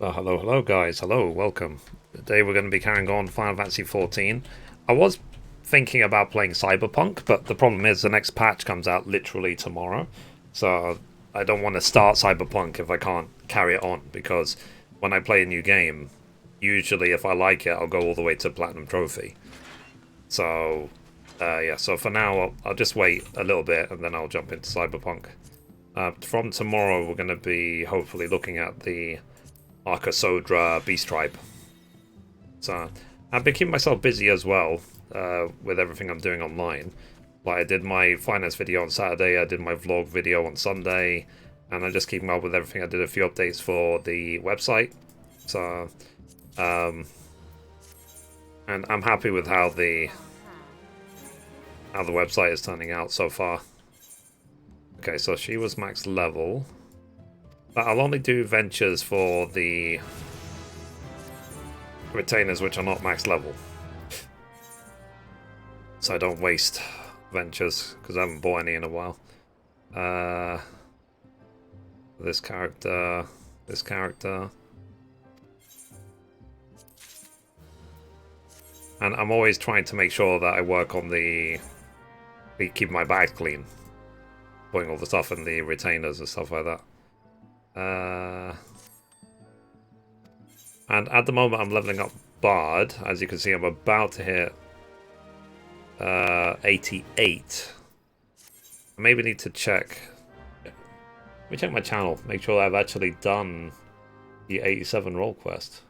Hello guys, hello, welcome. Today we're going to be carrying on Final Fantasy XIV. I was thinking about playing Cyberpunk, but the problem is the next patch comes out literally tomorrow. So I don't want to start Cyberpunk if I can't carry it on, because when I play a new game, usually if I like it, I'll go all the way to Platinum Trophy. So, yeah, so for now, I'll just wait a little bit and then I'll jump into Cyberpunk. From tomorrow, we're going to be hopefully looking at the Arcasodra Beast Tribe. So I've been keeping myself busy as well with everything I'm doing online. Like I did my finance video on Saturday, I did my vlog video on Sunday, and I'm just keeping up with everything. I did a few updates for the website. So, and I'm happy with how the website is turning out so far. Okay, so she was max level. But I'll only do ventures for the retainers which are not max level. So I don't waste ventures, because I haven't bought any in a while. This character. And I'm always trying to make sure that I work on keep my bag clean. Putting all the stuff in the retainers and stuff like that. And at the moment I'm leveling up Bard. As you can see, I'm about to hit 88. I maybe need to check. Let me check my channel, make sure I've actually done the 87 role quest.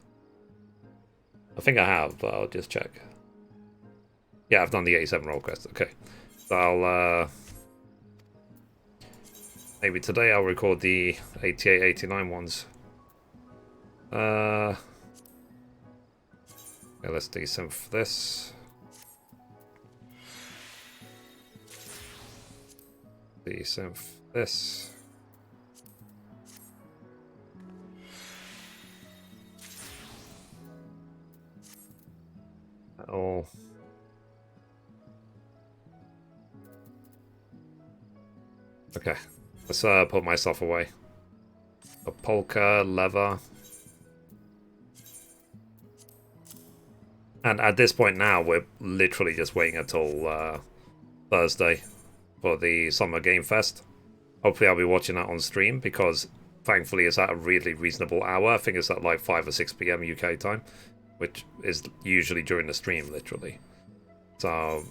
I think I have, but I'll just check. Yeah, I've done the 87 role quest. Okay, so I'll maybe today I'll record the 88, 89 ones. Okay, let's desynth this. Desynth this. Oh. Okay, let's put my stuff away. A polka, leather. And at this point now, we're literally just waiting until Thursday for the Summer Game Fest. Hopefully I'll be watching that on stream, because thankfully it's at a really reasonable hour. I think it's at like 5 or 6 p.m. UK time, which is usually during the stream, literally. So,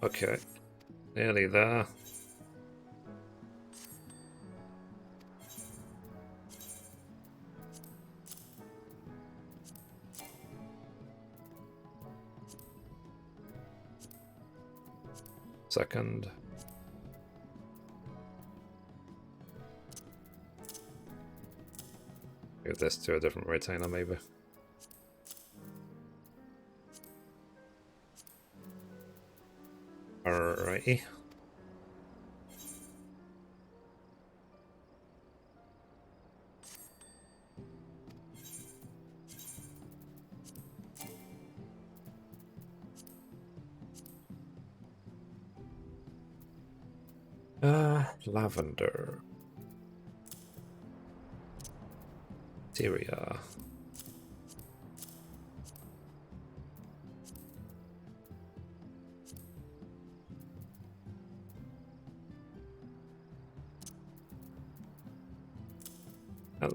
okay, nearly there. Second. Give this to a different retainer, maybe. Alrighty. Lavender. Syria.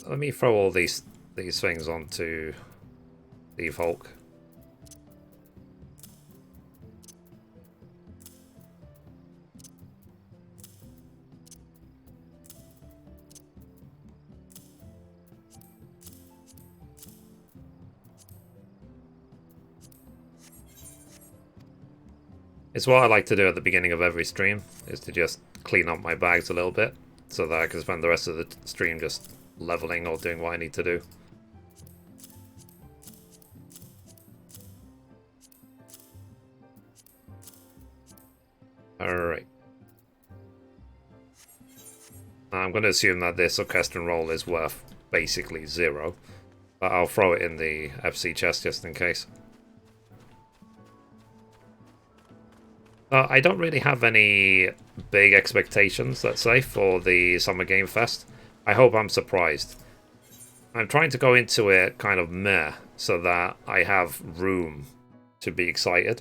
Let me throw all these things onto the Hulk. It's what I like to do at the beginning of every stream, is to just clean up my bags a little bit, so that I can spend the rest of the stream just leveling or doing what I need to do. Alright. I'm going to assume that this orchestral roll is worth basically 0, but I'll throw it in the FC chest just in case. I don't really have any big expectations, let's say, for the Summer Game Fest. I hope I'm surprised. I'm trying to go into it kind of meh, so that I have room to be excited.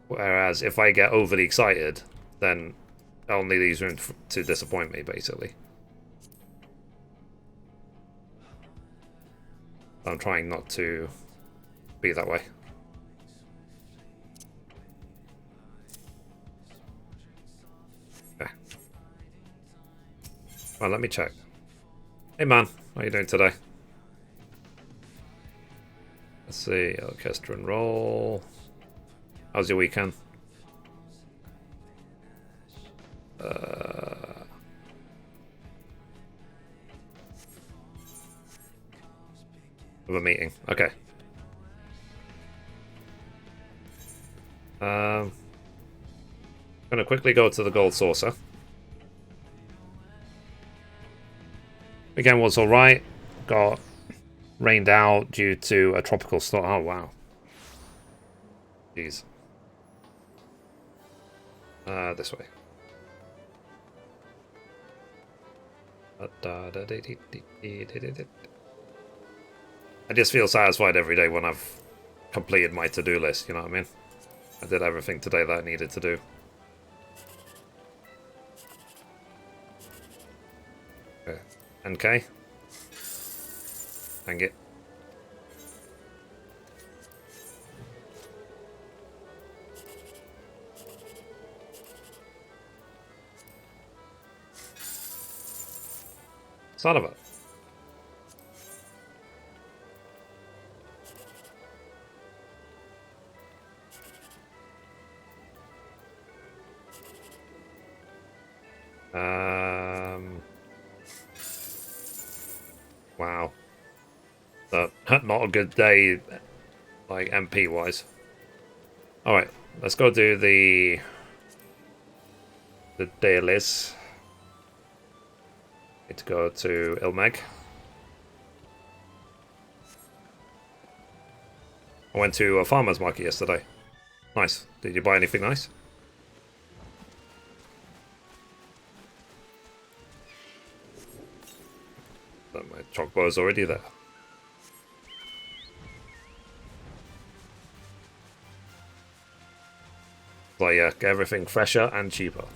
Whereas if I get overly excited, then only leaves room to disappoint me, basically. I'm trying not to be that way. Okay. Well, let me check. Hey man, how are you doing today? Let's see, orchestra and roll. How's your weekend? Of a meeting. Okay. Gonna quickly go to the gold saucer. Weekend was alright. Got rained out due to a tropical storm. Oh wow. Jeez. This way. I just feel satisfied every day when I've completed my to-do list, you know what I mean? I did everything today that I needed to do. Okay. NK? Hang it. Son of a... Wow. Not a good day, like, MP-wise. Alright, let's go do the dailies. Need to go to Ilmeg. I went to a farmer's market yesterday. Nice. Did you buy anything nice? My chocobo's already there. So yeah, get everything fresher and cheaper.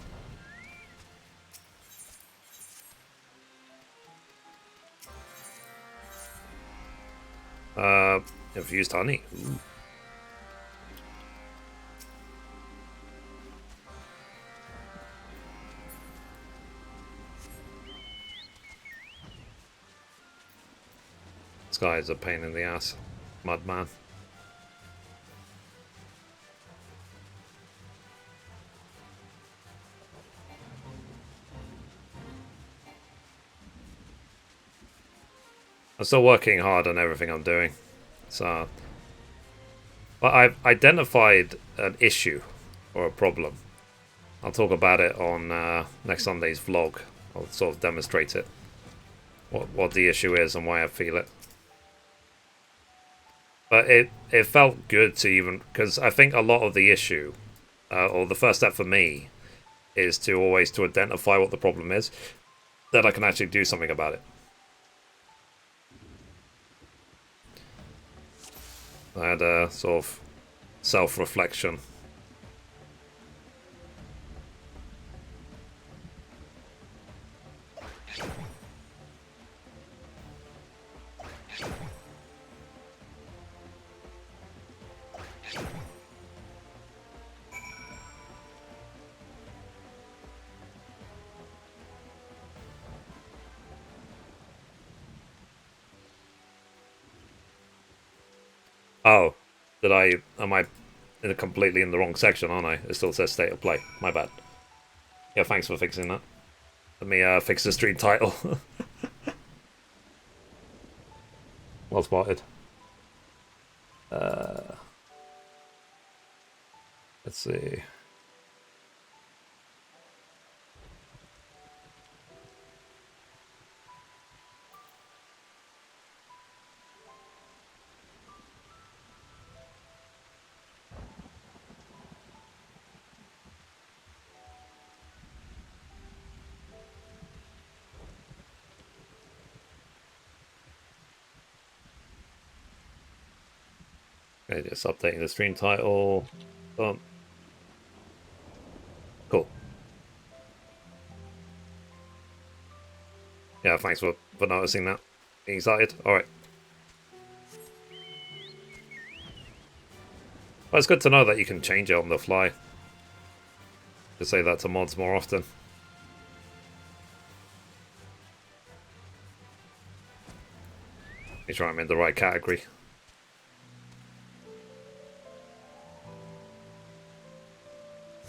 Infused honey. Ooh. This guy is a pain in the ass. Mudman. I'm still working hard on everything I'm doing. So, but I've identified an issue or a problem. I'll talk about it on next Sunday's vlog. I'll sort of demonstrate it. What the issue is and why I feel it. But it felt good to even... Because I think a lot of the issue, or the first step for me, is to always to identify what the problem is. Then I can actually do something about it. I had a sort of self-reflection. Oh, am I completely in the wrong section, aren't I? It still says state of play. My bad. Yeah, thanks for fixing that. Let me fix the stream title. Well spotted. Let's see. Okay, just updating the stream title. Cool. Yeah, thanks for noticing that. Being excited. Alright. Well, it's good to know that you can change it on the fly. To say that to mods more often. Make sure I'm in the right category.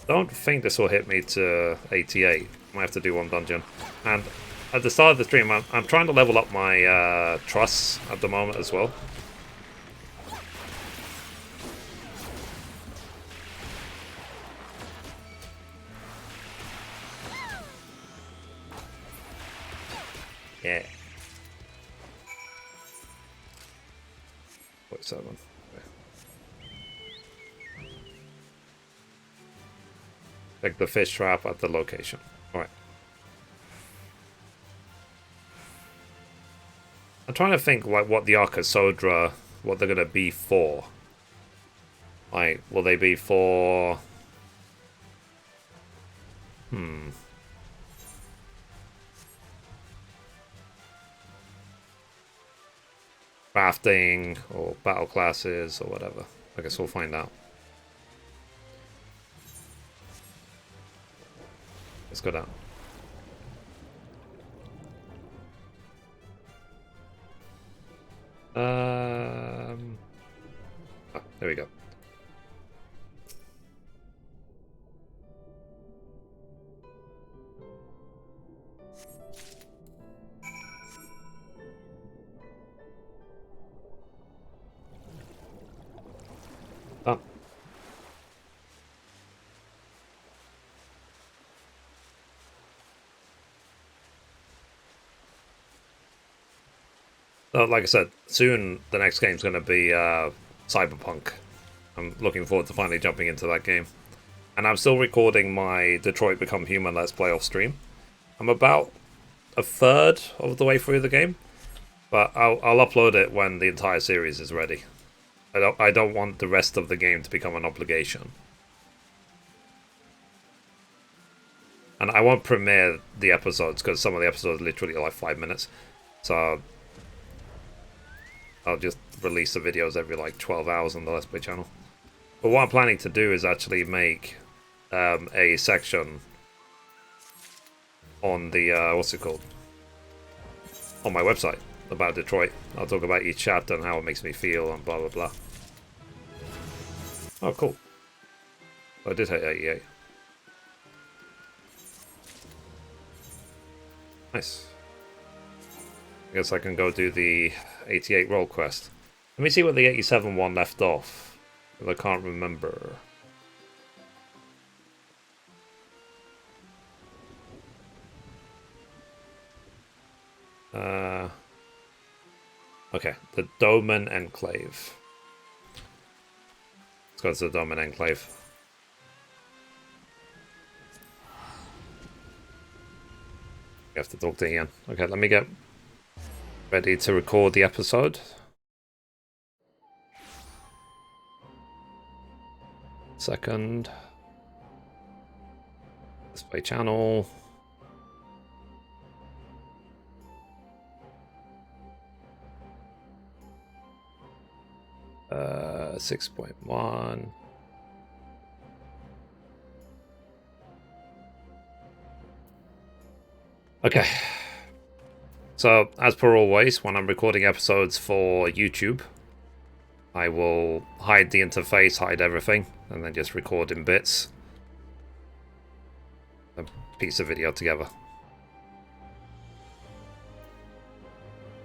Don't think this will hit me to 88. Might have to do one dungeon. And at the start of the stream, I'm trying to level up my trusts at the moment as well. Yeah. 47. Okay. Check the fish trap at the location. Alright. I'm trying to think like what the Arca Sodra, what they're gonna be for. Like, will they be for... crafting or battle classes or whatever. I guess we'll find out. Let's go down. Oh, there we go. Oh. Oh, like I said, soon the next game's going to be Cyberpunk. I'm looking forward to finally jumping into that game. And I'm still recording my Detroit Become Human Let's Play off stream. I'm about a third of the way through the game, but I'll upload it when the entire series is ready. I don't want the rest of the game to become an obligation. And I won't premiere the episodes because some of the episodes are literally like 5 minutes. So I'll just release the videos every like 12 hours on the Let's Play channel. But what I'm planning to do is actually make a section on the, what's it called? On my website about Detroit. I'll talk about each chapter and how it makes me feel and blah blah blah. Oh, cool. I did hit 88. Nice. I guess I can go do the 88 role quest. Let me see where the 87 one left off. Because I can't remember. Okay, the Doman Enclave. Let's go to the Doman Enclave. You have to talk to Ian. Okay, let me get ready to record the episode. Second. Display channel. Uh, 6.1. Okay. So, as per always, when I'm recording episodes for YouTube, I will hide the interface, hide everything, and then just record in bits. A piece of video together.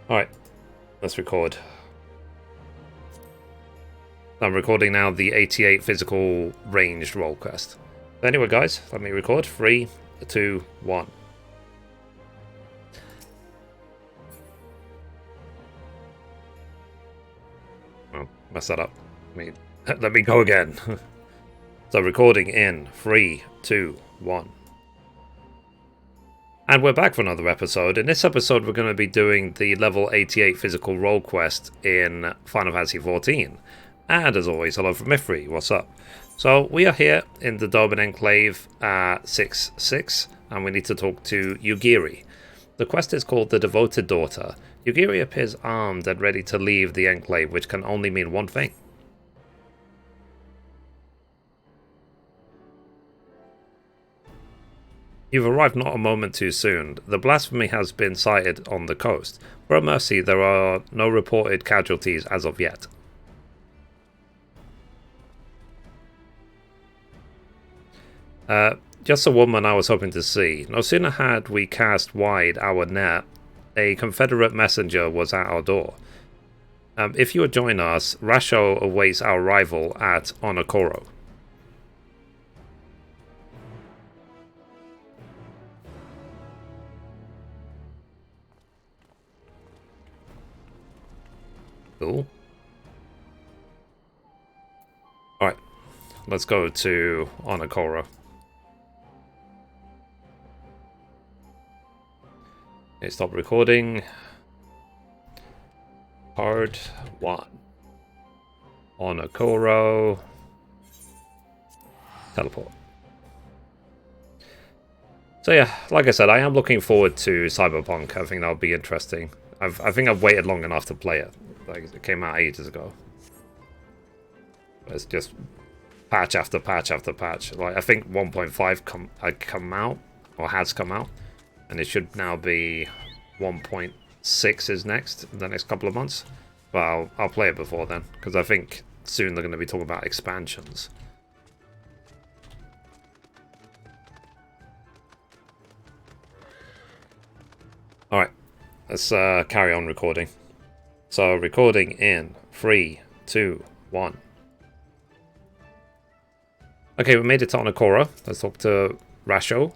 Alright, let's record. I'm recording now the 88 physical ranged role quest. Anyway, guys, let me record. 3, 2, 1. Oh, messed that up. Let me go again. So recording in 3, 2, 1. And we're back for another episode. In this episode, we're going to be doing the level 88 physical role quest in Final Fantasy XIV. And as always, hello from Mithrie, what's up? So we are here in the Doman Enclave at 6-6, and we need to talk to Yugiri. The quest is called The Devoted Daughter. Yugiri appears armed and ready to leave the Enclave, which can only mean one thing. You've arrived not a moment too soon. The blasphemy has been sighted on the coast. For a mercy, there are no reported casualties as of yet. Just a woman I was hoping to see. No sooner had we cast wide our net, a Confederate messenger was at our door. If you would join us, Rasho awaits our arrival at Onokoro. Cool. Alright, let's go to Onokoro. Okay, stop recording. Part 1. Onokoro. Teleport. So yeah, like I said, I am looking forward to Cyberpunk. I think that'll be interesting. I think I've waited long enough to play it. Like, it came out ages ago. It's just patch after patch after patch. Like, I think 1.5 had come out, or has come out, and it should now be 1.6 is next in the next couple of months. But I'll play it before then, because I think soon they're going to be talking about expansions. Alright, let's carry on recording. So, recording in 3, 2, 1. Okay, we made it to Onokoro. Let's talk to Rasho.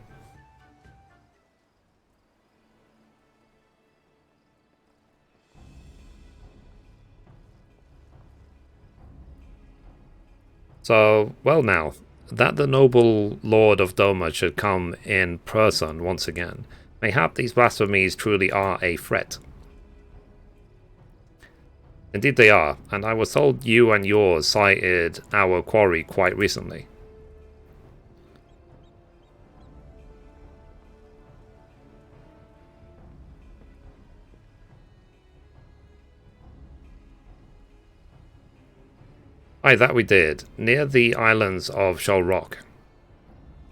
So, well now, that the noble Lord of Doma should come in person once again. Mayhap these blasphemies truly are a threat. Indeed they are, and I was told you and yours sighted our quarry quite recently. Aye, that we did, near the islands of Shoal Rock.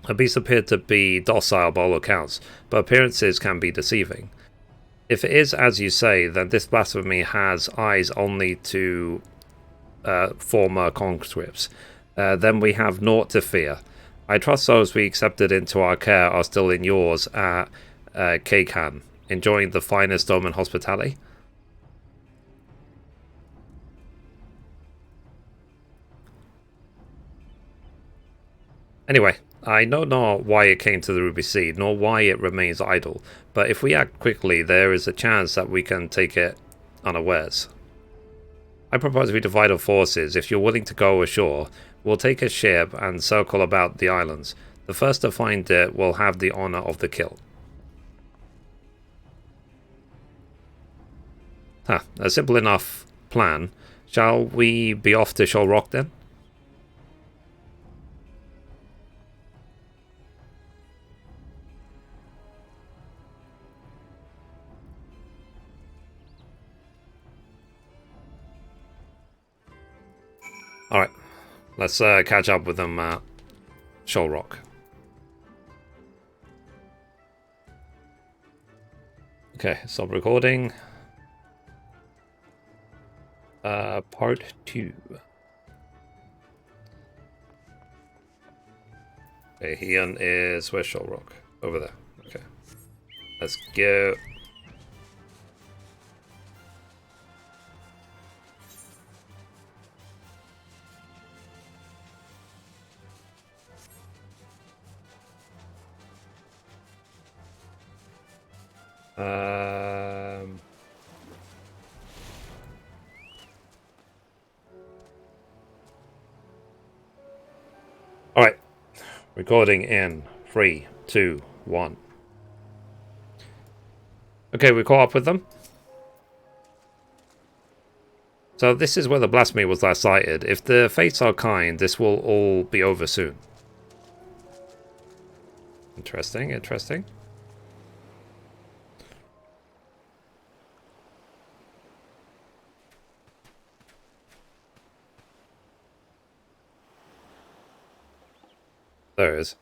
The beast appeared to be docile by all accounts, but appearances can be deceiving. If it is as you say, then this blasphemy has eyes only to former conscripts. Then we have naught to fear. I trust those we accepted into our care are still in yours at Keikan, enjoying the finest Doman hospitality. Anyway, I know not why it came to the Ruby Sea, nor why it remains idle, but if we act quickly, there is a chance that we can take it unawares. I propose we divide our forces. If you're willing to go ashore, we'll take a ship and circle about the islands. The first to find it will have the honor of the kill. A simple enough plan. Shall we be off to Shoal Rock then? Alright, let's catch up with them at Shoal Rock. Okay, stop recording. Part 2. Okay, Heian is... where's Shoal Rock? Over there. Okay. Let's go. Alright. Recording in 3, 2, 1. Okay, we caught up with them. So this is where the blasphemy was last sighted. If the fates are kind, this will all be over soon. Interesting, interesting. There it is.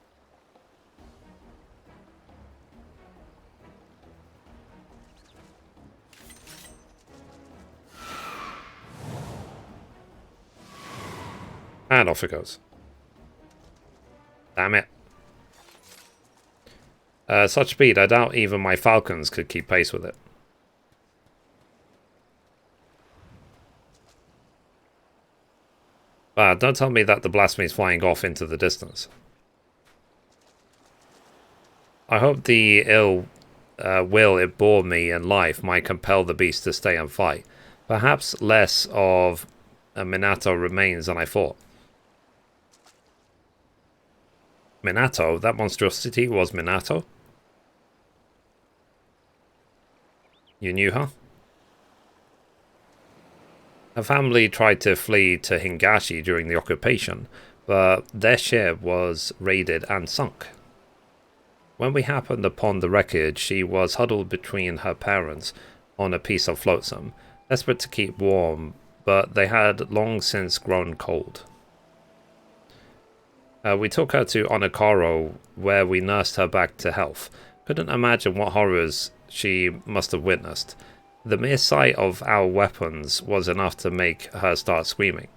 And off it goes. Damn it. Such speed, I doubt even my falcons could keep pace with it. Don't tell me that the blasphemy is flying off into the distance. I hope the ill will it bore me in life might compel the beast to stay and fight. Perhaps less of a Minato remains than I thought. Minato? That monstrosity was Minato? You knew her? Her family tried to flee to Hingashi during the occupation, but their ship was raided and sunk. When we happened upon the wreckage, she was huddled between her parents on a piece of flotsam, desperate to keep warm, but they had long since grown cold. We took her to Onokoro, where we nursed her back to health. Couldn't imagine what horrors she must have witnessed. The mere sight of our weapons was enough to make her start screaming.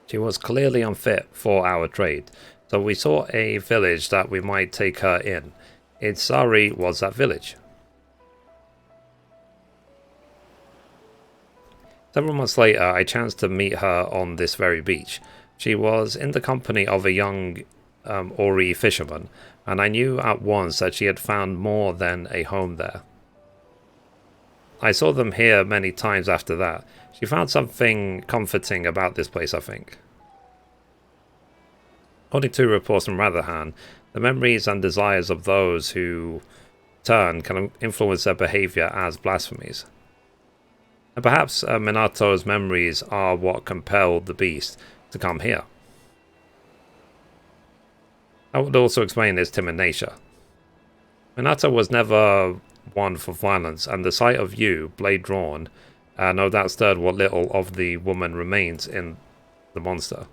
She was clearly unfit for our trade, so we sought a village that we might take her in. Idsari was that village. Several months later, I chanced to meet her on this very beach. She was in the company of a young Ori fisherman, and I knew at once that she had found more than a home there. I saw them here many times after that. She found something comforting about this place, I think. According to reports from Ratherhan, the memories and desires of those who turn can influence their behavior as blasphemies. And perhaps Minato's memories are what compelled the beast to come here. That would also explain his timid nature. Minato was never one for violence, and the sight of you, blade drawn, no doubt stirred what little of the woman remains in the monster.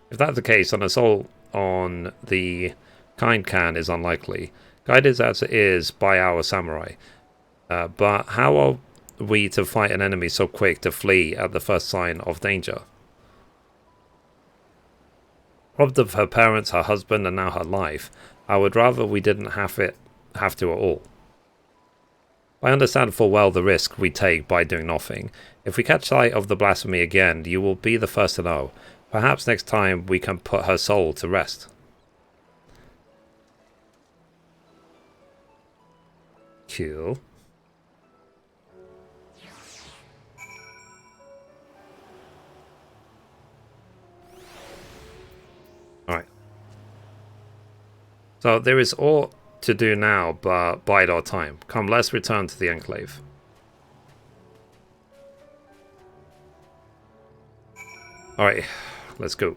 If that's the case, an assault on the kind can is unlikely, guided as it is by our samurai. But how are we to fight an enemy so quick to flee at the first sign of danger? Robbed of her parents, her husband, and now her life, I would rather we didn't have to at all. I understand full well the risk we take by doing nothing. If we catch sight of the blasphemy again, you will be the first to know. Perhaps next time we can put her soul to rest. Cool. Alright. So there is all to do now, but bide our time. Come, let's return to the Enclave. Alright, let's go.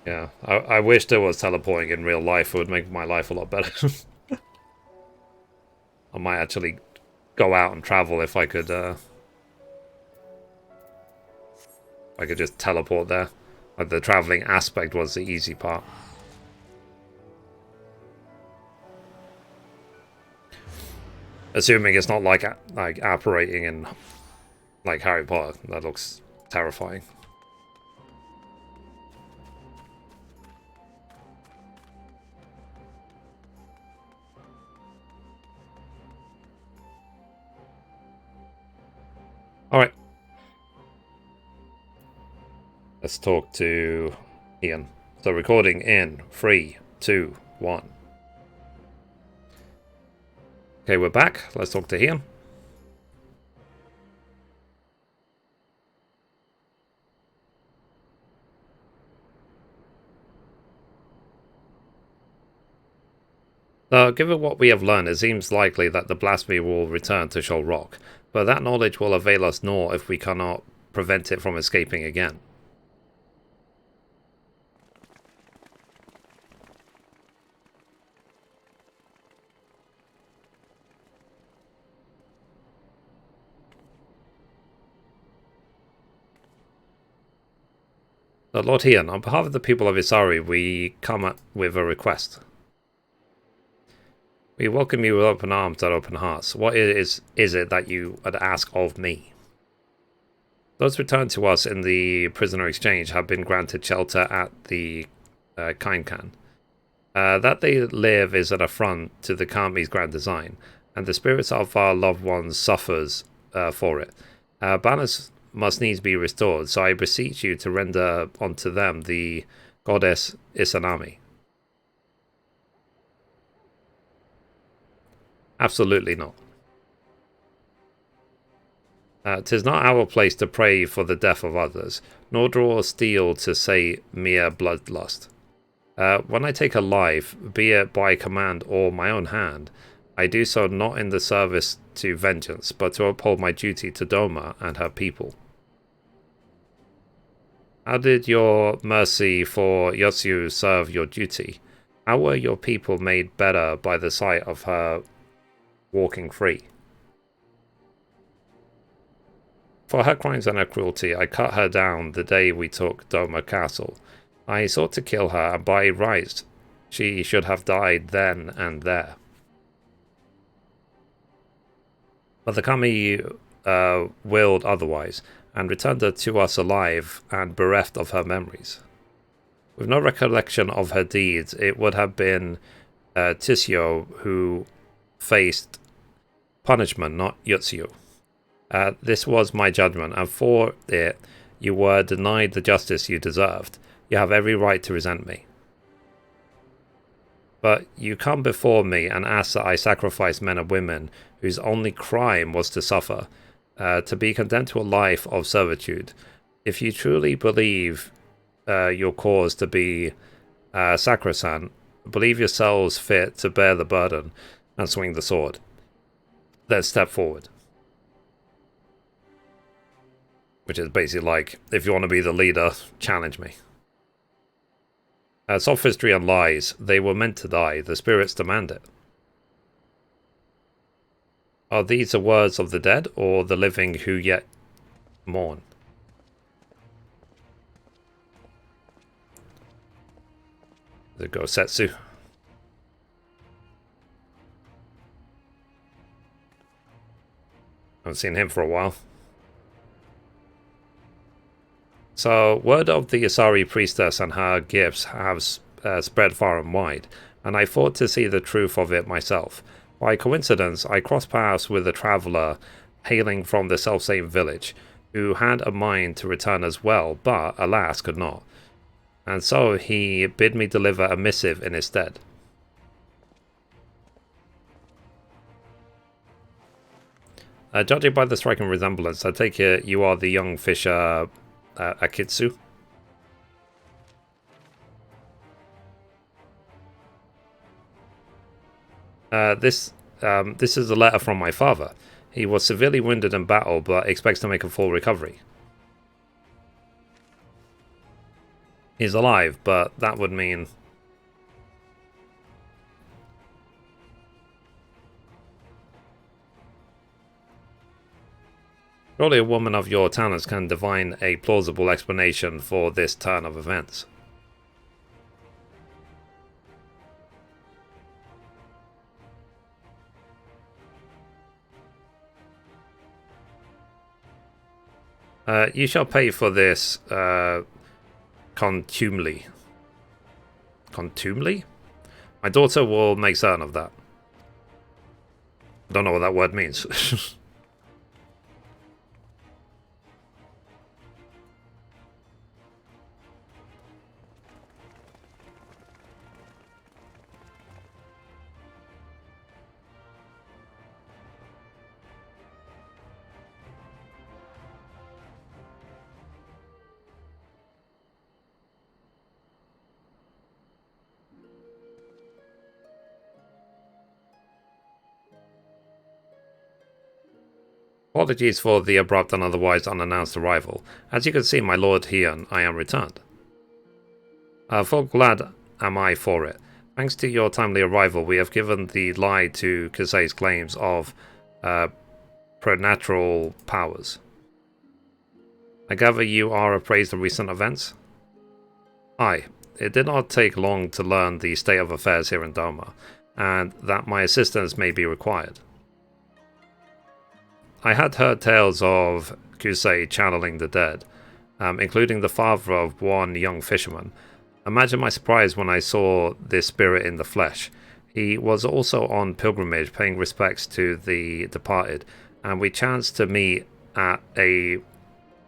Yeah, I wish there was teleporting in real life. It would make my life a lot better. I might actually go out and travel if I could just teleport there. Like, the traveling aspect was the easy part. Assuming it's not like operating in like Harry Potter. That looks terrifying. Alright. Let's talk to Ian. So recording in 3, 2, 1. Okay, we're back. Let's talk to Ian. Given what we have learned, it seems likely that the blasphemy will return to Shoal Rock, but that knowledge will avail us naught if we cannot prevent it from escaping again. Lord Hian, on behalf of the people of Isari, we come with a request. We welcome you with open arms and open hearts. What is it that you would ask of me? Those returned to us in the prisoner exchange have been granted shelter at the Kainkan. That they live is an affront to the Kami's grand design, and the spirits of our loved ones suffers for it. Balance must needs be restored, so I beseech you to render unto them the goddess Isanami. Absolutely not. 'Tis not our place to pray for the death of others, nor draw steel to say mere bloodlust. When I take a life, be it by command or my own hand, I do so not in the service to vengeance, but to uphold my duty to Doma and her people. How did your mercy for Yotsu serve your duty? How were your people made better by the sight of her walking free? For her crimes and her cruelty, I cut her down the day we took Doma Castle. I sought to kill her, and by rights she should have died then and there. But the Kami willed otherwise, and returned her to us alive and bereft of her memories. With no recollection of her deeds, it would have been Tissio who faced punishment, not Yotsuyo. This was my judgment, and for it you were denied the justice you deserved. You have every right to resent me. But you come before me and ask that I sacrifice men and women whose only crime was to suffer, to be condemned to a life of servitude. If you truly believe your cause to be sacrosanct, believe yourselves fit to bear the burden and swing the sword. Then step forward. Which is basically like, if you want to be the leader, challenge me. Sophistry and lies, they were meant to die, the spirits demand it. Are these the words of the dead, or the living who yet mourn? The Gosetsu. Haven't seen him for a while. So, word of the Isari priestess and her gifts have spread far and wide, and I thought to see the truth of it myself. By coincidence, I crossed paths with a traveller hailing from the selfsame village, who had a mind to return as well, but, alas, could not. And so he bid me deliver a missive in his stead. Judging by the striking resemblance, I take it you are the young fisher Akitsu? This is a letter from my father. He was severely wounded in battle, but expects to make a full recovery. He's alive, but that would mean... Surely a woman of your talents can divine a plausible explanation for this turn of events. You shall pay for this contumely. Contumely? My daughter will make certain of that. I don't know what that word means. Apologies for the abrupt and otherwise unannounced arrival. As you can see, my lord Hian, I am returned. Full glad am I for it. Thanks to your timely arrival, we have given the lie to Kisei's claims of preternatural powers. I gather you are appraised of recent events? Aye. It did not take long to learn the state of affairs here in Doma, and that my assistance may be required. I had heard tales of Kusei channeling the dead, including the father of one young fisherman. Imagine my surprise when I saw this spirit in the flesh. He was also on pilgrimage paying respects to the departed, and we chanced to meet at a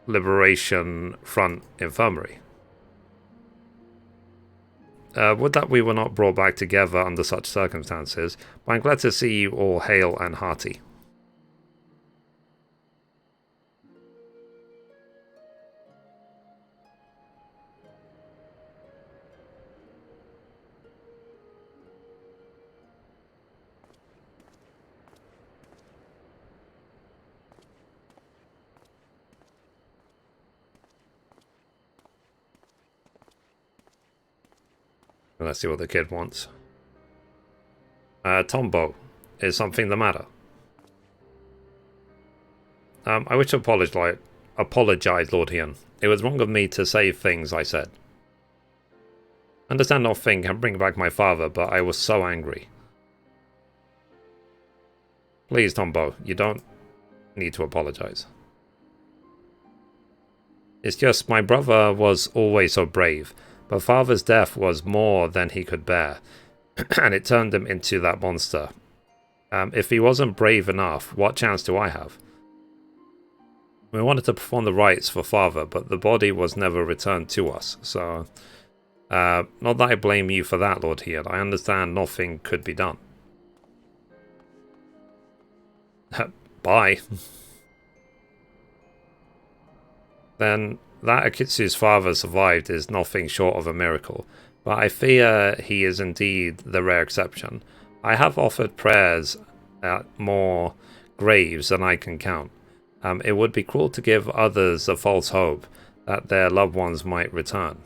Liberation Front infirmary. Would that we were not brought back together under such circumstances, but I'm glad to see you all hale and hearty. Let's see what the kid wants. Tombo, is something the matter? I wish to apologize, Lord Hian. It was wrong of me to say things I said. Understand nothing can bring back my father, but I was so angry. Please, Tombo, you don't need to apologize. It's just my brother was always so brave, but father's death was more than he could bear, and it turned him into that monster. If he wasn't brave enough, what chance do I have? We wanted to perform the rites for father, but the body was never returned to us, so... not that I blame you for that, Lord Hian. I understand nothing could be done. Bye. Then, that Akitsu's father survived is nothing short of a miracle, but I fear he is indeed the rare exception. I have offered prayers at more graves than I can count. It would be cruel to give others a false hope that their loved ones might return.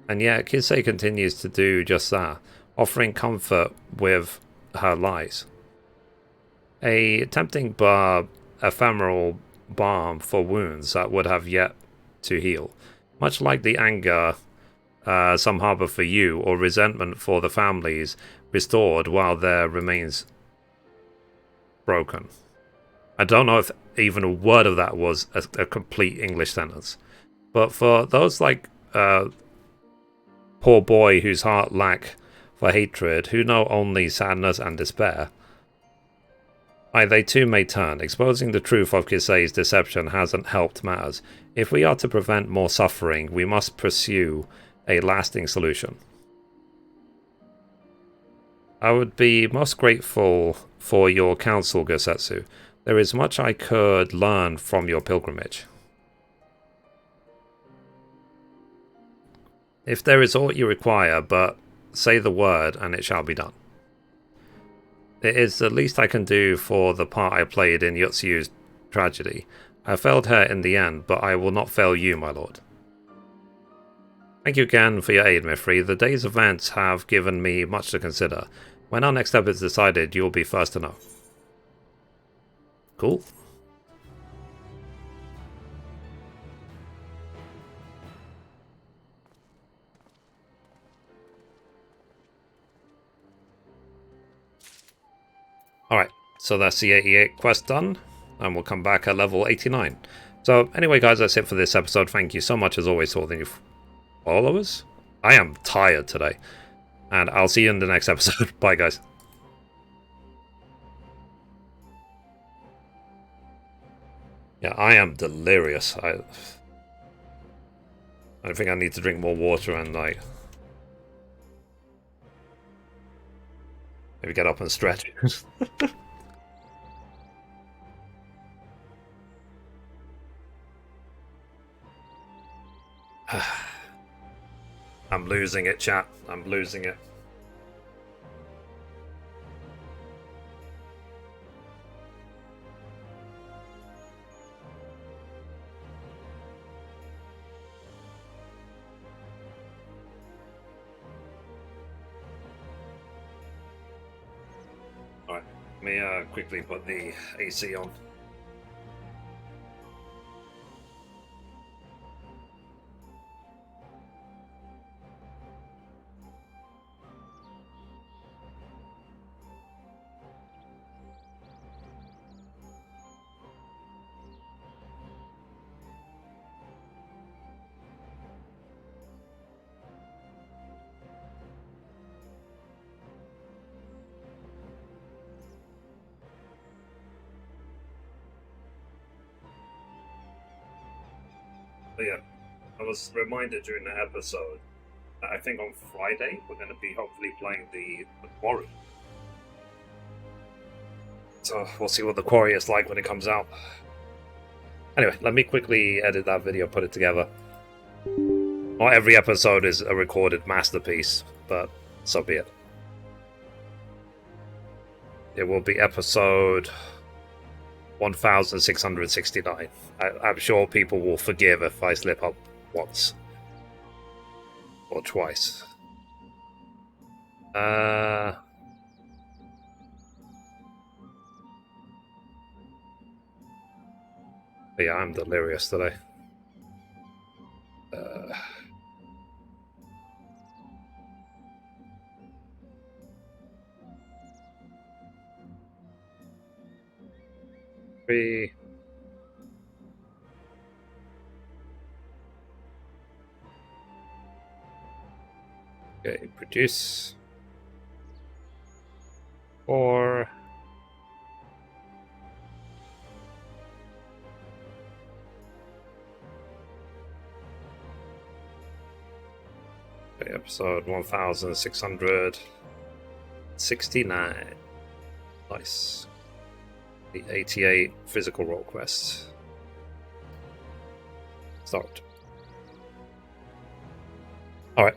And yet, Kisei continues to do just that, offering comfort with her lies. A tempting but ephemeral balm for wounds that would have yet to heal. Much like the anger some harbour for you, or resentment for the families restored while their remains broken. I don't know if even a word of that was a complete English sentence. But for those like poor boy whose heart lack for hatred, who know only sadness and despair, they too may turn. Exposing the truth of Kisei's deception hasn't helped matters. If we are to prevent more suffering, we must pursue a lasting solution. I would be most grateful for your counsel, Gosetsu. There is much I could learn from your pilgrimage. If there is aught you require, but say the word and it shall be done. It is the least I can do for the part I played in Yotsu's tragedy. I failed her in the end, but I will not fail you, my lord. Thank you again for your aid, Mithrie. The day's events have given me much to consider. When our next step is decided, you'll be first to know. Cool. Alright, so that's the 88 quest done, and we'll come back at level 89. So anyway guys, that's it for this episode. Thank you so much as always for all the new followers. I am tired today, and I'll see you in the next episode. Bye guys. Yeah, I am delirious. I think I need to drink more water and like maybe get up and stretch. I'm losing it, chat. I'm losing it. Let me quickly put the AC on. But yeah, I was reminded during the episode that I think on Friday we're going to be hopefully playing the Quarry. So we'll see what the Quarry is like when it comes out. Anyway, let me quickly edit that video, put it together. Not every episode is a recorded masterpiece, but so be it. It will be episode 1669. I'm sure people will forgive if I slip up once or twice. Yeah, I'm delirious today. Okay, produce. Or okay, episode 1669. Nice. The 88 physical role quest. Start. Alright.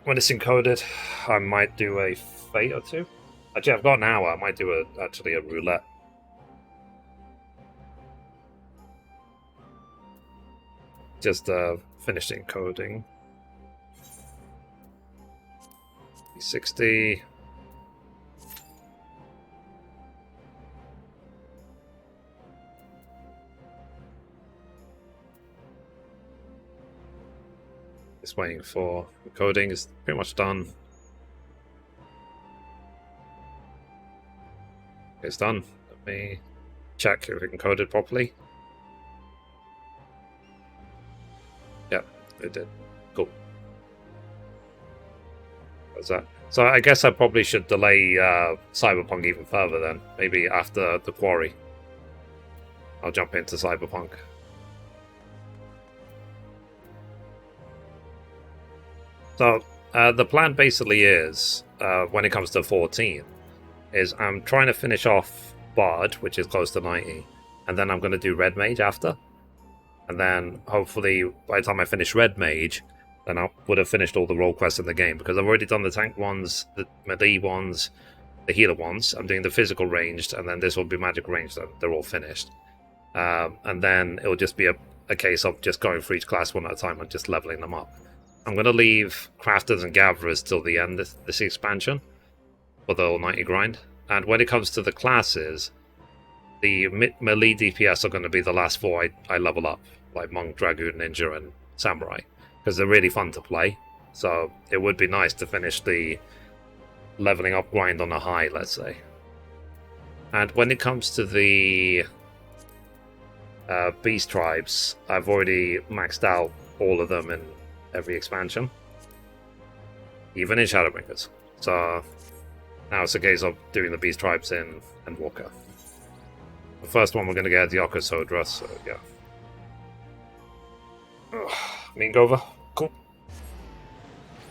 When it's encoded, I might do a fate or two. Actually, I've got an hour. I might do a roulette. Just finished encoding. 60. Just waiting for encoding. Is pretty much done. It's done. Let me check if it encoded properly. Yeah, it did. Cool. What's that? So I guess I probably should delay Cyberpunk even further then. Maybe after the Quarry. I'll jump into Cyberpunk. So the plan basically is, when it comes to 14, is I'm trying to finish off Bard, which is close to 90, and then I'm going to do Red Mage after. And then hopefully by the time I finish Red Mage, then I would have finished all the role quests in the game, because I've already done the tank ones, the melee ones, the healer ones. I'm doing the physical ranged, and then this will be magic ranged. They're all finished. And then it'll just be a case of just going for each class one at a time and just leveling them up. I'm going to leave Crafters and Gatherers till the end of this expansion for the all 90 grind. And when it comes to the classes, the melee DPS are going to be the last four I level up, like Monk, Dragoon, Ninja, and Samurai, because they're really fun to play. So it would be nice to finish the leveling up grind on a high, let's say. And when it comes to the Beast Tribes, I've already maxed out all of them in every expansion, even in Shadowbringers. So now it's a case of doing the Beast Tribes in Endwalker. The first one we're going to get the Sodra, so yeah. Mean Gover, cool.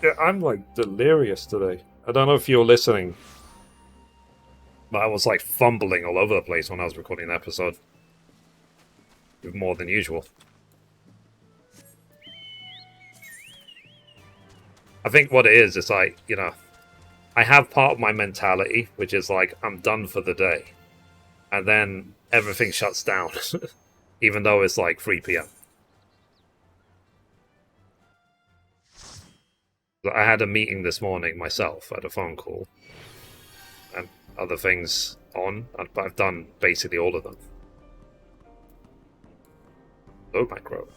Yeah, I'm like delirious today. I don't know if you're listening, but I was like fumbling all over the place when I was recording the episode. More than usual. I think what it is like, you know, I have part of my mentality, which is like, I'm done for the day. And then everything shuts down, even though it's like 3 p.m. I had a meeting this morning myself, at a phone call. And other things on, but I've done basically all of them. Low macro.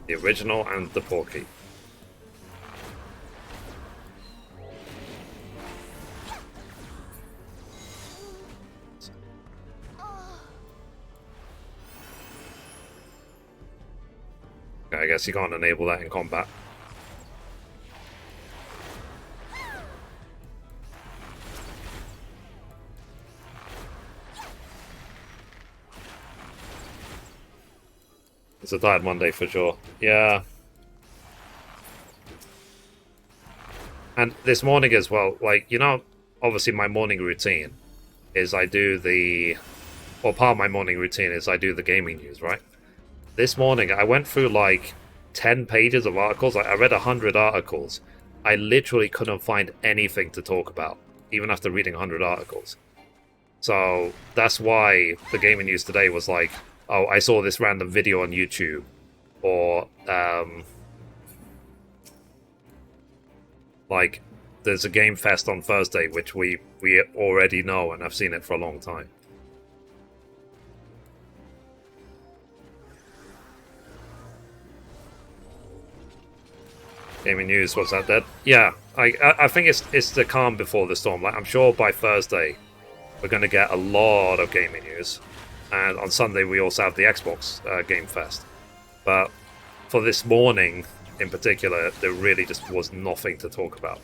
The original and the Porky. Okay, I guess you can't enable that in combat. It's a tired Monday for sure. Yeah. And this morning as well, like, you know, obviously my morning routine is I do the... Well, part of my morning routine is I do the gaming news, right? This morning, I went through, like, 10 pages of articles. I read 100 articles. I literally couldn't find anything to talk about, even after reading 100 articles. So, that's why the gaming news today was like, oh, I saw this random video on YouTube, or, like, there's a Game Fest on Thursday, which we already know, and I've seen it for a long time. Gaming news, what's that, dead? Yeah, I think it's the calm before the storm. Like, I'm sure by Thursday we're going to get a lot of gaming news, and on Sunday we also have the Xbox Game Fest. But for this morning in particular, there really just was nothing to talk about.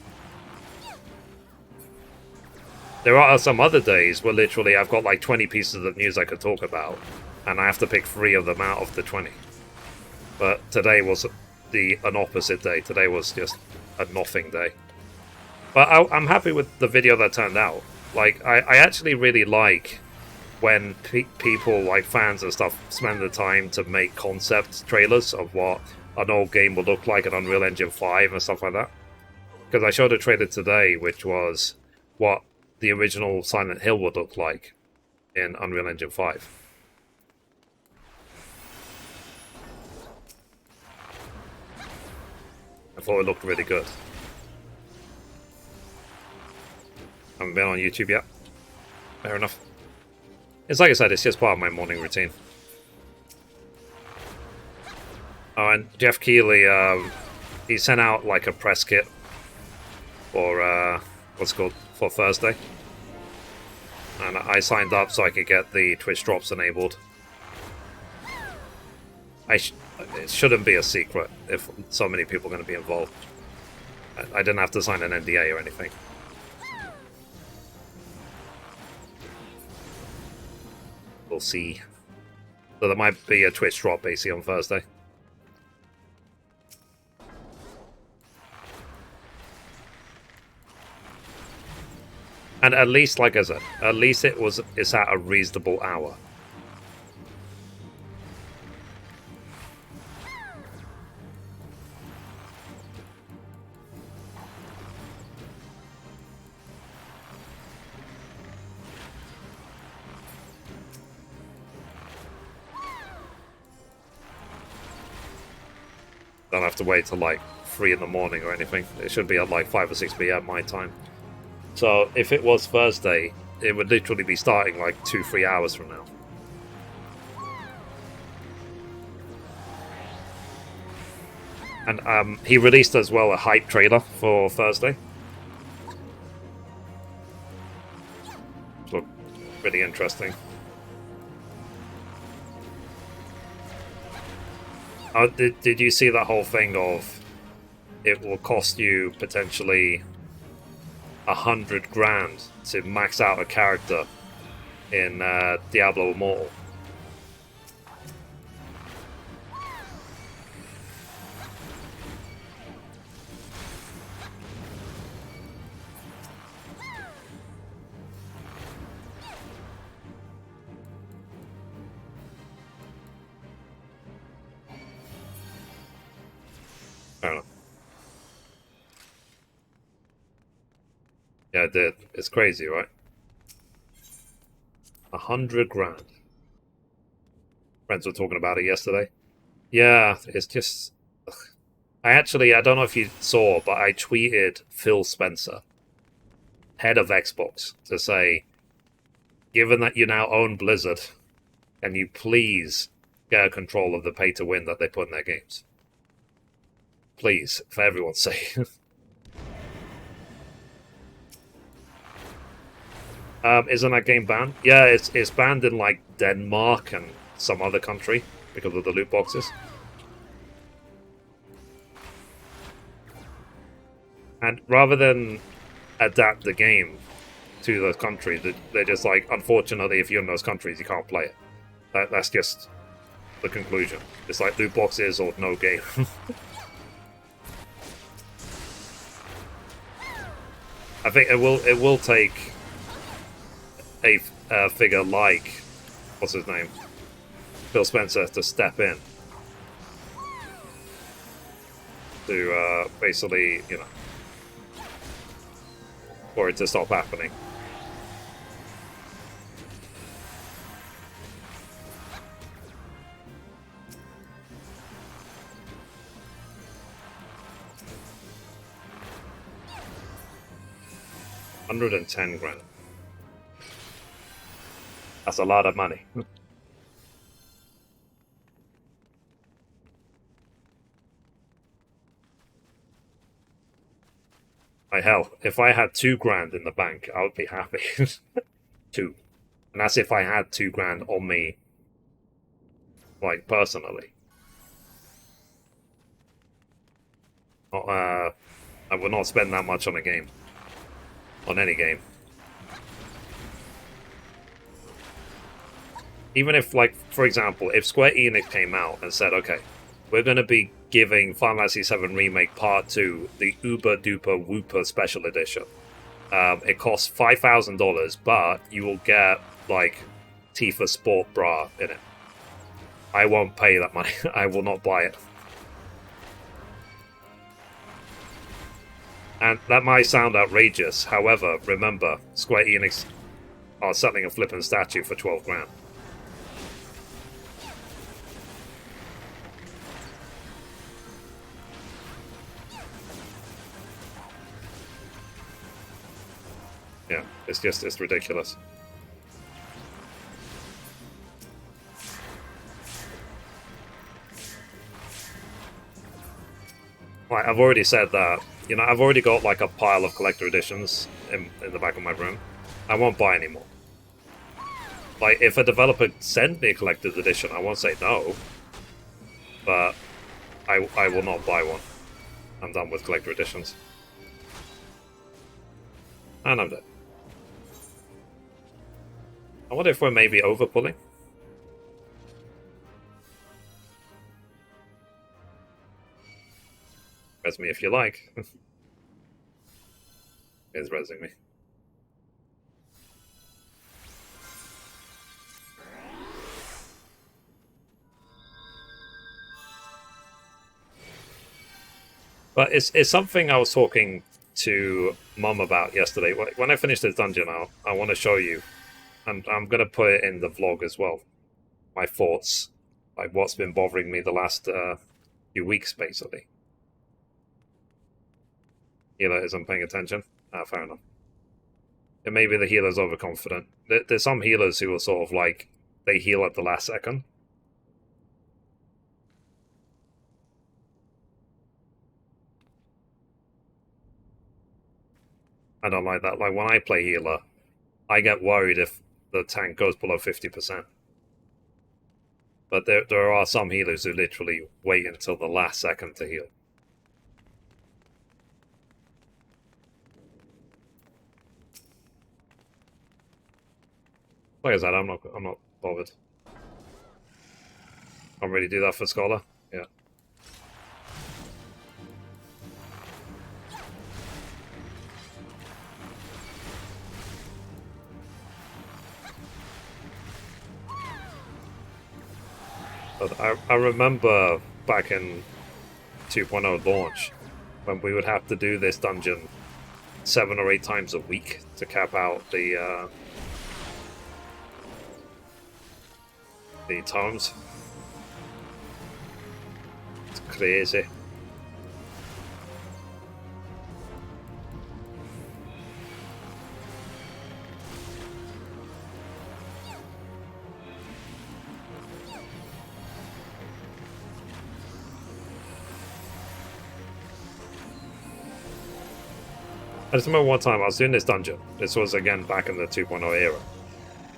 There are some other days where literally I've got like 20 pieces of news I could talk about, and I have to pick 3 of them out of the 20. But today was an opposite day. Today was just a nothing day. But I'm happy with the video that turned out. Like, I actually really like when people, like fans and stuff, spend the time to make concept trailers of what an old game would look like in Unreal Engine 5 and stuff like that. Because I showed a trailer today, which was what the original Silent Hill would look like in Unreal Engine 5. I thought it looked really good. Haven't been on YouTube yet. Fair enough. It's like I said, it's just part of my morning routine. Oh, and Jeff Keighley, he sent out like a press kit for, what's it called, for Thursday. And I signed up so I could get the Twitch drops enabled. It shouldn't be a secret if so many people are going to be involved. I didn't have to sign an NDA or anything. We'll see. So there might be a Twitch drop basically on Thursday. And at least, like I said, at least it's at a reasonable hour. Don't have to wait till like 3 in the morning or anything. It should be at like 5 or 6 p.m. my time. So if it was Thursday, it would literally be starting like 2-3 hours from now. And he released as well a hype trailer for Thursday. Look really interesting. Did you see that whole thing of it will cost you potentially 100 grand to max out a character in Diablo Immortal? Fair enough. Yeah, it did. It's crazy, right? 100 grand. Friends were talking about it yesterday. Yeah, it's just. Ugh. I don't know if you saw, but I tweeted Phil Spencer, head of Xbox, to say, given that you now own Blizzard, can you please get control of the pay to win that they put in their games? Please, for everyone's sake. Isn't that game banned? Yeah, it's banned in like Denmark and some other country because of the loot boxes. And rather than adapt the game to those countries, they're just like, unfortunately, if you're in those countries, you can't play it. That's just the conclusion. It's like loot boxes or no game. I think it will take a figure like, what's his name, Phil Spencer, to step in to basically, for it to stop happening. $110,000. That's a lot of money. Like hell, if I had $2,000 in the bank, I would be happy. 2. And that's if I had $2,000 on me, like, personally. I would not spend that much on a game. On any game. Even if, like, for example, if Square Enix came out and said, okay, we're going to be giving Final Fantasy VII Remake Part 2 the Uber Duper Whooper Special Edition. It costs $5,000, but you will get, like, Tifa Sport Bra in it. I won't pay that money. I will not buy it. And that might sound outrageous. However, remember, Square Enix are selling a flippin' statue for $12,000. Yeah, it's ridiculous. Like, I've already said that, I've already got like a pile of collector editions in the back of my room. I won't buy anymore. Like, if a developer sent me a collector's edition, I won't say no. But I will not buy one. I'm done with collector editions. And I'm dead. I wonder if we're maybe overpulling. Res me if you like. It's resing me. But it's something I was talking to Mum about yesterday. When I finish this dungeon, I want to show you, and I'm going to put it in the vlog as well, my thoughts, like what's been bothering me the last few weeks, basically. Healer isn't paying attention? Fair enough. And maybe the healer's overconfident. There's some healers who are sort of like, they heal at the last second. I don't like that. Like, when I play healer, I get worried if the tank goes below 50%. But there are some healers who literally wait until the last second to heal. Like I said, I'm not bothered. Can't really do that for Scholar. Yeah. But I remember back in 2.0 launch when we would have to do this dungeon 7 or 8 times a week to cap out the tomes. crazy. I just remember one time I was doing this dungeon. This was again back in the 2.0 era.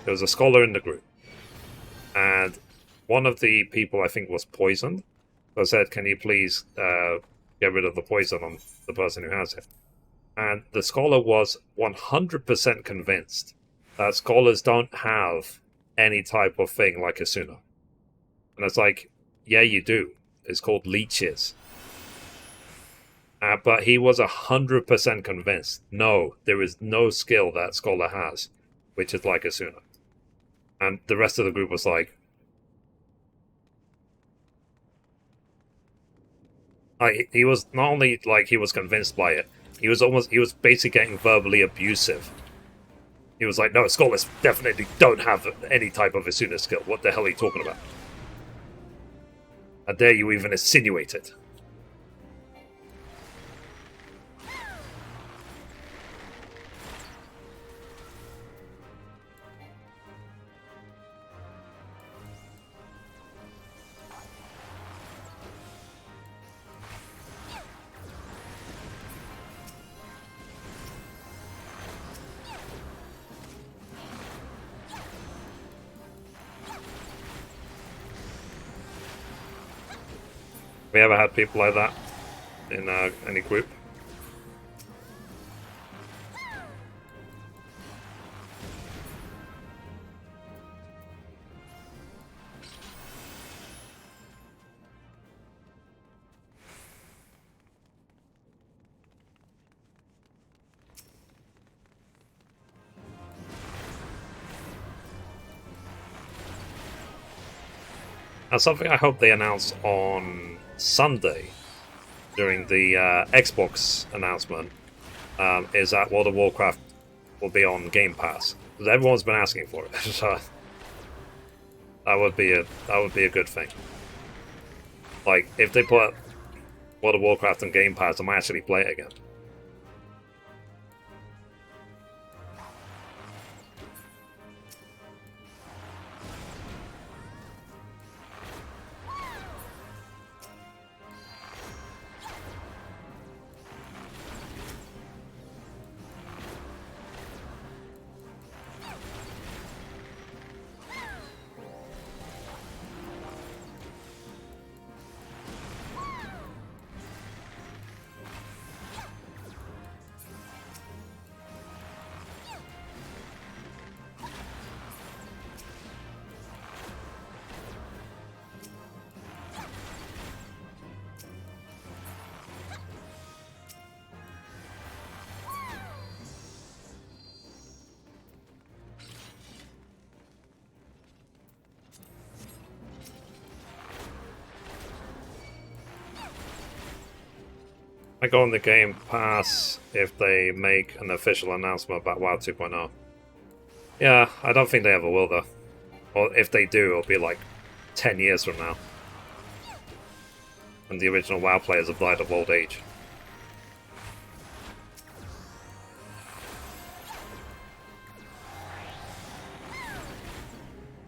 There was a scholar in the group, and one of the people I think was poisoned. So I said, "Can you please get rid of the poison on the person who has it?" And the scholar was 100% convinced that scholars don't have any type of thing like Asuna. And it's like, yeah, you do. It's called leeches. But he was 100% convinced. No, there is no skill that scholar has, which is like Asuna. And the rest of the group was like, he was not only like he was convinced by it, he was basically getting verbally abusive. He was like, no, scholars definitely don't have any type of Asuna skill. What the hell are you talking about? How dare you even insinuate it? We ever had people like that in any group? Now, something I hope they announce on Sunday during the Xbox announcement is that World of Warcraft will be on Game Pass, because everyone's been asking for it. So that would be a good thing. Like, if they put World of Warcraft on Game Pass, I might actually play it again. I go on the Game Pass if they make an official announcement about WoW 2.0. Yeah, I don't think they ever will, though. Or if they do, it'll be like 10 years from now. And the original WoW players have died of old age.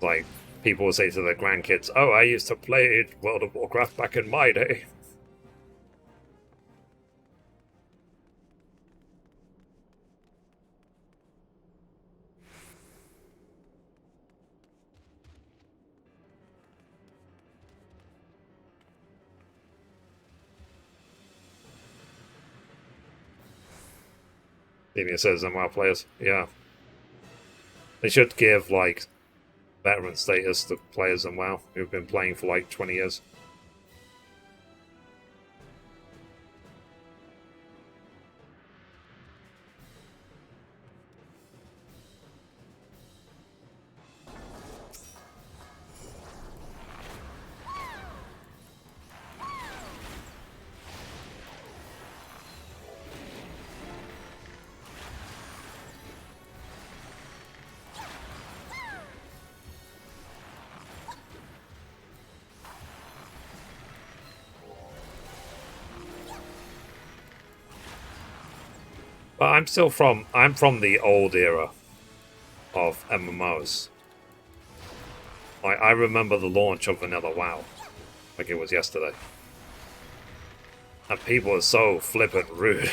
Like, people will say to their grandkids, oh, I used to play World of Warcraft back in my day. Even says WoW players, yeah. They should give, like, veteran status to players in WoW who've been playing for like 20 years. But I'm from the old era of MMOs. Like I remember the launch of Vanilla WoW, like it was yesterday, and people are so flippant rude.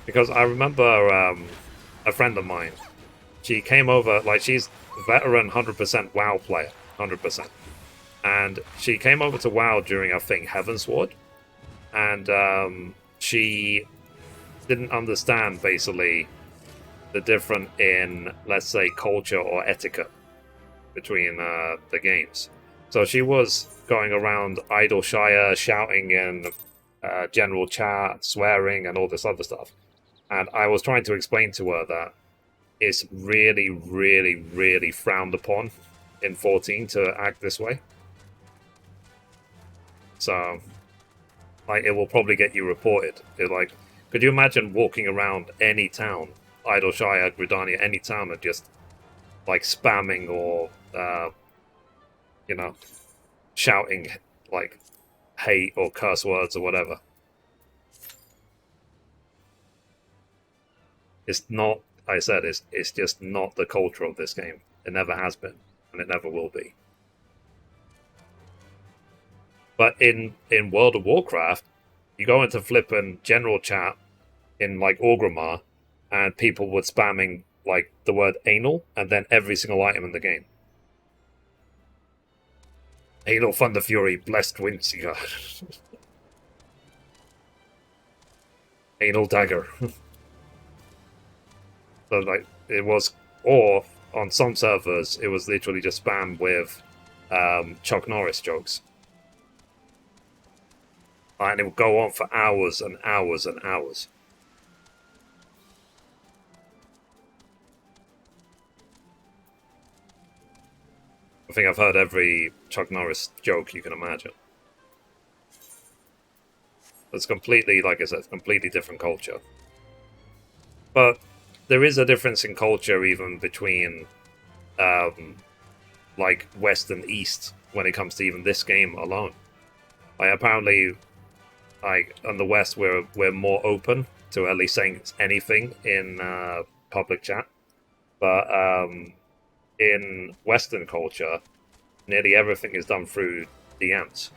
Because I remember a friend of mine. She came over, like she's veteran 100% WoW player, 100%, and she came over to WoW during I think Heavensward, and she didn't understand basically the difference in, let's say, culture or etiquette between the games. So she was going around Idleshire shouting in general chat, swearing, and all this other stuff. And I was trying to explain to her that it's really, really, really frowned upon in 14 to act this way. So, like, it will probably get you reported. Could you imagine walking around any town, Idleshire, Gridania, any town, and just like spamming or you know, shouting like hate or curse words or whatever? It's not. I said it's just not the culture of this game. It never has been, and it never will be. But in World of Warcraft, you go into flipping general chat in like Orgrimmar, and people were spamming like the word anal and then every single item in the game. Anal Thunder Fury, Blessed Windseeker, Anal Dagger. So like it was, or on some servers, it was literally just spam with Chuck Norris jokes, and it would go on for hours and hours and hours. I think I've heard every Chuck Norris joke you can imagine. It's completely, like I said, completely different culture. But there is a difference in culture even between um, like West and East when it comes to even this game alone. Like apparently, like on the West, we're more open to at least saying anything in public chat, but in Western culture, nearly everything is done through DMs.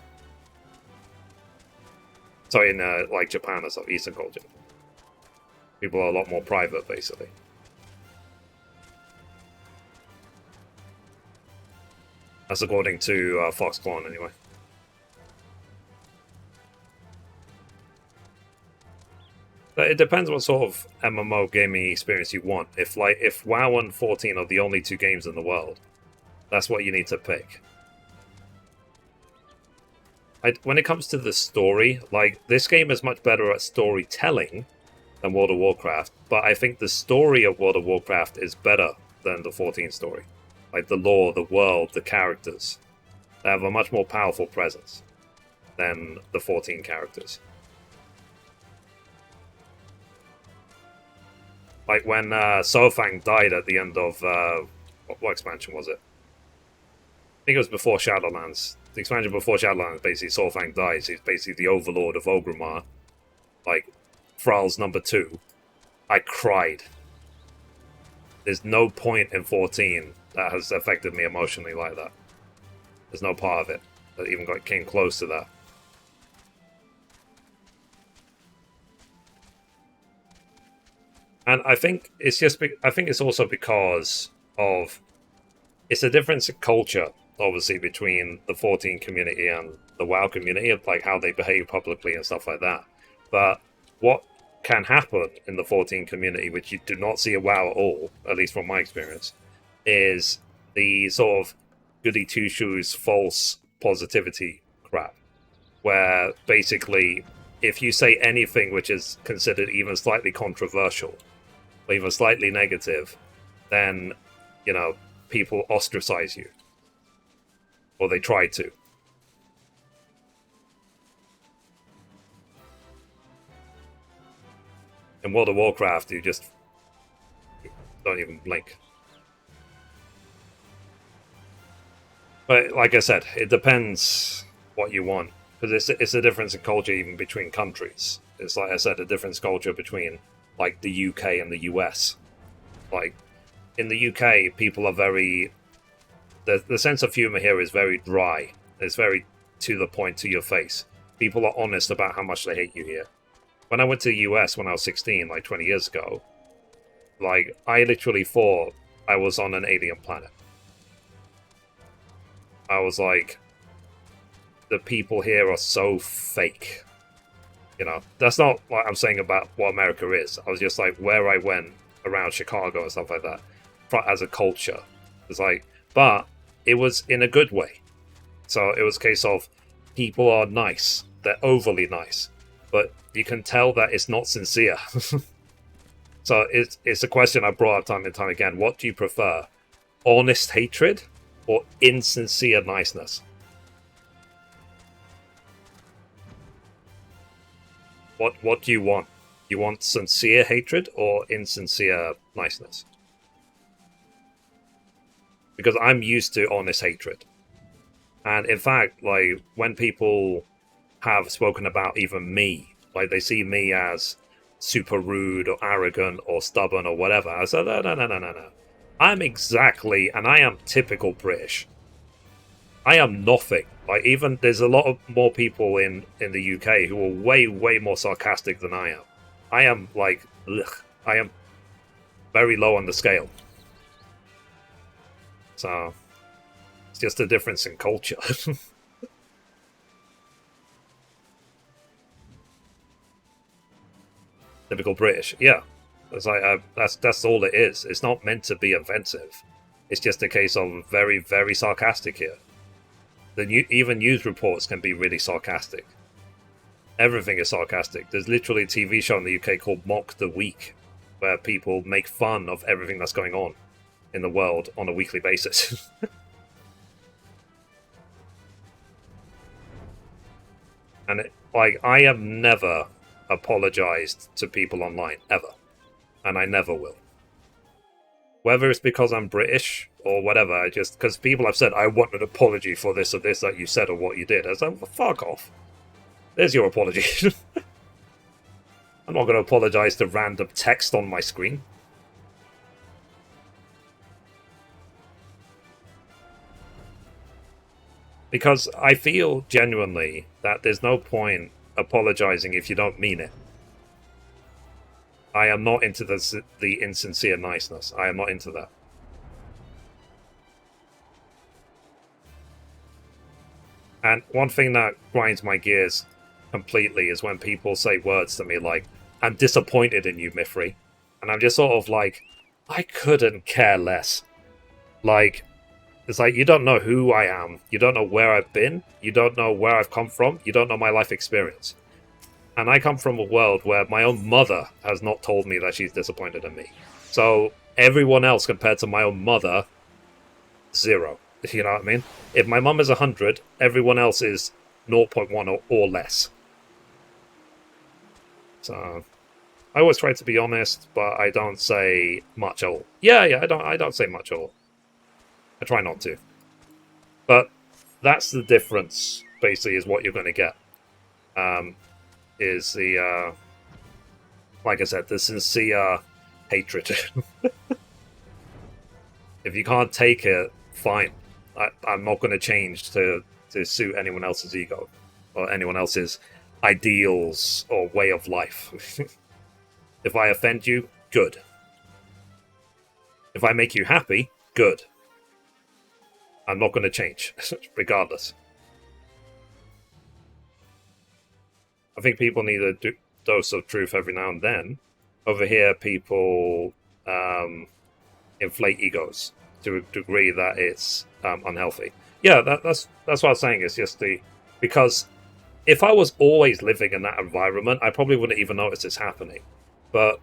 So in like Japan or so, Eastern culture, people are a lot more private, basically. That's according to Foxconn, anyway. But it depends what sort of MMO gaming experience you want. If WoW and 14 are the only two games in the world, that's what you need to pick. When it comes to the story, like this game is much better at storytelling than World of Warcraft, but I think the story of World of Warcraft is better than the 14 story. Like the lore, the world, the characters, they have a much more powerful presence than the 14 characters. Like when Sofang died at the end of what expansion was it? I think it was before Shadowlands. The expansion before Shadowlands, basically, Sofang dies. He's basically the overlord of Orgrimmar, like Thrall's number two. I cried. There's no point in 14 that has affected me emotionally like that. There's no part of it that even came close to that. And I think I think it's also because of it's a difference in culture, obviously, between the 14 community and the WoW community, of like how they behave publicly and stuff like that. But what can happen in the 14 community, which you do not see a WoW at all, at least from my experience, is the sort of goody two shoes false positivity crap, where basically if you say anything which is considered even slightly controversial or even slightly negative, then people ostracize you, or they try to. In World of Warcraft, you just Don't even blink. But like I said, it depends what you want, because it's a difference in culture even between countries. It's like I said, a difference culture between like the UK and the US. Like in the UK, people are very the sense of humor here is very dry. It's very to the point, to your face. People are honest about how much they hate you here. When I went to the US when I was 16, like 20 years ago, like I literally thought I was on an alien planet. I was like, the people here are so fake. You know, that's not what I'm saying about what America is. I was just like, where I went around Chicago and stuff like that, as a culture. It's like, but it was in a good way. So it was a case of people are nice. They're overly nice. But you can tell that it's not sincere. So it's a question I brought up time and time again. What do you prefer? Honest hatred or insincere niceness? What do you want? You want sincere hatred or insincere niceness? Because I'm used to honest hatred. And in fact, like, when people have spoken about even me, like, they see me as super rude or arrogant or stubborn or whatever, I said, no. I'm exactly, and I am typical British. I am nothing. Like, even there's a lot of more people in the UK who are way more sarcastic than I am. I am like, ugh, I am very low on the scale. So it's just a difference in culture. Typical British, yeah. It's like that's all it is. It's not meant to be offensive. It's just a case of very sarcastic here. Even news reports can be really sarcastic. Everything is sarcastic. There's literally a TV show in the UK called Mock the Week, where people make fun of everything that's going on in the world on a weekly basis. And I have never apologized to people online, ever. And I never will. Whether it's because I'm British or whatever, because people have said, I want an apology for this or this that you said or what you did. I was like, well, fuck off. There's your apology. I'm not going to apologize to random text on my screen. Because I feel genuinely that there's no point apologizing if you don't mean it. I am not into the insincere niceness. I am not into that. And one thing that grinds my gears completely is when people say words to me like, I'm disappointed in you, Mithrie. And I'm just sort of like, I couldn't care less. Like, it's like, you don't know who I am. You don't know where I've been. You don't know where I've come from. You don't know my life experience. And I come from a world where my own mother has not told me that she's disappointed in me. So everyone else compared to my own mother, 0. You know what I mean? If my mum is 100, everyone else is 0.1 or less. So I always try to be honest, but I don't say much at all. Yeah, I don't say much at all. I try not to. But that's the difference, basically, is what you're going to get. Is the, like I said, the sincere hatred. If you can't take it, fine. I'm not going to change to suit anyone else's ego or anyone else's ideals or way of life. If I offend you, good. If I make you happy, good. I'm not going to change, regardless. I think people need a dose of truth every now and then. Over here, people inflate egos to a degree that it's unhealthy. Yeah, that's what I was saying. It's just because if I was always living in that environment, I probably wouldn't even notice it's happening. But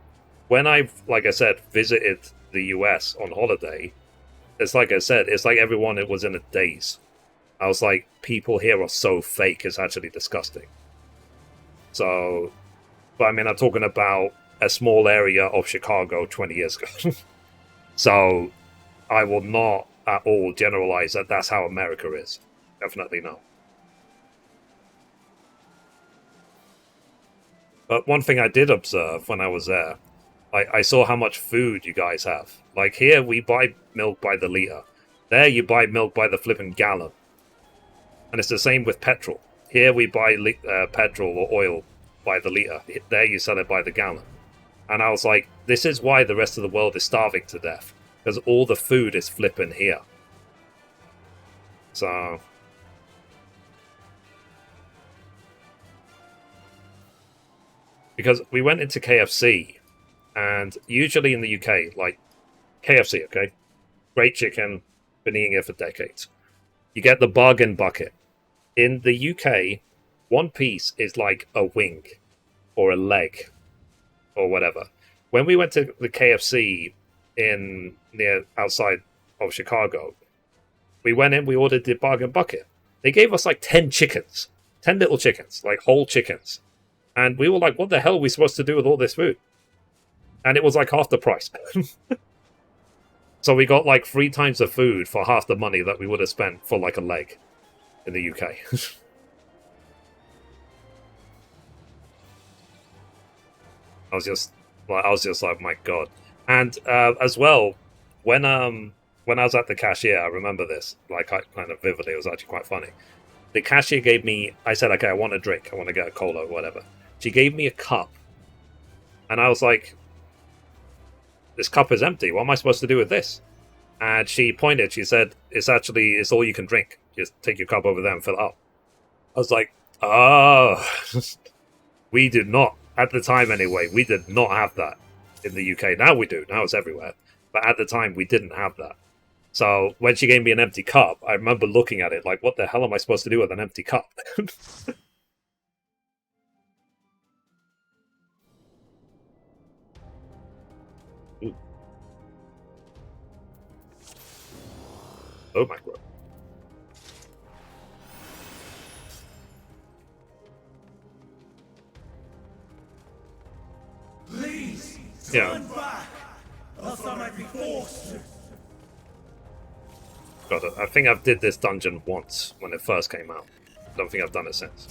when I've, like I said, visited the US on holiday, it's like I said, it's like everyone it was in a daze. I was like, people here are so fake, it's actually disgusting. So, but I mean, I'm talking about a small area of Chicago 20 years ago. So I will not at all generalize that that's how America is. Definitely not. But one thing I did observe when I was there, I saw how much food you guys have. Like here, we buy milk by the liter. There, you buy milk by the flipping gallon. And it's the same with petrol. Here, we buy petrol or oil by the liter. There, you sell it by the gallon. And I was like, this is why the rest of the world is starving to death. Because all the food is flipping here. So... because we went into KFC, and usually in the UK, like KFC, okay? Great chicken, been eating it for decades. You get the bargain bucket. In the UK, one piece is like a wing or a leg or whatever. When we went to the KFC in near outside of Chicago, we went in, we ordered the bargain bucket. They gave us like 10 chickens, 10 little chickens, like whole chickens. And we were like, what the hell are we supposed to do with all this food? And it was like half the price. So we got like 3 times the food for half the money that we would have spent for like a leg in the UK. I was just like, my God. And as well, when I was at the cashier, I remember this like kind of vividly. It was actually quite funny. The cashier gave me, I said, okay, I want a drink. I want to get a cola or whatever. She gave me a cup. And I was like, this cup is empty. What am I supposed to do with this? And she pointed, she said, it's all you can drink. Just take your cup over there and fill it up. I was like, oh, we did not, at the time anyway, we did not have that in the UK. Now we do. Now it's everywhere. But at the time, we didn't have that. So when she gave me an empty cup, I remember looking at it like, what the hell am I supposed to do with an empty cup? Oh my God. Please, Yeah. turn back, else I might be forced to. God, I think I've did this dungeon once when it first came out. I don't think I've done it since.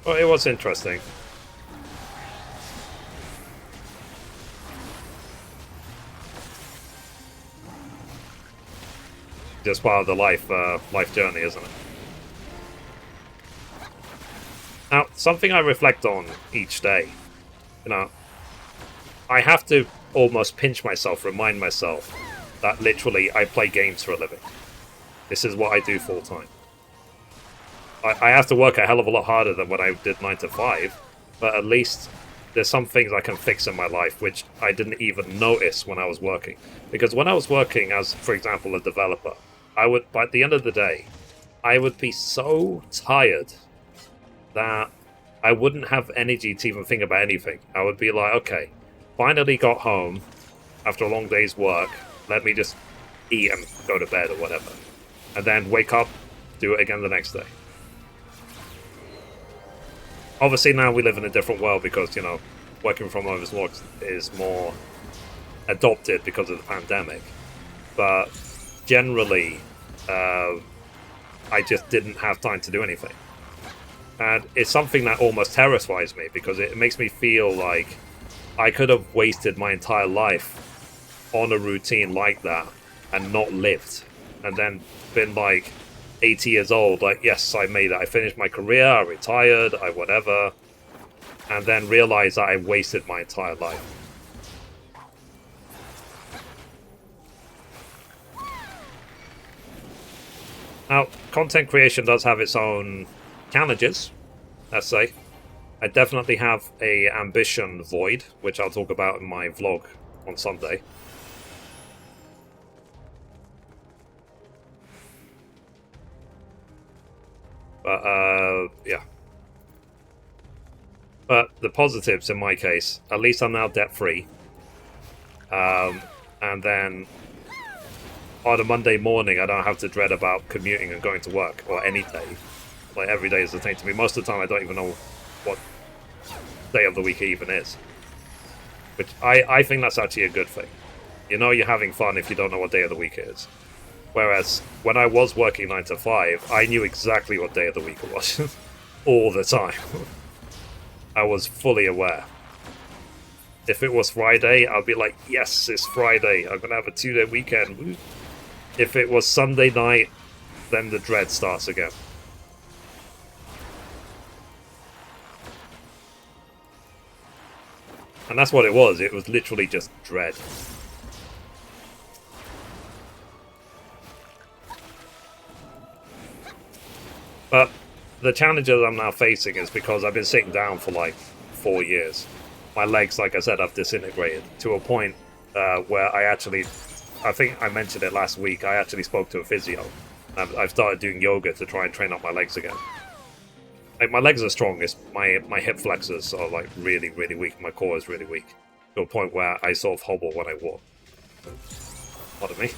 Well, it was interesting. Just part of the life journey, isn't it? Now, something I reflect on each day, you know, I have to almost pinch myself, remind myself that literally I play games for a living. This is what I do full time. I have to work a hell of a lot harder than when I did 9 to 5, but at least there's some things I can fix in my life which I didn't even notice when I was working. Because when I was working as, for example, a developer, by the end of the day, I would be so tired that I wouldn't have energy to even think about anything. I would be like, okay, finally got home after a long day's work, let me just eat and go to bed or whatever. And then wake up, do it again the next day. Obviously now we live in a different world because, you know, working from home is more adopted because of the pandemic. But generally, I just didn't have time to do anything. And it's something that almost terrifies me because it makes me feel like I could have wasted my entire life on a routine like that and not lived. And then been like 80 years old, like, yes, I made it. I finished my career, I retired, I whatever. And then realize that I wasted my entire life. Now, content creation does have its own challenges, let's say. I definitely have a ambition void, which I'll talk about in my vlog on Sunday. But, yeah. But the positives in my case, at least I'm now debt-free. and then on a Monday morning I don't have to dread about commuting and going to work, or any day. Like, every day is the same to me. Most of the time I don't even know what day of the week it even is. Which I think that's actually a good thing. You know you're having fun if you don't know what day of the week it is. Whereas, when I was working 9 to 5, I knew exactly what day of the week it was. All the time. I was fully aware. If it was Friday, I'd be like, yes, it's Friday. I'm going to have a 2-day weekend. Woo. If it was Sunday night, then the dread starts again. And that's what it was. It was literally just dread. But the challenges I'm now facing is because I've been sitting down for like 4 years. My legs, like I said, have disintegrated to a point where I think I mentioned it last week, I actually spoke to a physio. I've started doing yoga to try and train up my legs again. Like, my legs are strong, it's my hip flexors are like really, really weak, my core is really weak. To a point where I sort of hobble when I walk. Pardon me.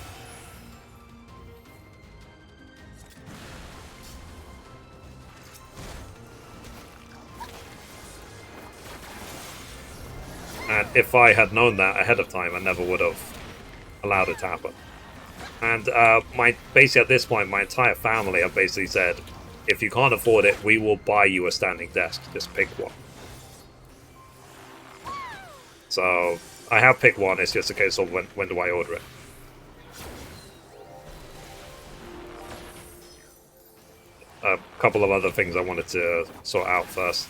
And if I had known that ahead of time, I never would have allowed it to happen. And basically at this point, my entire family have basically said, if you can't afford it, we will buy you a standing desk. Just pick one. So I have picked one. It's just a case of when do I order it. A couple of other things I wanted to sort out first.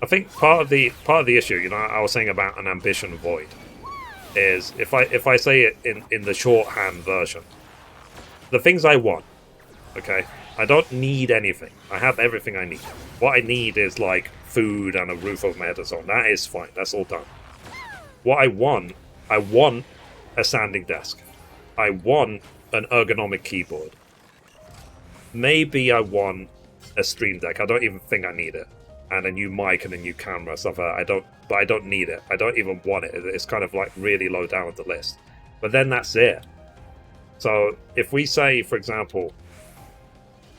I think part of the issue, you know, I was saying about an ambition void, is if I say it in the shorthand version, the things I want, okay, I don't need anything. I have everything I need. What I need is like food and a roof over my head and so on. That is fine. That's all done. What I want a standing desk. I want an ergonomic keyboard. Maybe I want a Stream Deck. I don't even think I need it. And a new mic and a new camera, stuff like that. But I don't need it. I don't even want it. It's kind of like really low down on the list. But then that's it. So if we say, for example,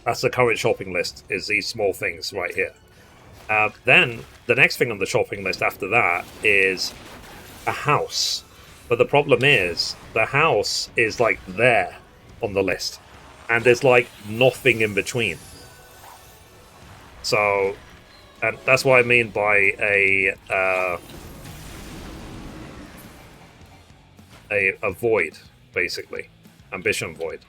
that's the current shopping list, is these small things right here. Then the next thing on the shopping list after that is a house. But the problem is, the house is like there on the list. And there's like nothing in between. So, and that's what I mean by a void, basically. Ambition void.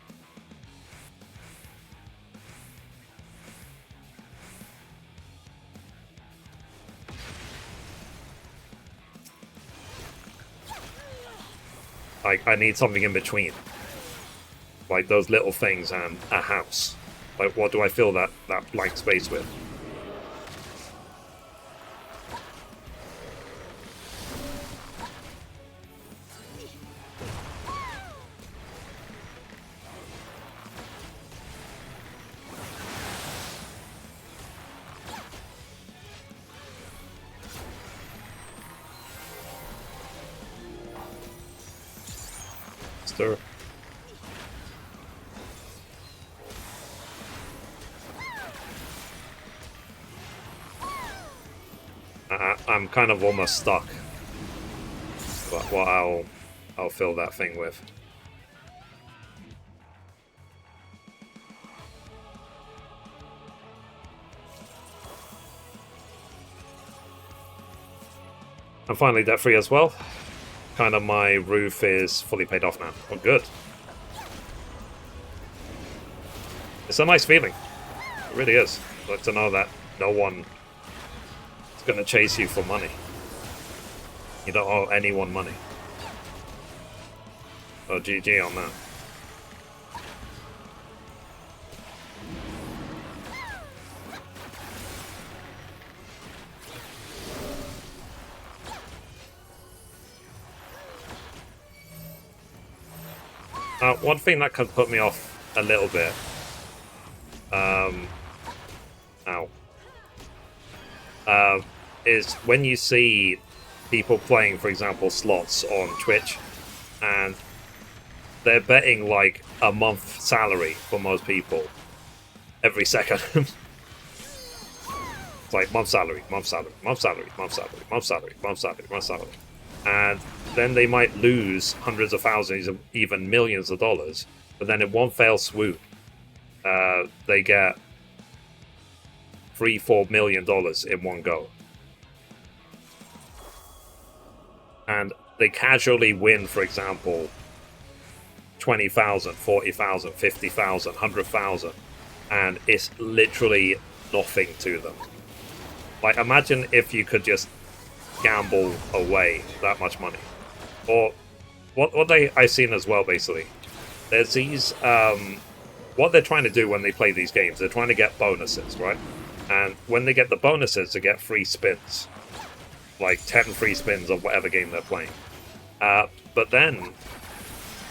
I need something in between. Like those little things and a house. Like, what do I fill that blank space with? Stir. I'm kind of almost stuck. But what I'll fill that thing with. I'm finally debt free as well. Kind of my roof is fully paid off now. Oh, good. It's a nice feeling. It really is. Like to know that no one is going to chase you for money. You don't owe anyone money. Oh, GG on that. One thing that could put me off a little bit, and now is when you see people playing, for example, slots on Twitch, and they're betting like a month's salary for most people every second. It's like month salary, month salary, month salary, month salary, month salary, month salary, month salary. And then they might lose hundreds of thousands, even millions of dollars. But then in one fell swoop, they get $3-4 million in one go. And they casually win, for example, 20,000, 40,000, 50,000, 100,000, and it's literally nothing to them. Like, imagine if you could just gamble away that much money. Or what I've seen as well, basically. There's these, what they're trying to do when they play these games, they're trying to get bonuses, right? And when they get the bonuses, they get free spins. Like 10 free spins of whatever game they're playing. But then,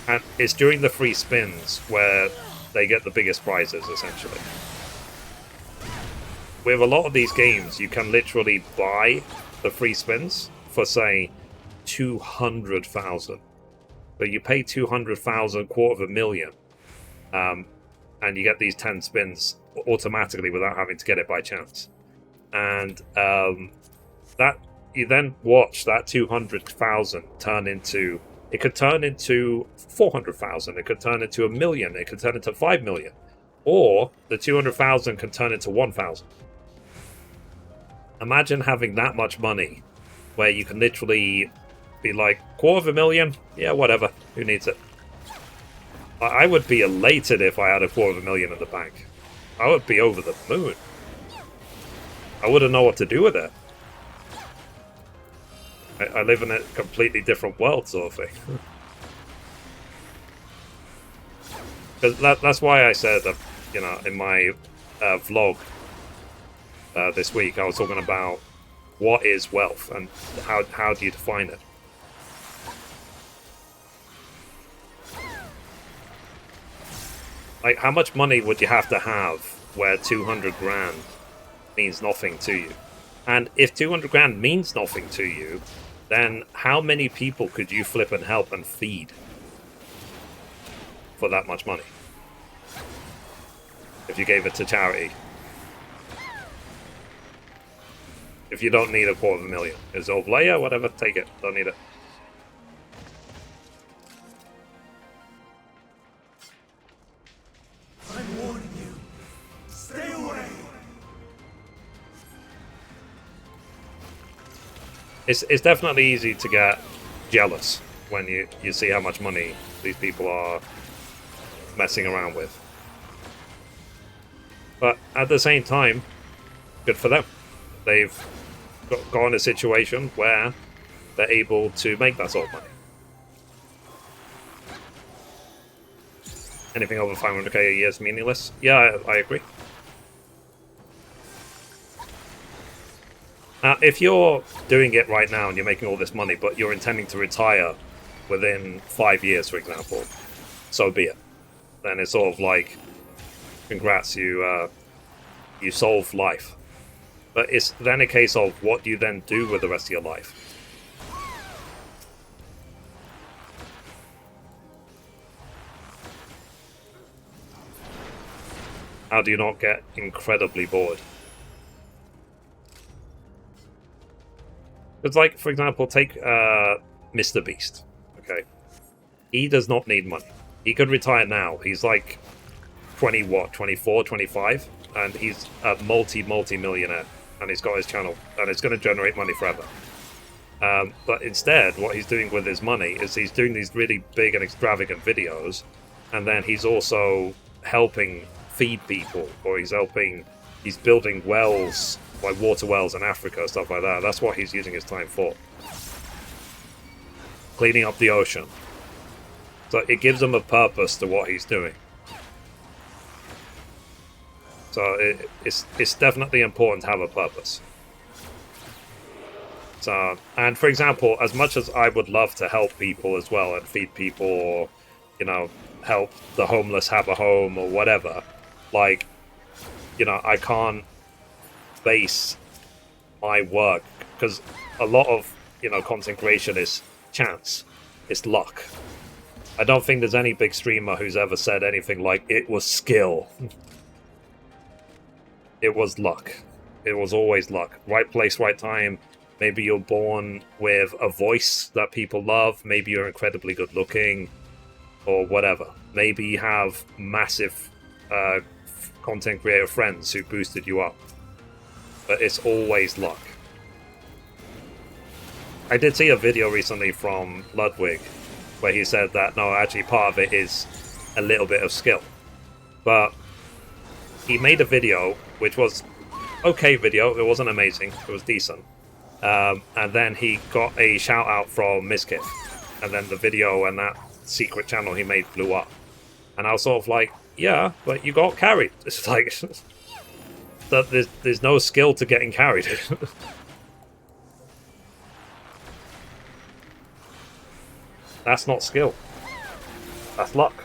and it's during the free spins where they get the biggest prizes, essentially. With a lot of these games, you can literally buy the free spins for, say, 200,000. But you pay 200,000, $250,000, and you get these 10 spins automatically without having to get it by chance. And that you then watch that 200,000 turn into, it could turn into 400,000, it could turn into 1 million, it could turn into 5 million, or the 200,000 can turn into 1,000. Imagine having that much money where you can literally be like, $250,000? Yeah, whatever. Who needs it? I would be elated if I had $250,000 in the bank. I would be over the moon. I wouldn't know what to do with it. I live in a completely different world, sort of thing. Because that's why I said that, you know, in my vlog this week, I was talking about what is wealth and how do you define it. Like, how much money would you have to have where 200 grand means nothing to you? And if 200 grand means nothing to you, then how many people could you flip and help and feed for that much money? If you gave it to charity. If you don't need $250,000. It's all yeah, whatever, take it. Don't need it. I'm warning you. Stay away. It's definitely easy to get jealous when you see how much money these people are messing around with. But at the same time, good for them. They've got in a situation where they're able to make that sort of money. Anything over 500k a year is meaningless. Yeah, I agree. If you're doing it right now and you're making all this money, but you're intending to retire within 5 years, for example, so be it. Then it's sort of like, congrats, you solved life. But it's then a case of what do you then do with the rest of your life? How do you not get incredibly bored? It's like, for example, take Mr. Beast. Okay, he does not need money. He could retire now. He's like 24, 25, and he's a multi-millionaire, and he's got his channel, and it's going to generate money forever. But instead, what he's doing with his money is he's doing these really big and extravagant videos, and then he's also helping feed people, or he's building wells, like water wells in Africa, stuff like that. That's what he's using his time for. Cleaning up the ocean. So it gives him a purpose to what he's doing. So it's definitely important to have a purpose. So, and for example, as much as I would love to help people as well and feed people, or, you know, help the homeless have a home or whatever, like, you know, I can't base my work, because a lot of content creation is chance, it's luck. I don't think there's any big streamer who's ever said anything like it was skill. It was luck. It was always luck. Right place, right time. Maybe you're born with a voice that people love. Maybe you're incredibly good looking, or whatever. Maybe you have massive content creator friends who boosted you up. But it's always luck. I did see a video recently from Ludwig where he said that, no, actually part of it is a little bit of skill. But he made a video, which was okay video. It wasn't amazing. It was decent. And then he got a shout out from Mithrie. And then the video and that secret channel he made blew up. And I was sort of like, yeah, but you got carried. It's like, that there's no skill to getting carried. That's not skill. That's luck.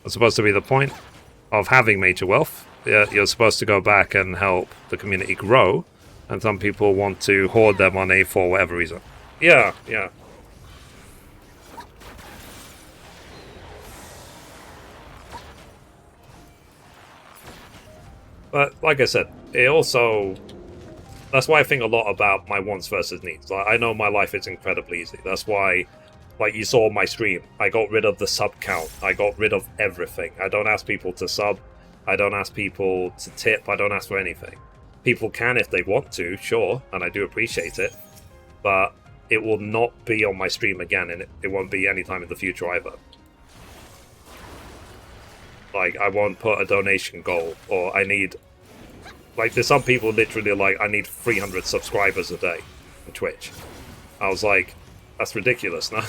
That's supposed to be the point of having major wealth. You're supposed to go back and help the community grow, and some people want to hoard their money for whatever reason. Yeah. But like I said, it also... That's why I think a lot about my wants versus needs. Like, I know my life is incredibly easy. That's why, like you saw on my stream, I got rid of the sub count. I got rid of everything. I don't ask people to sub. I don't ask people to tip. I don't ask for anything. People can if they want to, sure, and I do appreciate it. But it will not be on my stream again, and it won't be anytime in the future either. Like, I won't put a donation goal, or I need... Like, there's some people literally like, I need 300 subscribers a day on Twitch. I was like, that's ridiculous, no?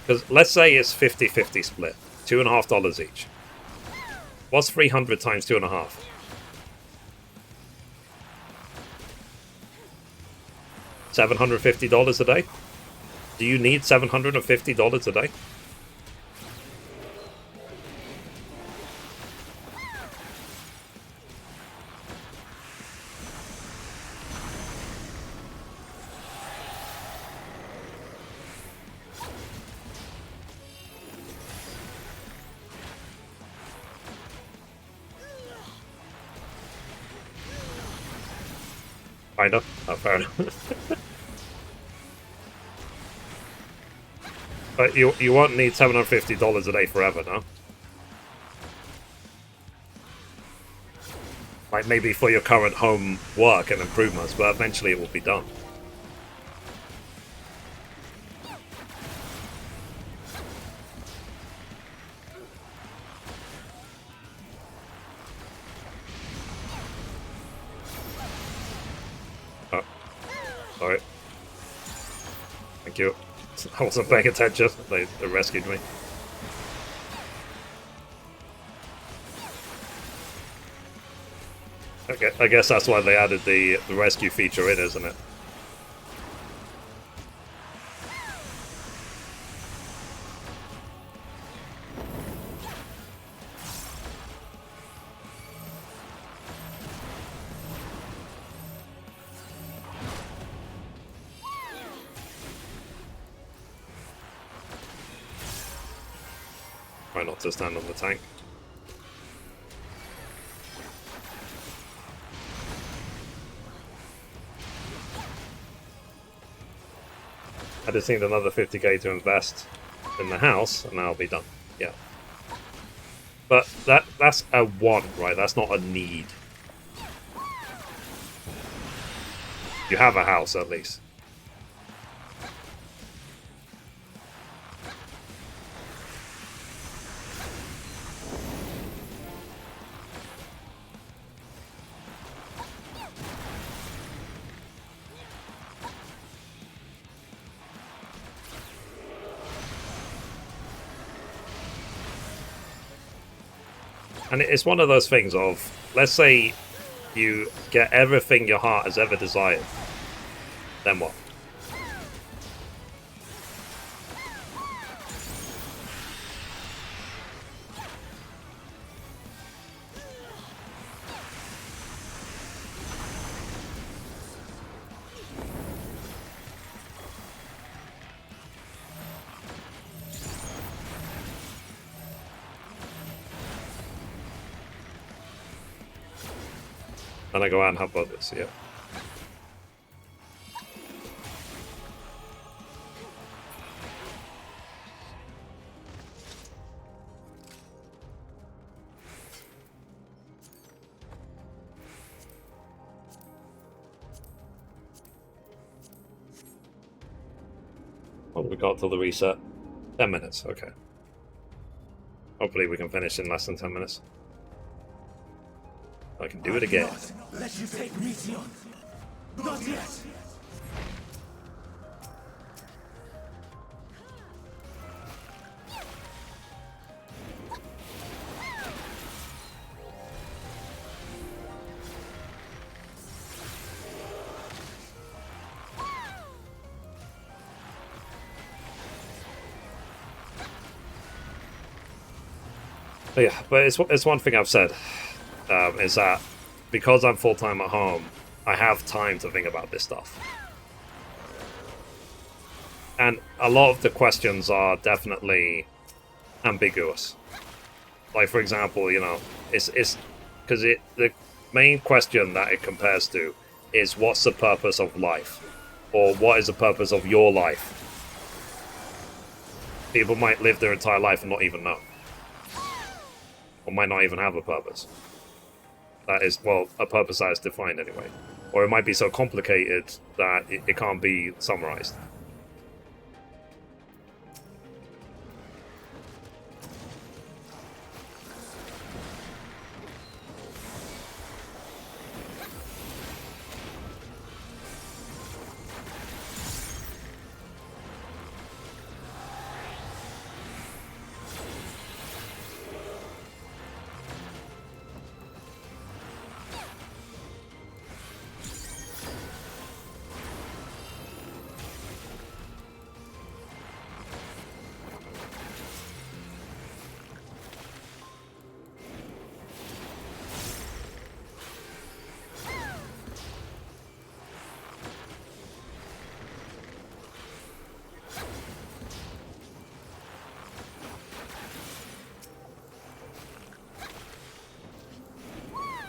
Because let's say it's 50-50 split. $2.50 each. What's 300 times 2.5? $750 a day? Do you need $750 a day? Kinda. Oh, fair enough. But you won't need $750 a day forever, no? Like, maybe for your current home work and improvements, but eventually it will be done. Oh. Sorry. Thank you. I wasn't paying attention. They rescued me. Okay, I guess that's why they added the rescue feature in, isn't it? Try not to stand on the tank. I just need another 50k to invest in the house, and I'll be done. Yeah. But that's a want, right? That's not a need. You have a house, at least. And it's one of those things of, let's say you get everything your heart has ever desired, then what? And I go out and help others, yeah. What have we got till the reset? 10 minutes, okay. Hopefully we can finish in less than 10 minutes. I can do it again. Let you take Mithrie on. Not yet. Yeah, but it's one thing I've said, is that because I'm full-time at home, I have time to think about this stuff. And a lot of the questions are definitely ambiguous. Like, for example, you know, it's because the main question that it compares to is what's the purpose of life? Or what is the purpose of your life? People might live their entire life and not even know. Or might not even have a purpose. That is, well, a purpose that is defined anyway. Or it might be so complicated that it can't be summarized.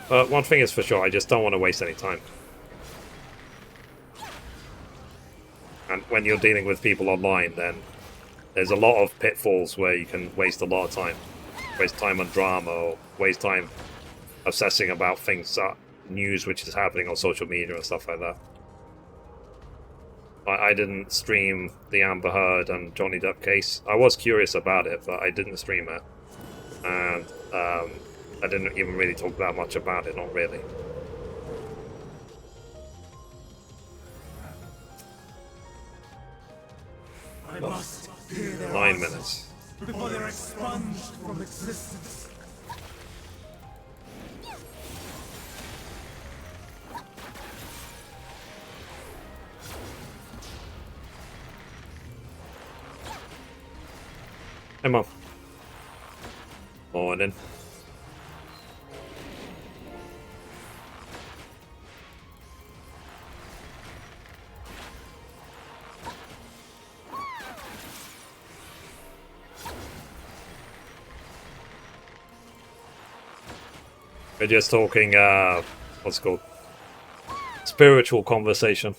One thing is for sure, I just don't want to waste any time. And when you're dealing with people online, then there's a lot of pitfalls where you can waste a lot of time. Waste time on drama, or waste time obsessing about things, news which is happening on social media and stuff like that. I didn't stream the Amber Heard and Johnny Depp case. I was curious about it, but I didn't stream it. And I didn't even really talk that much about it, not really. I must hear their 9 answers minutes. before they're expunged from existence. Hey, Mom. Morning. We're just talking, what's it called? Spiritual conversation.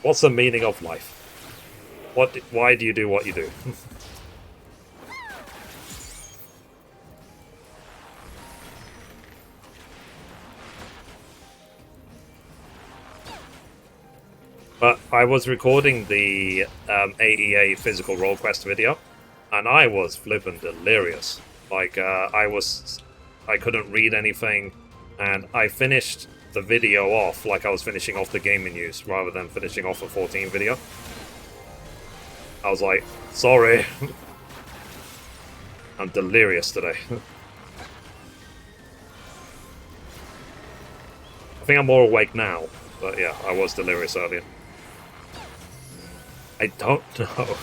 What's the meaning of life? Why do you do what you do? But I was recording the AEA physical role quest video, and I was flippin' delirious. Like, I couldn't read anything, and I finished the video off like I was finishing off the gaming news rather than finishing off a 14 video. I was like, sorry. I'm delirious today. think I'm more awake now, but yeah, I was delirious earlier. I don't know.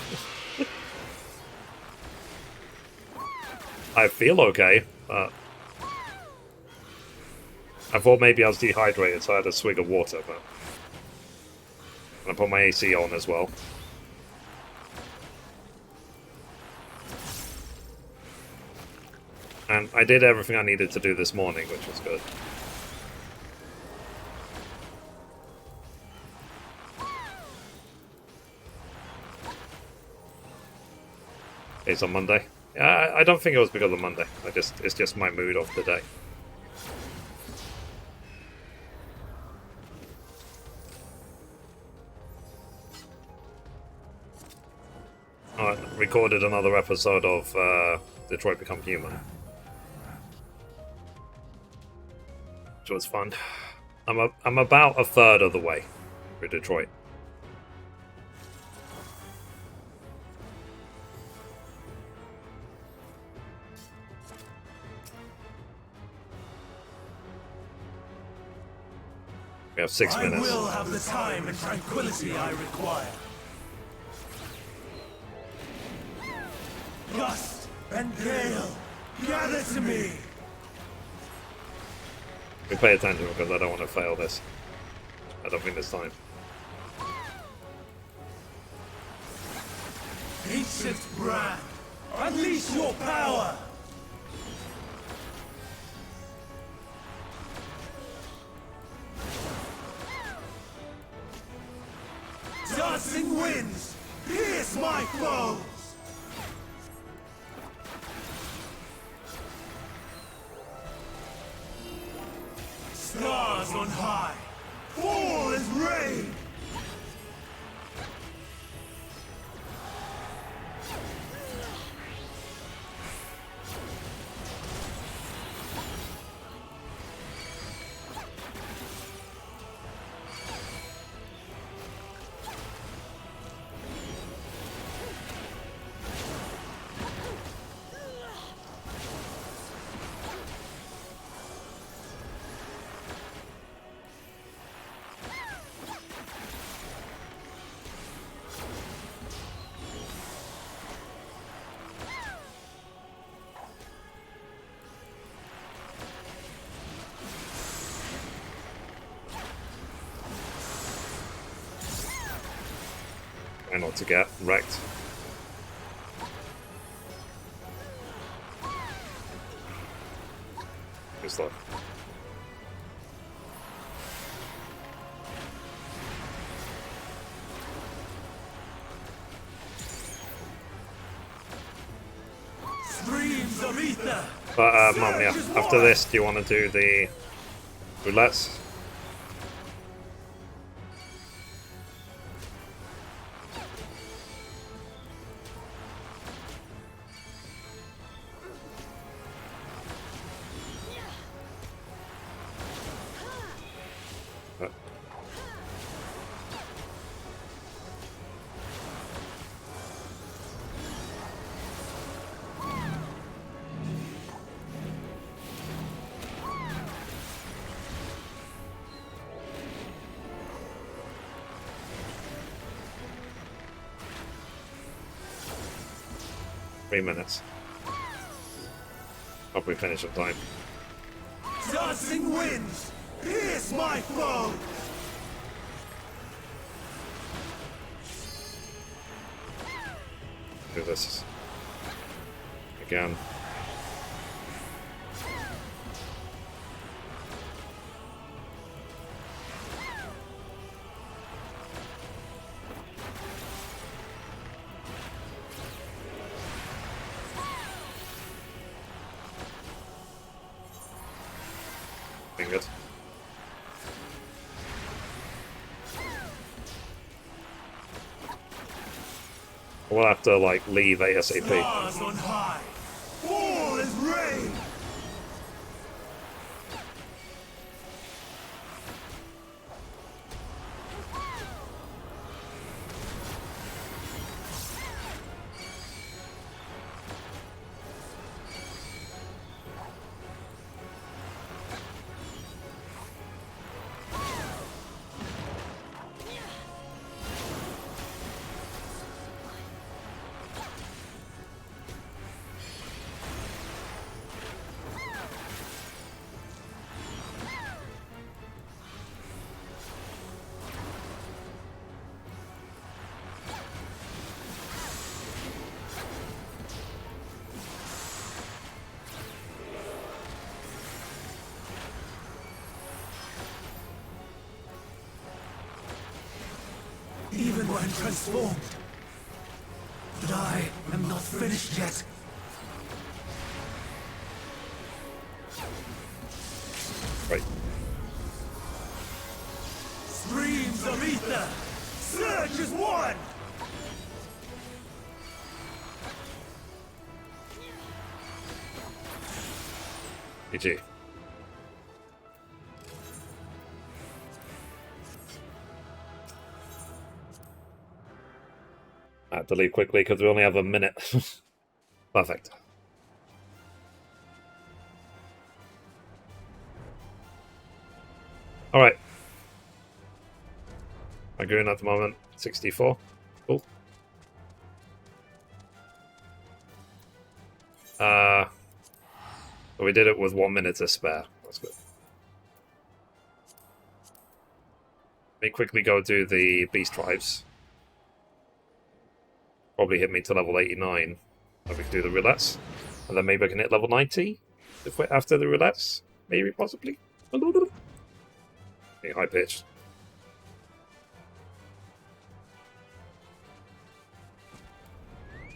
I feel okay, but I thought maybe I was dehydrated, so I had a swig of water, but I put my AC on as well. And I did everything I needed to do this morning, which was good. It's on Monday. I don't think it was because of Monday. It's just my mood of the day. I recorded another episode of Detroit Become Human, which was fun. I'm about a third of the way through Detroit. We have 6 minutes. I will have the time and tranquility I require. Gust and gale, gather to me. We pay attention because I don't want to fail this. I don't think there's time. Ancient brand, unleash your power. Dancing winds, pierce my foes! Stars on high, fall as rain! Try not to get wrecked. Good stuff. Streams of ether! But, Mum, yeah, after this, do you want to do the roulettes? Uh, 3 minutes. Hope we finish on time. Dancing winds, pierce my foes! Do this again. Good. We'll have to like leave ASAP. Stars on high, fall as rain! even when transformed. But I am not finished yet. Right. Streams of ether! Surge as one! GG. I have to leave quickly because we only have a minute. Perfect. Alright. I'm going at the moment, 64. Cool. We did it with 1 minute to spare. That's good. Let me quickly go do the beast tribes. Probably hit me to level 89. And we can do the roulettes. And then maybe I can hit level 90 if we're after the roulettes. Maybe, possibly. Being high pitched.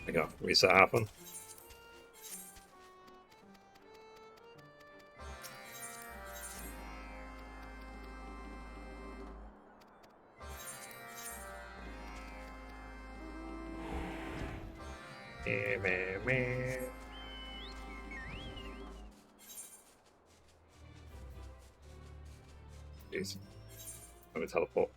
There you go. Reset happen. Jeez. Let me teleport.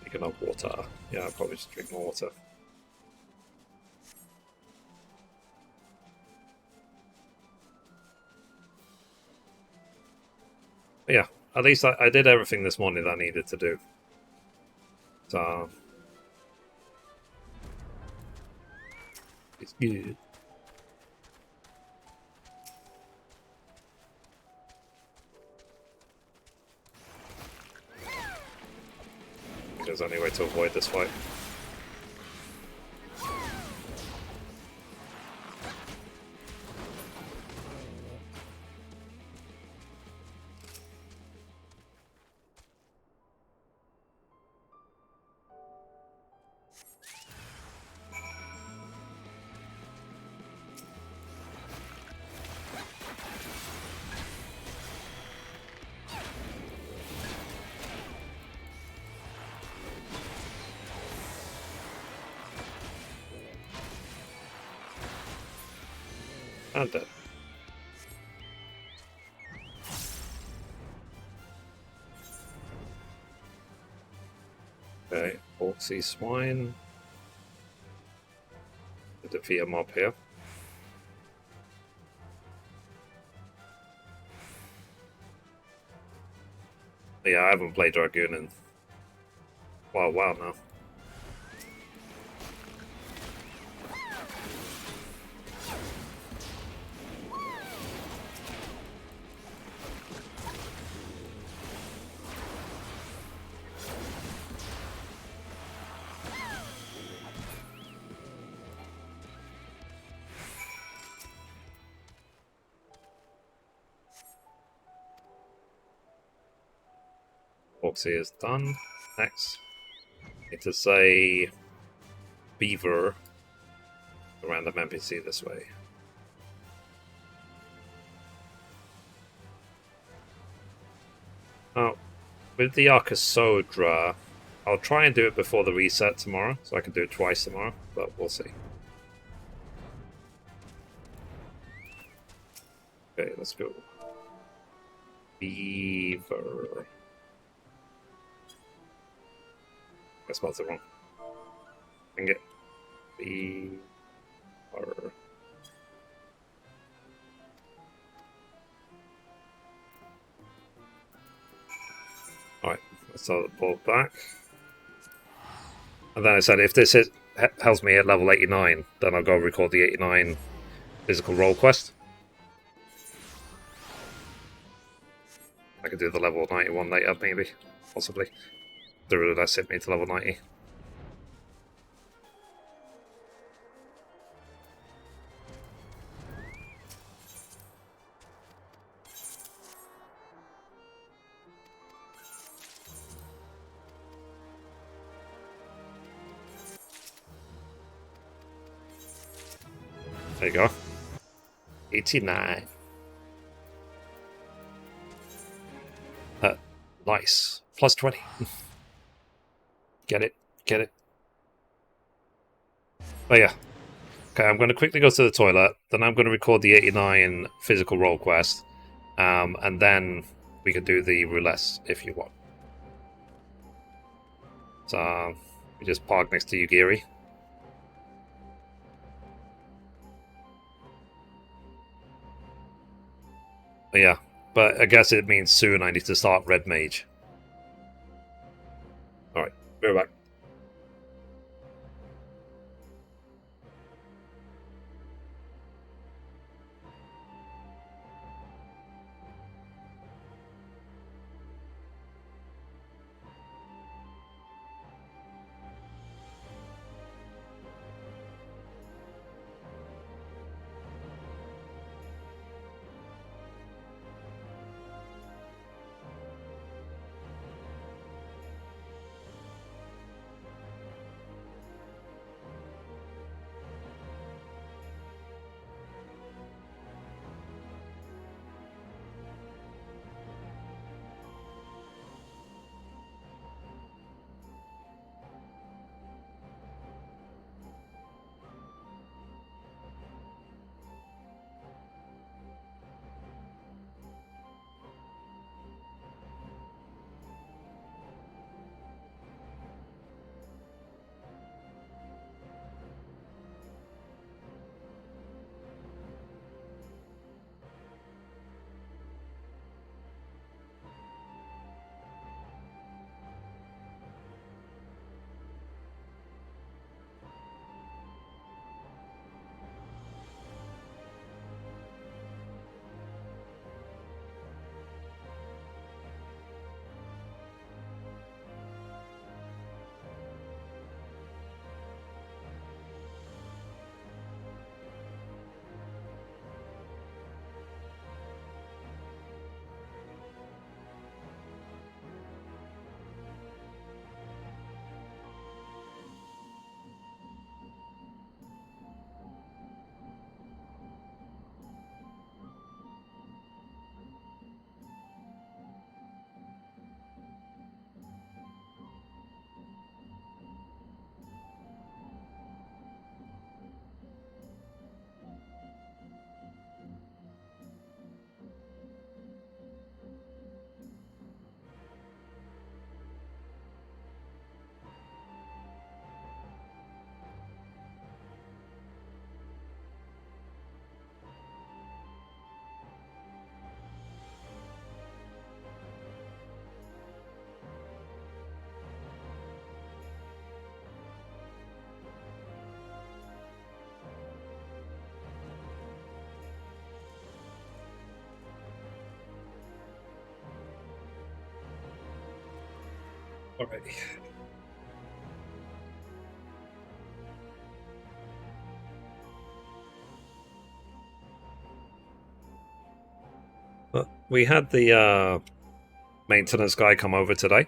Taking up water. Yeah, I'll probably just drink more water. But yeah, at least I did everything this morning that I needed to do. So it's good. There's only way to avoid this fight. And dead. Okay, Orcsy Swine. Defeat a mob here. Yeah, I haven't played Dragoon in a while now. Orcsy is done. Next, need to say Beaver, a random NPC this way. Oh, with the Arcasodra, I'll try and do it before the reset tomorrow, so I can do it twice tomorrow, but we'll see. Okay, let's go. Beaver. I spelled it wrong. And get Beaver. Alright, let's start the ball back. And then I said if this helps me at level 89, then I'll go record the 89 physical role quest. I could do the level 91 later, maybe. Possibly. The roulette hit me to level 90. There you go. 89. Nice. Plus 20. Get it. Get it. Oh, yeah. Okay, I'm going to quickly go to the toilet. Then I'm going to record the 89 physical role quest. And then we can do the roulette if you want. So, we just park next to Yugiri. Yeah, but I guess it means soon I need to start Red Mage. Alright, we're back. Alrighty. We had the maintenance guy come over today,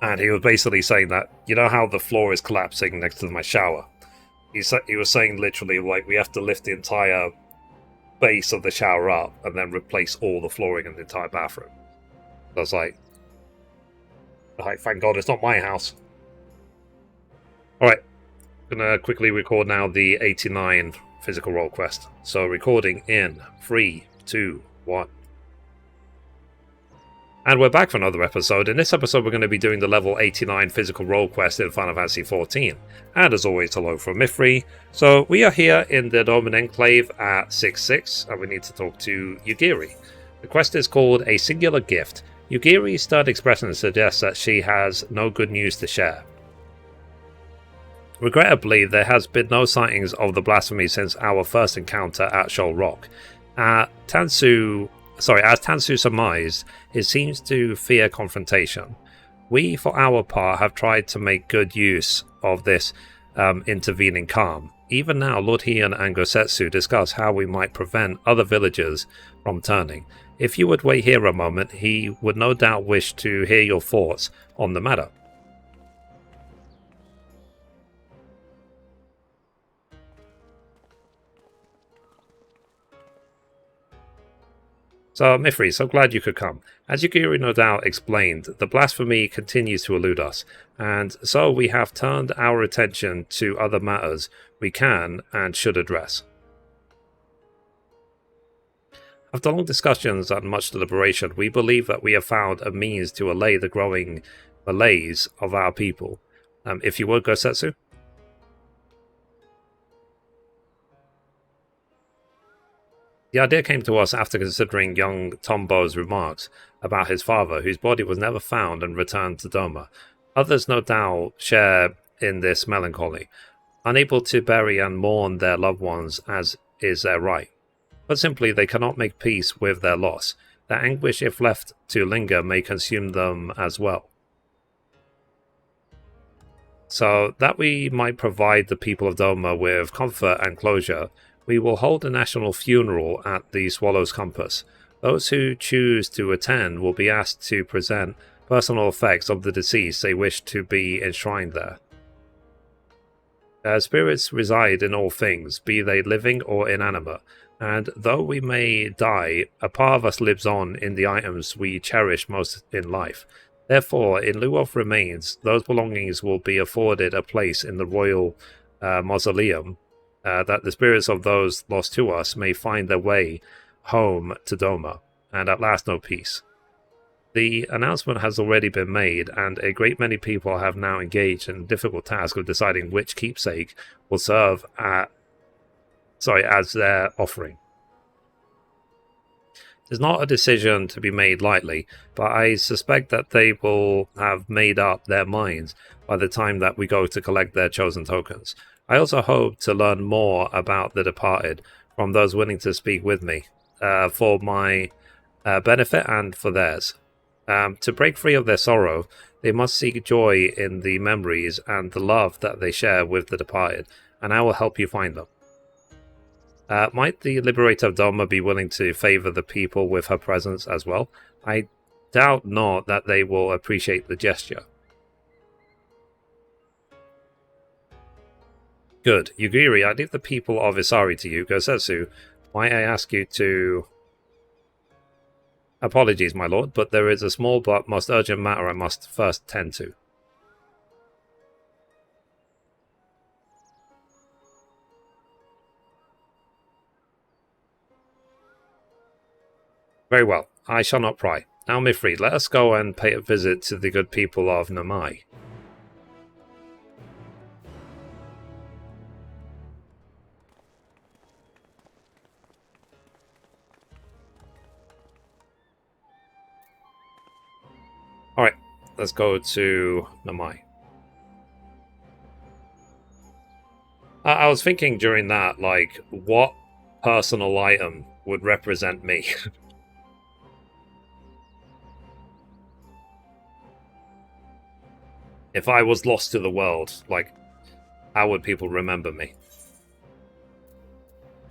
and he was basically saying that, you know how the floor is collapsing next to my shower? He was saying literally, like, we have to lift the entire base of the shower up and then replace all the flooring in the entire bathroom. I was like, thank God it's not my house. Alright, gonna quickly record now the 89 physical role quest. So recording in 3, 2, 1. And we're back for another episode. In this episode we're going to be doing the level 89 physical role quest in Final Fantasy XIV. And as always, hello from Mithrie. So we are here in the Doman Enclave at 6-6, and we need to talk to Yugiri. The quest is called A Singular Gift. Yugiri's stern expression suggests that she has no good news to share. Regrettably, there has been no sightings of the blasphemy since our first encounter at Shoal Rock. As Tansu surmised, it seems to fear confrontation. We, for our part, have tried to make good use of this intervening calm. Even now, Lord Heian and Gosetsu discuss how we might prevent other villagers from turning. If you would wait here a moment, he would no doubt wish to hear your thoughts on the matter. So, Mithrie, so glad you could come. As Yugiri no doubt explained, the blasphemy continues to elude us, and so we have turned our attention to other matters we can and should address. After long discussions and much deliberation, we believe that we have found a means to allay the growing malaise of our people. If you would, Gosetsu? The idea came to us after considering young Tombo's remarks about his father, whose body was never found and returned to Doma. Others, no doubt, share in this melancholy, unable to bury and mourn their loved ones as is their right. But simply, they cannot make peace with their loss. Their anguish, if left to linger, may consume them as well. So that we might provide the people of Doma with comfort and closure, we will hold a national funeral at the Swallow's Compass. Those who choose to attend will be asked to present personal effects of the deceased they wish to be enshrined there. Spirits reside in all things, be they living or inanimate, and though we may die, a part of us lives on in the items we cherish most in life. Therefore, in lieu of remains, those belongings will be afforded a place in the royal mausoleum, that the spirits of those lost to us may find their way home to Doma, and at last know peace. The announcement has already been made, and a great many people have now engaged in the difficult task of deciding which keepsake will serve as their offering. It's not a decision to be made lightly, but I suspect that they will have made up their minds by the time that we go to collect their chosen tokens. I also hope to learn more about the departed from those willing to speak with me, for my benefit and for theirs. To break free of their sorrow, they must seek joy in the memories and the love that they share with the departed, and I will help you find them. Might the Liberator of Doma be willing to favor the people with her presence as well? I doubt not that they will appreciate the gesture. Good. Yugiri, I leave the people of Isari to you. Gosetsu, might I ask you to... Apologies, my lord, but there is a small but most urgent matter I must first tend to. Very well, I shall not pry. Now, Mithrie, let us go and pay a visit to the good people of Namai. Alright, let's go to Namai. I was thinking during that, like, what personal item would represent me? If I was lost to the world, like, how would people remember me?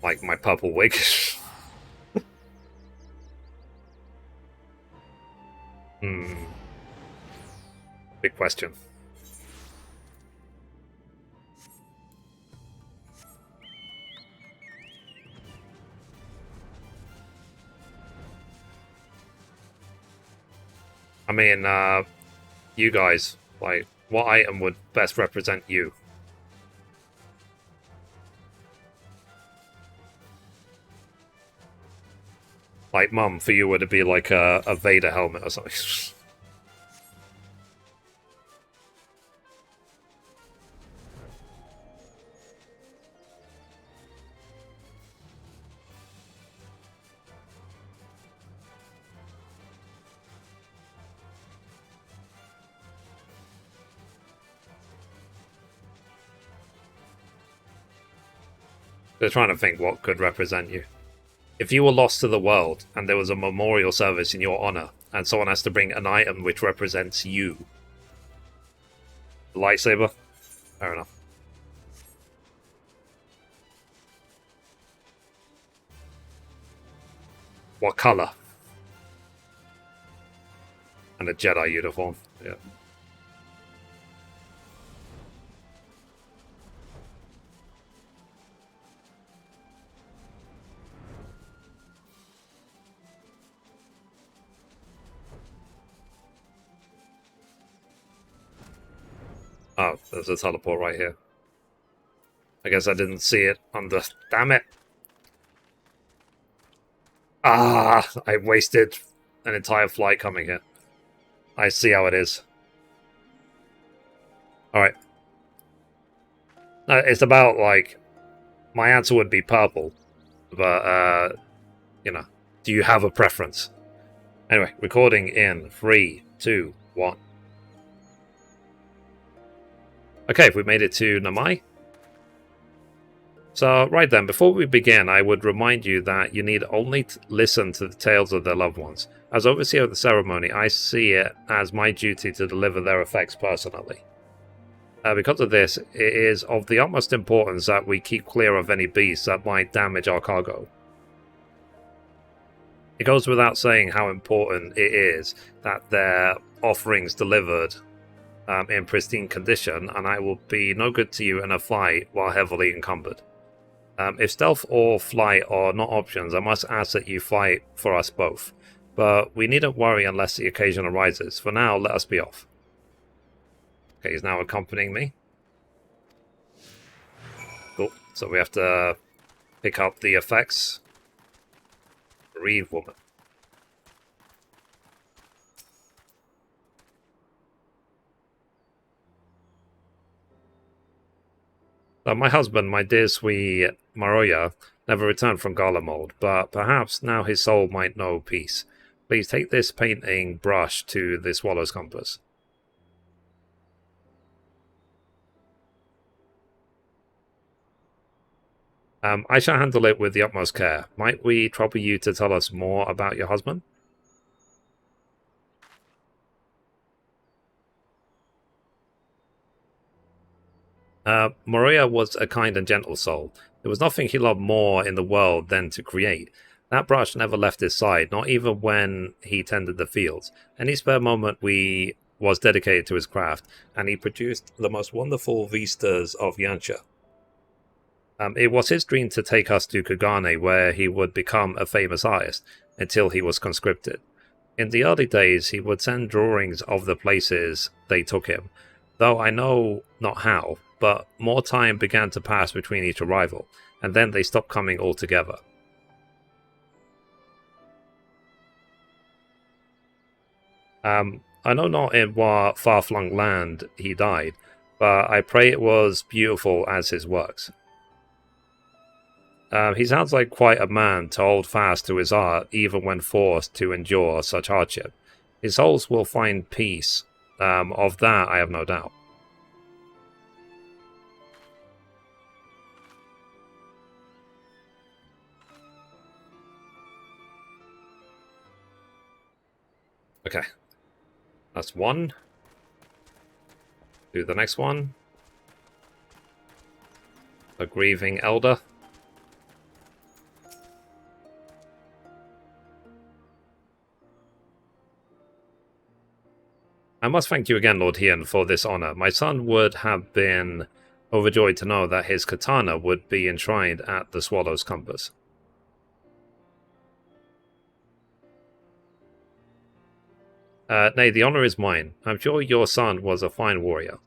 Like my purple wig? Big question. I mean, you guys, like, what item would best represent you? Like, Mum, for you would it be like a Vader helmet or something? They're trying to think what could represent you. If you were lost to the world and there was a memorial service in your honor, and someone has to bring an item which represents you. A lightsaber? Fair enough. What color? And a Jedi uniform. Yeah. Oh, there's a teleport right here. I guess I didn't see it on the... Damn it! Ah! I wasted an entire flight coming here. I see how it is. Alright. It's about, like... My answer would be purple. But, you know. Do you have a preference? Anyway, recording in 3, 2, 1. Okay, we made it to Namai. So, right then, before we begin, I would remind you that you need only listen to the tales of their loved ones. As overseer of the ceremony, I see it as my duty to deliver their effects personally. Because of this, it is of the utmost importance that we keep clear of any beasts that might damage our cargo. It goes without saying how important it is that their offerings delivered in pristine condition, and I will be no good to you in a fight while heavily encumbered. If stealth or flight are not options, I must ask that you fight for us both. But we needn't worry unless the occasion arises. For now, let us be off. Okay, he's now accompanying me. Cool. So we have to pick up the effects. Bereaved woman. My husband, my dear sweet Maroya, never returned from Garlemald, but perhaps now his soul might know peace. Please take this painting brush to the Swallow's Compass. I shall handle it with the utmost care. Might we trouble you to tell us more about your husband? Maria was a kind and gentle soul. There was nothing he loved more in the world than to create. That brush never left his side, not even when he tended the fields. Any spare moment was dedicated to his craft, and he produced the most wonderful vistas of Yancha. It was his dream to take us to Kagane, where he would become a famous artist, until he was conscripted. In the early days, he would send drawings of the places they took him, though I know not how, but more time began to pass between each arrival, and then they stopped coming altogether. I know not in what far-flung land he died, but I pray it was beautiful as his works. He sounds like quite a man to hold fast to his art even when forced to endure such hardship. His souls will find peace, of that I have no doubt. Okay, that's one. Do the next one. A grieving elder. I must thank you again, Lord Hien, for this honor. My son would have been overjoyed to know that his katana would be enshrined at the Swallow's Compass. Nay, the honor is mine. I'm sure your son was a fine warrior.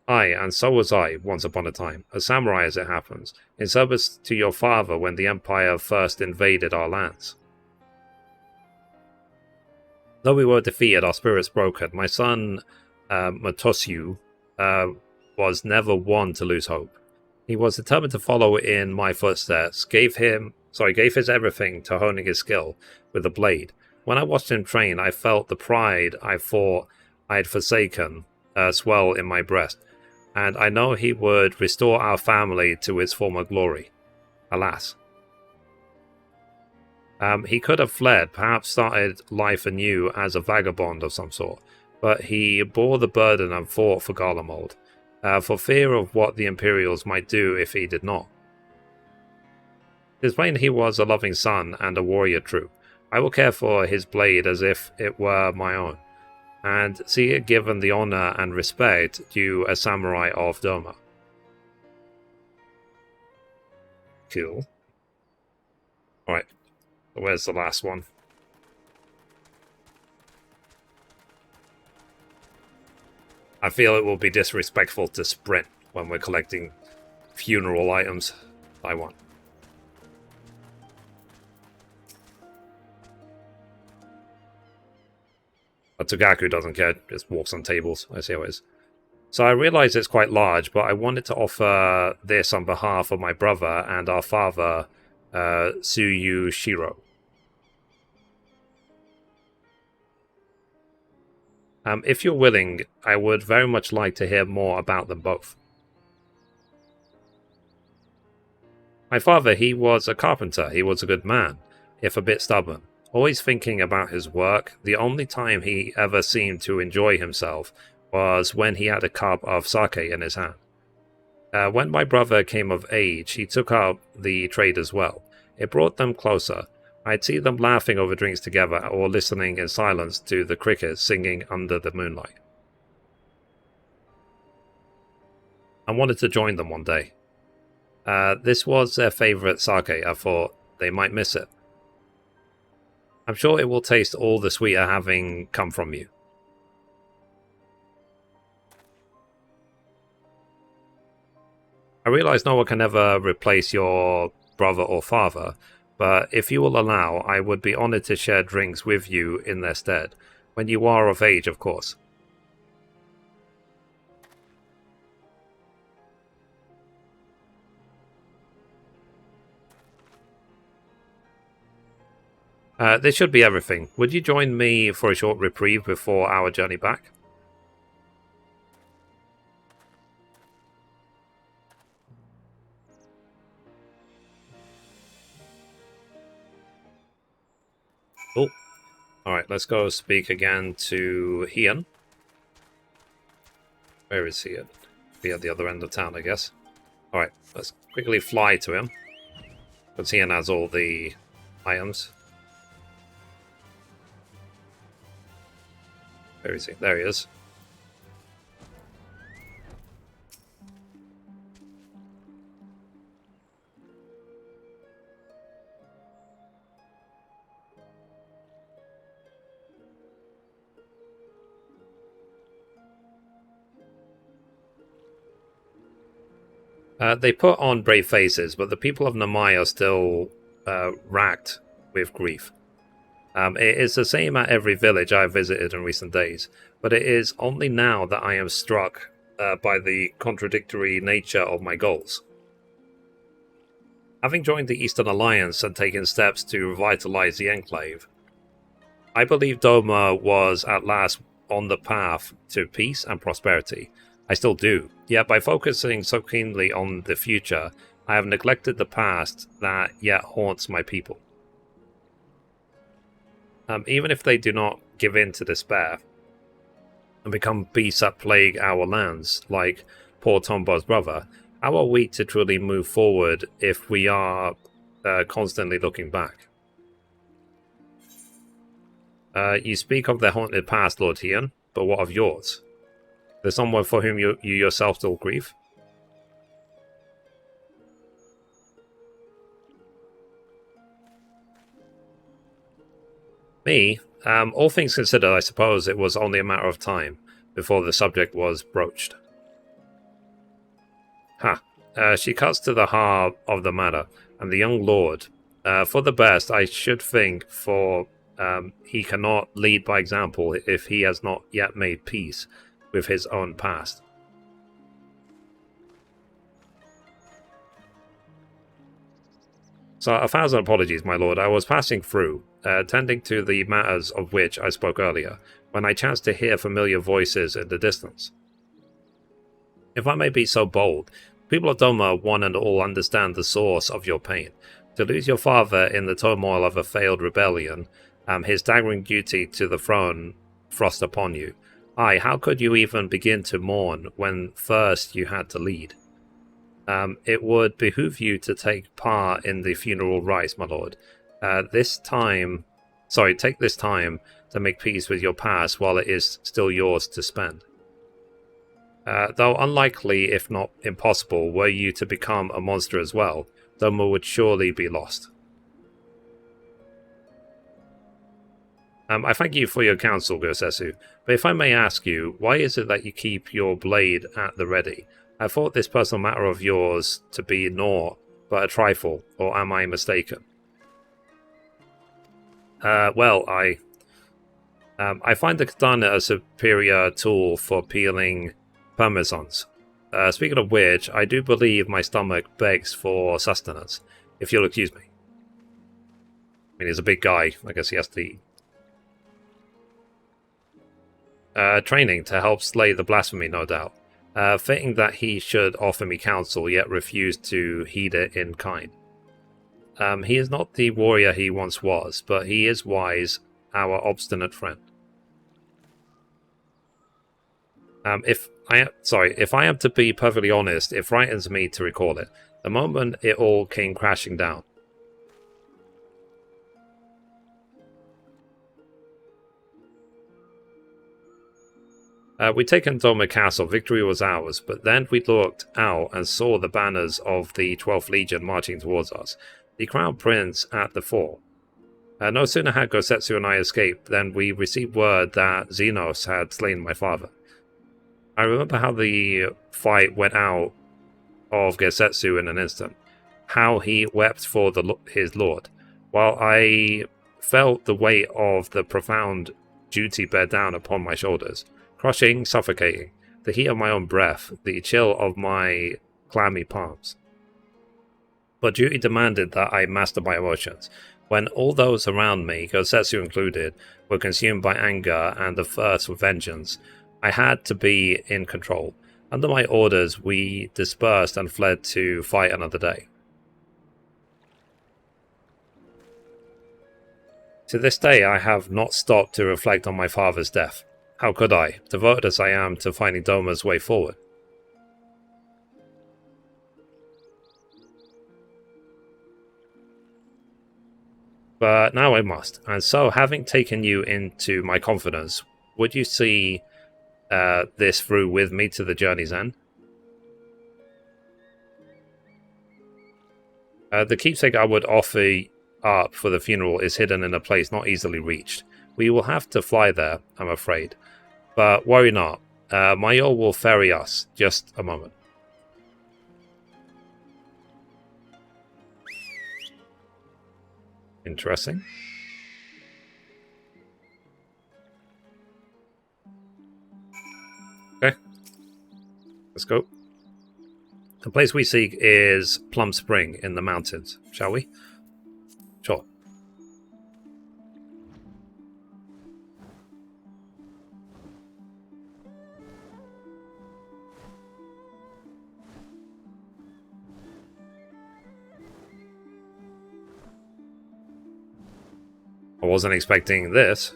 Aye, and so was I, once upon a time, a samurai as it happens, in service to your father when the Empire first invaded our lands. Though we were defeated, our spirits broken, my son, Matosiu, was never one to lose hope. He was determined to follow in my footsteps, gave his everything to honing his skill with the blade. When I watched him train, I felt the pride I thought I had forsaken swell in my breast, and I know he would restore our family to its former glory. Alas. He could have fled, perhaps started life anew as a vagabond of some sort, but he bore the burden and fought for Garlemald, for fear of what the Imperials might do if he did not. It is plain he was a loving son and a warrior true. I will care for his blade as if it were my own, and see it given the honor and respect due a samurai of Doma. Cool. Alright, so where's the last one? I feel it will be disrespectful to sprint when we're collecting funeral items. I want. But Tsugaku doesn't care, just walks on tables. I see how it is. So I realize it's quite large, but I wanted to offer this on behalf of my brother and our father, Tsuyu Shiro. If you're willing, I would very much like to hear more about them both. My father, he was a carpenter. He was a good man, if a bit stubborn. Always thinking about his work. The only time he ever seemed to enjoy himself was when he had a cup of sake in his hand. When my brother came of age, he took up the trade as well. It brought them closer. I'd see them laughing over drinks together or listening in silence to the crickets singing under the moonlight. I wanted to join them one day. This was their favourite sake. I thought they might miss it. I'm sure it will taste all the sweeter having come from you. I realize no one can ever replace your brother or father, but if you will allow, I would be honoured to share drinks with you in their stead. When you are of age, of course. This should be everything. Would you join me for a short reprieve before our journey back? Cool. Alright, let's go speak again to Hian. Where is Hian? Be at the other end of town, I guess. Alright, let's quickly fly to him. Because Hian has all the items. Where is he? There he is. They put on brave faces, but the people of Namai are still racked with grief. It is the same at every village I have visited in recent days, but it is only now that I am struck by the contradictory nature of my goals. Having joined the Eastern Alliance and taken steps to revitalize the Enclave, I believe Doma was at last on the path to peace and prosperity. I still do, yet by focusing so keenly on the future, I have neglected the past that yet haunts my people. Even if they do not give in to despair and become beasts that plague our lands, like poor Tombo's brother, how are we to truly move forward if we are constantly looking back? You speak of their haunted past, Lord Hian, but what of yours? There's someone for whom you yourself still grieve? Me? All things considered, I suppose it was only a matter of time before the subject was broached. She cuts to the heart of the matter, and the young lord, for the best, I should think, for he cannot lead by example if he has not yet made peace with his own past. So, 1,000 apologies, my lord. I was passing through, tending to the matters of which I spoke earlier, when I chanced to hear familiar voices in the distance. If I may be so bold, people of Doma one and all understand the source of your pain. To lose your father in the turmoil of a failed rebellion, his staggering duty to the throne thrust upon you. Aye, how could you even begin to mourn when first you had to lead? It would behoove you to take part in the funeral rites, my lord. Take this time to make peace with your past while it is still yours to spend. Though unlikely, if not impossible, were you to become a monster as well, Doma would surely be lost. I thank you for your counsel, Gosetsu, but if I may ask you, why is it that you keep your blade at the ready? I thought this personal matter of yours to be naught but a trifle, or am I mistaken? Well, I find the katana a superior tool for peeling parmesans. Speaking of which, I do believe my stomach begs for sustenance, if you'll excuse me. I mean, he's a big guy, I guess he has to eat. Training to help slay the blasphemy, no doubt. Fitting that he should offer me counsel, yet refuse to heed it in kind. He is not the warrior he once was, but he is wise, our obstinate friend. If I am to be perfectly honest, it frightens me to recall it. The moment it all came crashing down. We'd taken Doma Castle, victory was ours, but then we looked out and saw the banners of the 12th Legion marching towards us, the Crown Prince at the fore. No sooner had Gosetsu and I escaped than we received word that Xenos had slain my father. I remember how the fight went out of Gosetsu in an instant, how he wept for his lord, while I felt the weight of the profound duty bear down upon my shoulders. Crushing, suffocating, the heat of my own breath, the chill of my clammy palms. But duty demanded that I master my emotions. When all those around me, Gosetsu included, were consumed by anger and the thirst for vengeance, I had to be in control. Under my orders, we dispersed and fled to fight another day. To this day, I have not stopped to reflect on my father's death. How could I, devoted as I am to finding Doma's way forward? But now I must, and so having taken you into my confidence, would you see this through with me to the journey's end? The keepsake I would offer up for the funeral is hidden in a place not easily reached. We will have to fly there, I'm afraid. But worry not, my yawl will ferry us. Just a moment. Interesting. Okay. Let's go. The place we seek is Plum Spring in the mountains, shall we? Sure. I wasn't expecting this.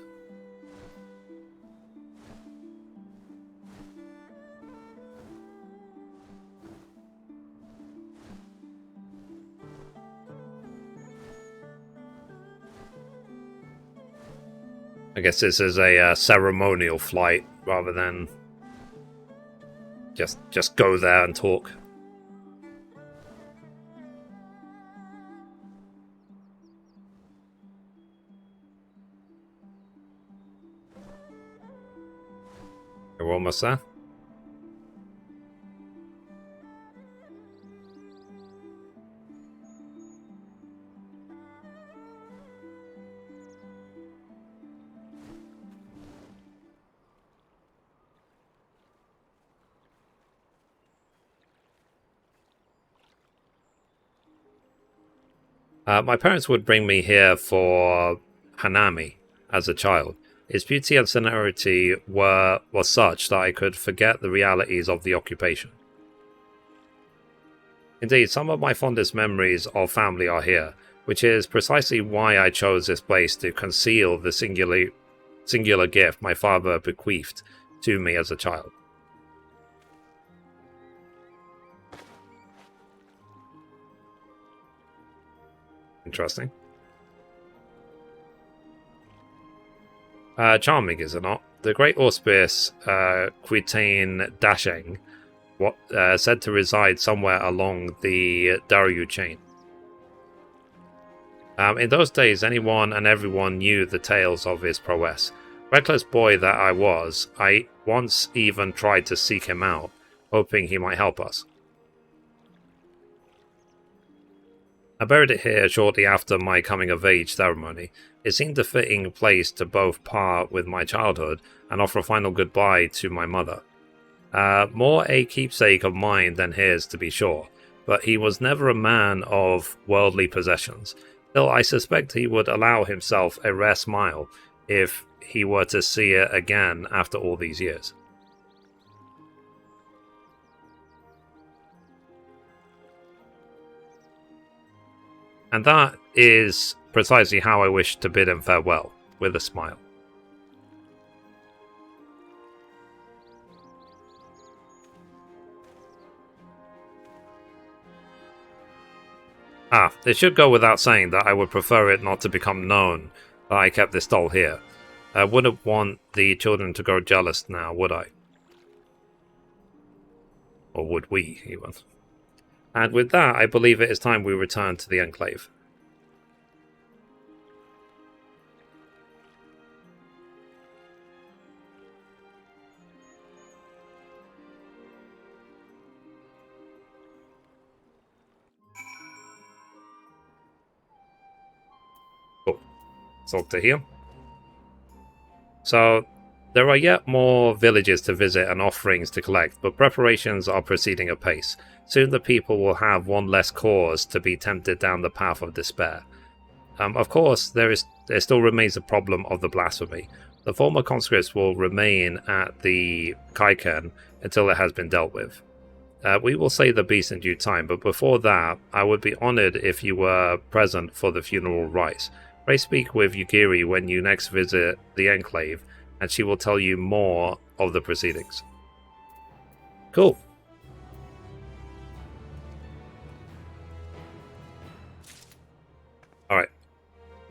I guess this is a ceremonial flight rather than just go there and talk. We're almost there. My parents would bring me here for Hanami as a child. Its beauty and sonority was such that I could forget the realities of the occupation. Indeed, some of my fondest memories of family are here, which is precisely why I chose this place to conceal the singular gift my father bequeathed to me as a child. Interesting. Charming, is it not? The great auspice Quitain Dasheng, said to reside somewhere along the Daryu chain. In those days, anyone and everyone knew the tales of his prowess. Reckless boy that I was, I once even tried to seek him out, hoping he might help us. I buried it here shortly after my coming-of-age ceremony. It seemed a fitting place to both part with my childhood and offer a final goodbye to my mother. More a keepsake of mine than his, to be sure, but he was never a man of worldly possessions. Still, I suspect he would allow himself a rare smile if he were to see it again after all these years. And that is precisely how I wish to bid him farewell, with a smile. It should go without saying that I would prefer it not to become known that I kept this doll here. I wouldn't want the children to grow jealous now, would I? Or would we, even? And with that, I believe it is time we return to the Enclave. Cool. Talk to here. So, there are yet more villages to visit and offerings to collect, but preparations are proceeding apace. Soon the people will have one less cause to be tempted down the path of despair. Of course, there still remains the problem of the blasphemy. The former conscripts will remain at the Kaiken until it has been dealt with. We will say the beast in due time, but before that, I would be honored if you were present for the funeral rites. Pray speak with Yugiri when you next visit the Enclave, and she will tell you more of the proceedings. Cool. Alright.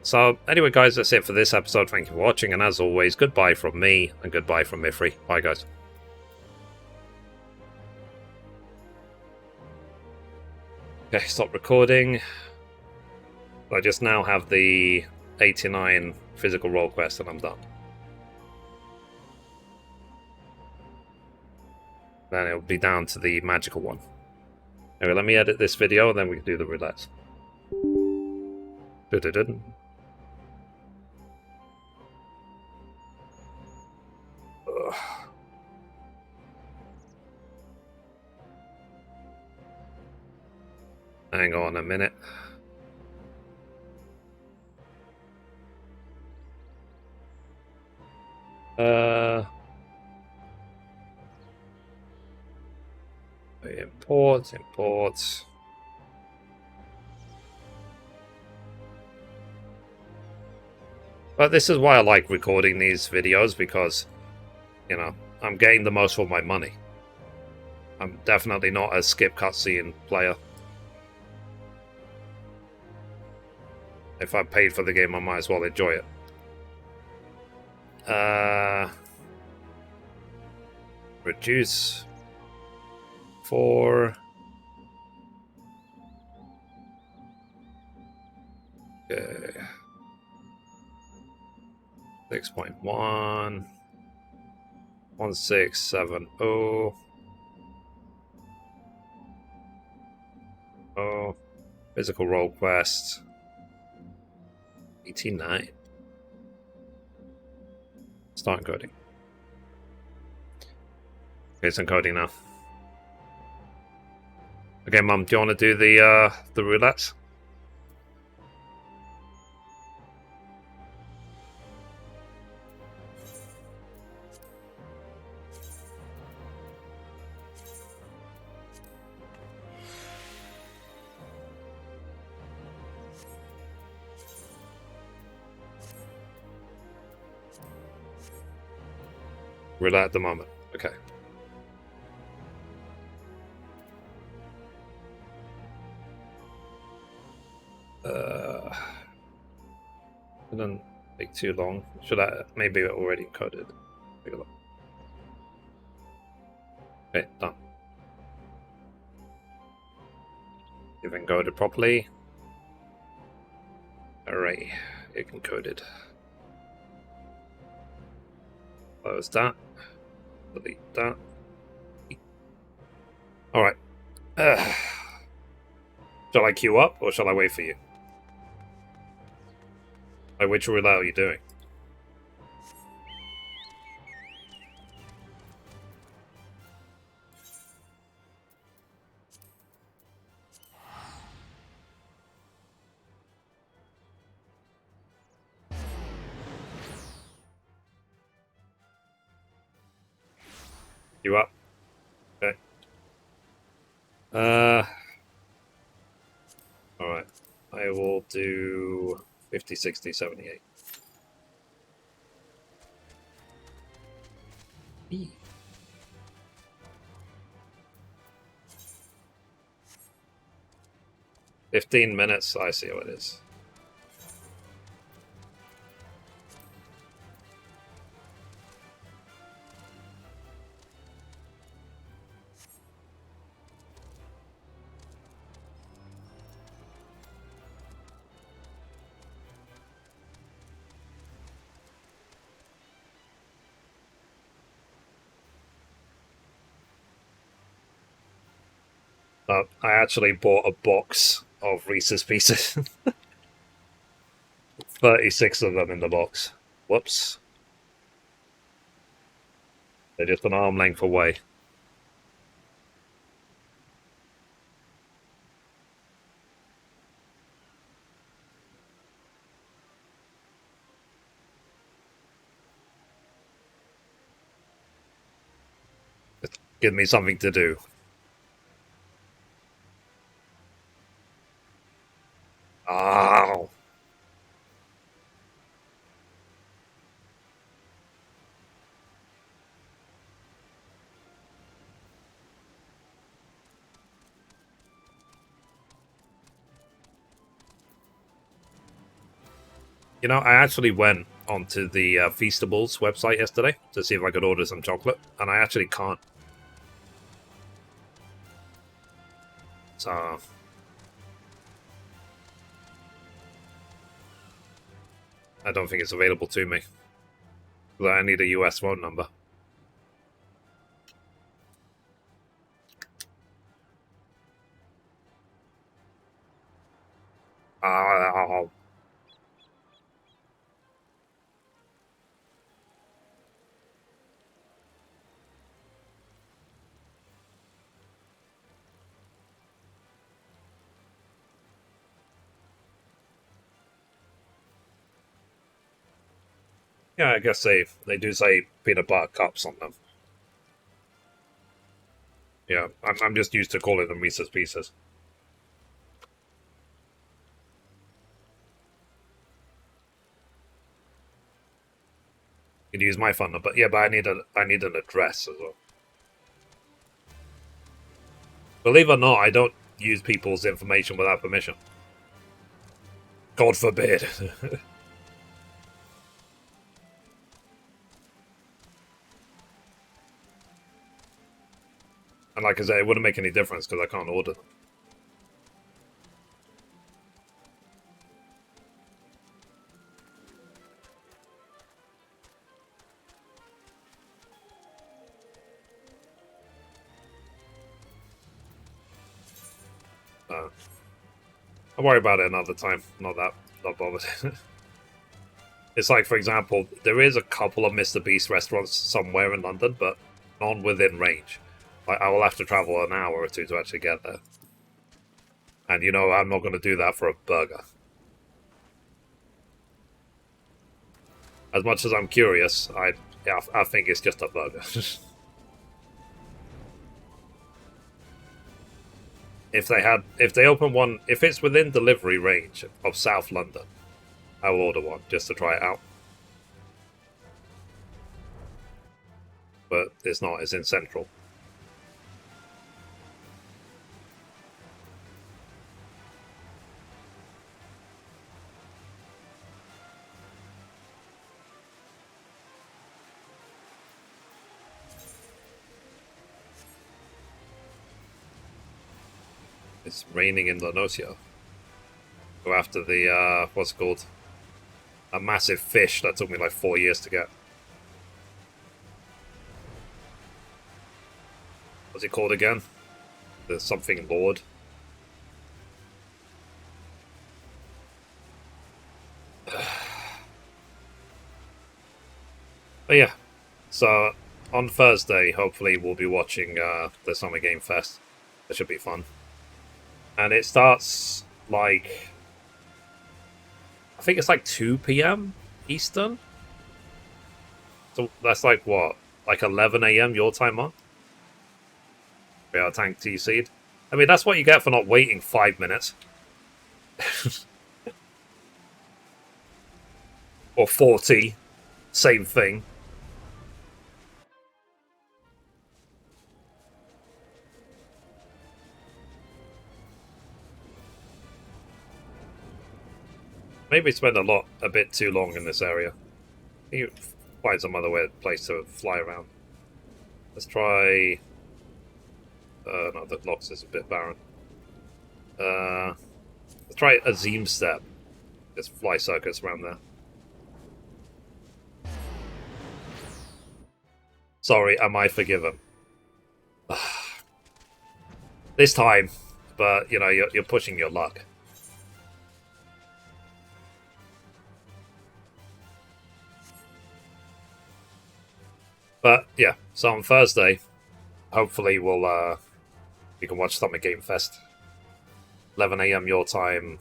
So, anyway guys, that's it for this episode. Thank you for watching, and as always, goodbye from me, and goodbye from Mithrie. Bye guys. Okay, stop recording. I just now have the 89 physical role quest and I'm done. Then it'll be down to the magical one. Anyway, let me edit this video and then we can do the roulettes. Hang on a minute. Import. But this is why I like recording these videos, because, you know, I'm getting the most for my money. I'm definitely not a skip cutscene player. If I paid for the game, I might as well enjoy it. Reduce 4. Okay. 6.1 1670. Oh, physical role quest 89. Start encoding. Okay, it's encoding now. Okay, Mum, do you want to do the roulettes? Roulette at the moment. Okay. It doesn't take too long. Should I? Maybe it already encoded. Take a look. Okay, done. You've encoded properly. Array. It encoded. Close that. Delete that. Alright. Shall I queue up or shall I wait for you? Like, which roulette are you doing? You up? Okay. Alright. I will do 50, 60, 78. E. $15. I see how it is. I actually bought a box of Reese's Pieces. 36 of them in the box. Whoops. They're just an arm length away. Give me something to do. Oh. You know, I actually went onto the Feastables website yesterday to see if I could order some chocolate, and I actually can't. So I don't think it's available to me. But I need a US phone number. Oh. Yeah, I guess they do say peanut butter cups on them. Yeah, I'm just used to calling them Reese's Pieces. You can use my phone number. Yeah, but I need an address as well. Believe it or not, I don't use people's information without permission. God forbid. And like I say, it wouldn't make any difference because I can't order them. I'll worry about it another time. Not bothered. It's like, for example, there is a couple of Mr. Beast restaurants somewhere in London, but none within range. Like, I will have to travel an hour or two to actually get there. And you know, I'm not going to do that for a burger. As much as I'm curious, I think it's just a burger. If they open one, if it's within delivery range of South London, I will order one just to try it out. But it's not, it's in Central. It's raining in Lenosia. Go after the, what's it called? A massive fish that took me like 4 years to get. What's it called again? The something lord. But yeah, so on Thursday, hopefully we'll be watching the Summer Game Fest. That should be fun. And it starts like, I think it's like 2 p.m. Eastern. So that's like what? Like 11 a.m. your time, Mark? Yeah, tank T-Seed. I mean, that's what you get for not waiting 5 minutes. Or 40. Same thing. Maybe spend a bit too long in this area. You find some other place to fly around. Let's try. No, the Lox is a bit barren. Let's try Azim Step. Just fly circuits around there. Sorry, am I forgiven? This time, but you know you're pushing your luck. But yeah, so on Thursday, hopefully we can watch Summer Game Fest. 11 a.m. your time.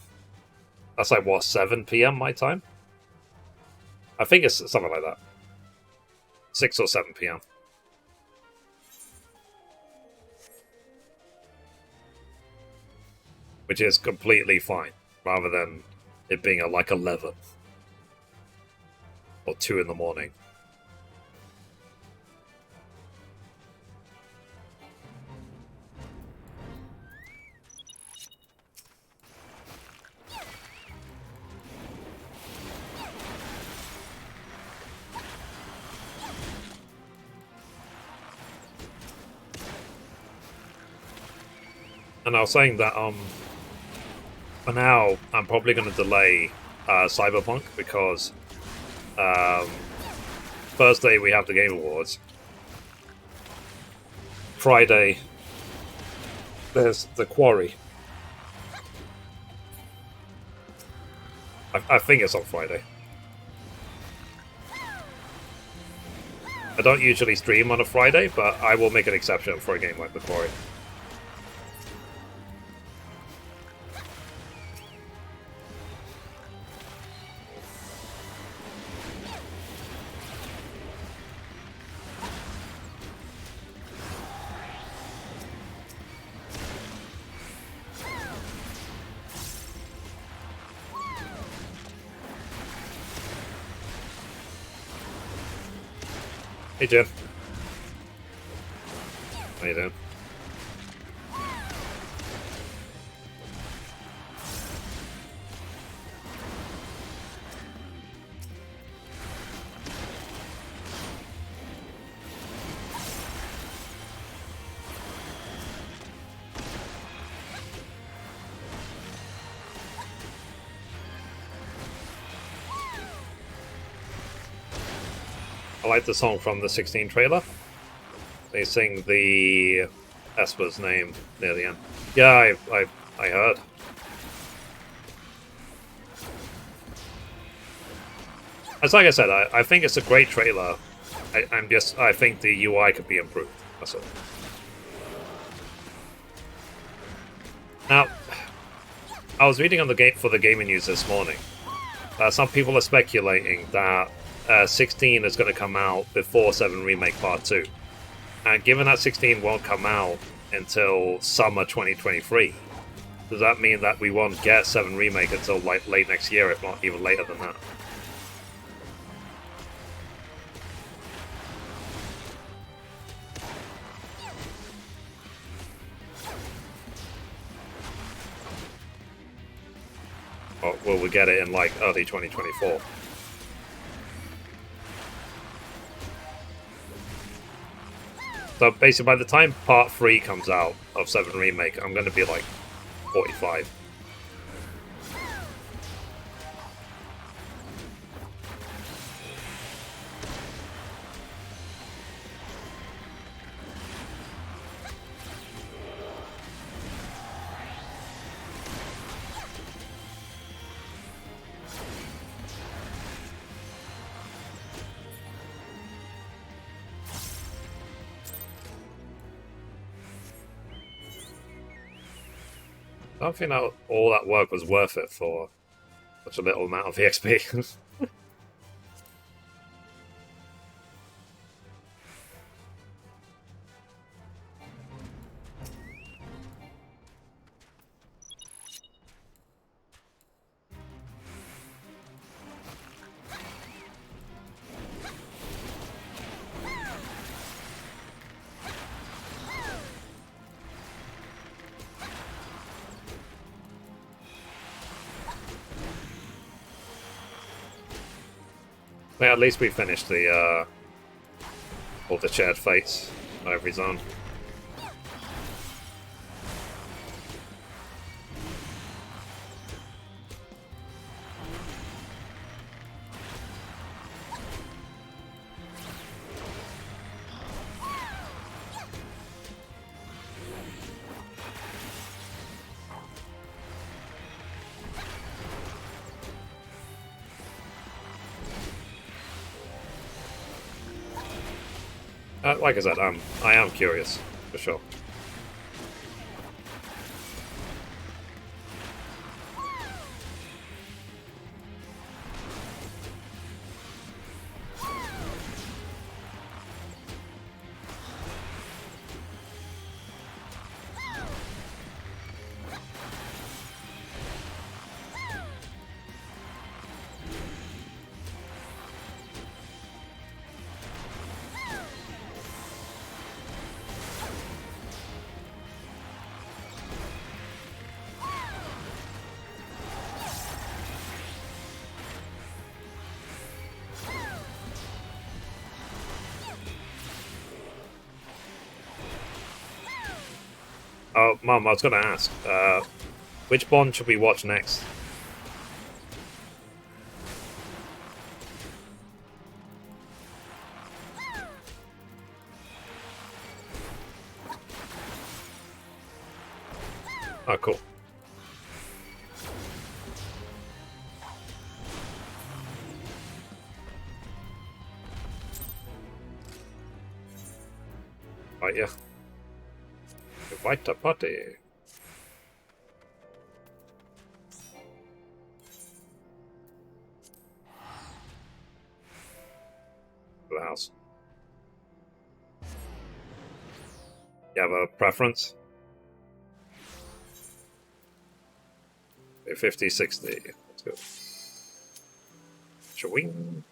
That's like what, 7 p.m. my time? I think it's something like that. 6 or 7 p.m. Which is completely fine, rather than it being at like 11 or 2 in the morning. And I was saying that for now I'm probably going to delay Cyberpunk because Thursday we have the Game Awards. Friday there's the Quarry. I think it's on Friday. I don't usually stream on a Friday, but I will make an exception for a game like the Quarry. Hey, Jen. How you doing? I like the song from the 16 trailer. They sing the Esper's name near the end. Yeah, I heard. As like I said, I think it's a great trailer. I think the UI could be improved. That's all. Now, I was reading on the gaming news this morning. Some people are speculating that 16 is going to come out before 7 Remake Part 2. And given that 16 won't come out until summer 2023, does that mean that we won't get 7 Remake until like late next year, if not even later than that? Or will we get it in like early 2024? So basically, by the time Part 3 comes out of 7 Remake, I'm going to be like 45. don't think that all that work was worth it for such a little amount of EXP. Yeah, at least we finished the all the shared fates on every zone. Like I said, I am curious, for sure. Oh, Mum, I was going to ask, which Bond should we watch next? Oh, cool. Right, yeah. Invite the party. The house. You have a preference? 50, 60. Let's go. Chewing.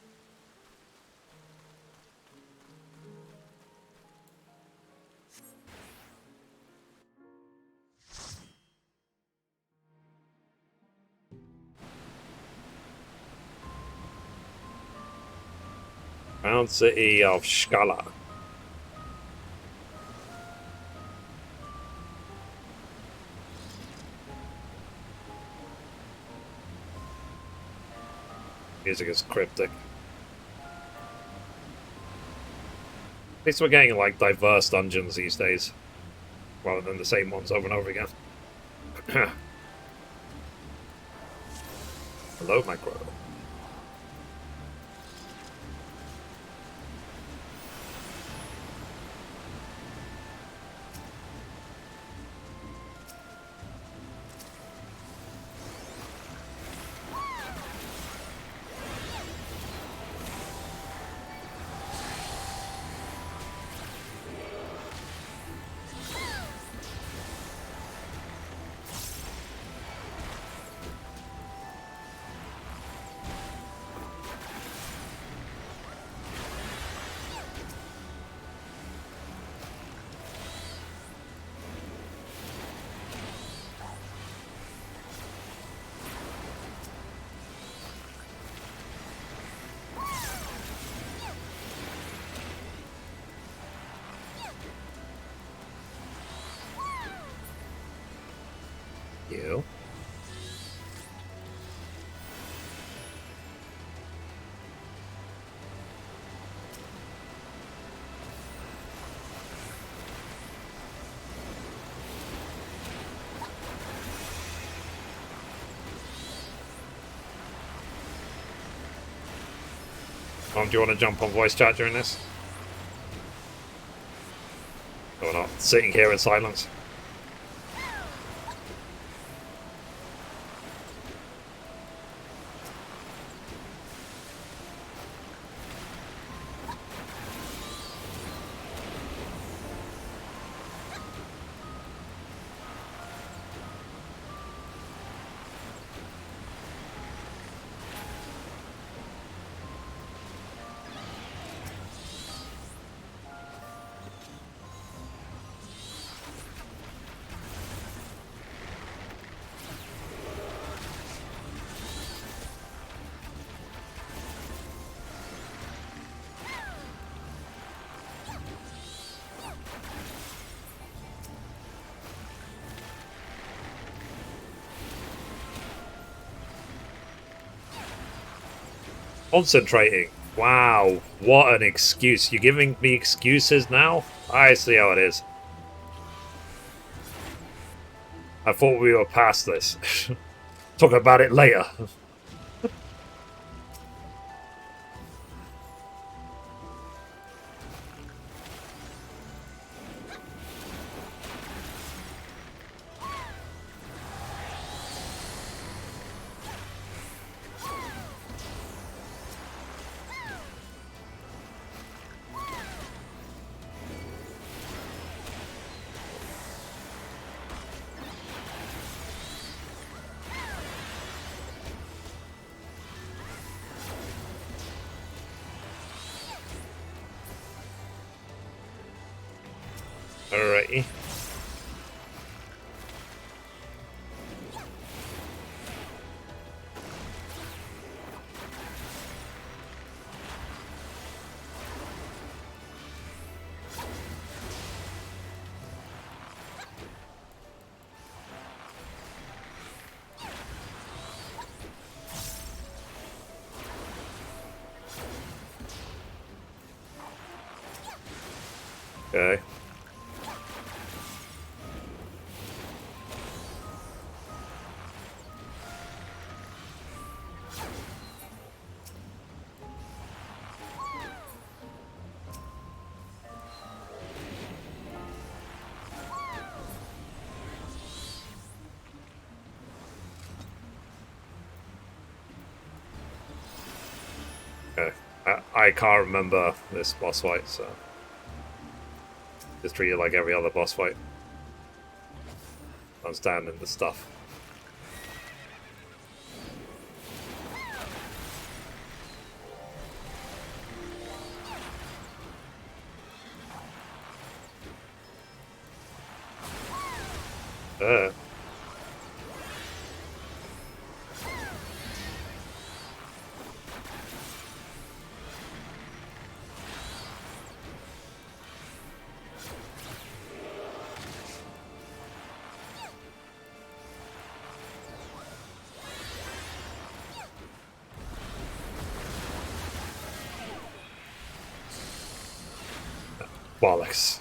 Crown City of Skala. Music is cryptic. At least we're getting like diverse dungeons these days, rather than the same ones over and over again. Hello, Micro. You. Do you want to jump on voice chat during this? Or not? Sitting here in silence. Concentrating. Wow, what an excuse. You're giving me excuses now? I see how it is. I thought we were past this. Talk about it later. Alrighty. Okay. Okay. I can't remember this boss fight, so just treat it like every other boss fight. I'm standing the stuff. Uh. Bollocks.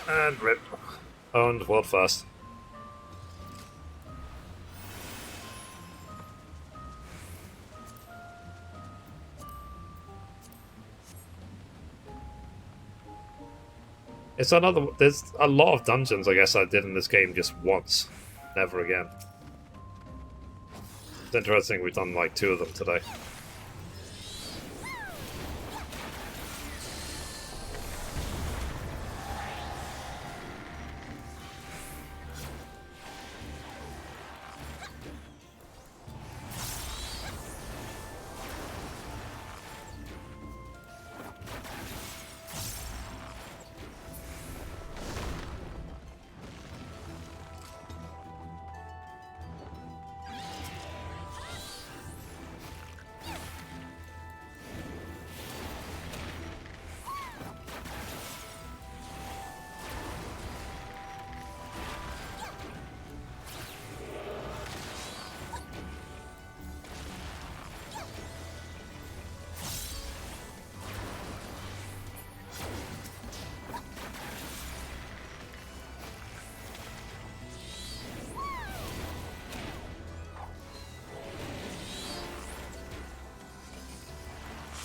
And rip. Owned world first. It's another. There's a lot of dungeons I guess I did in this game just once. Never again. It's interesting we've done like 2 of them today.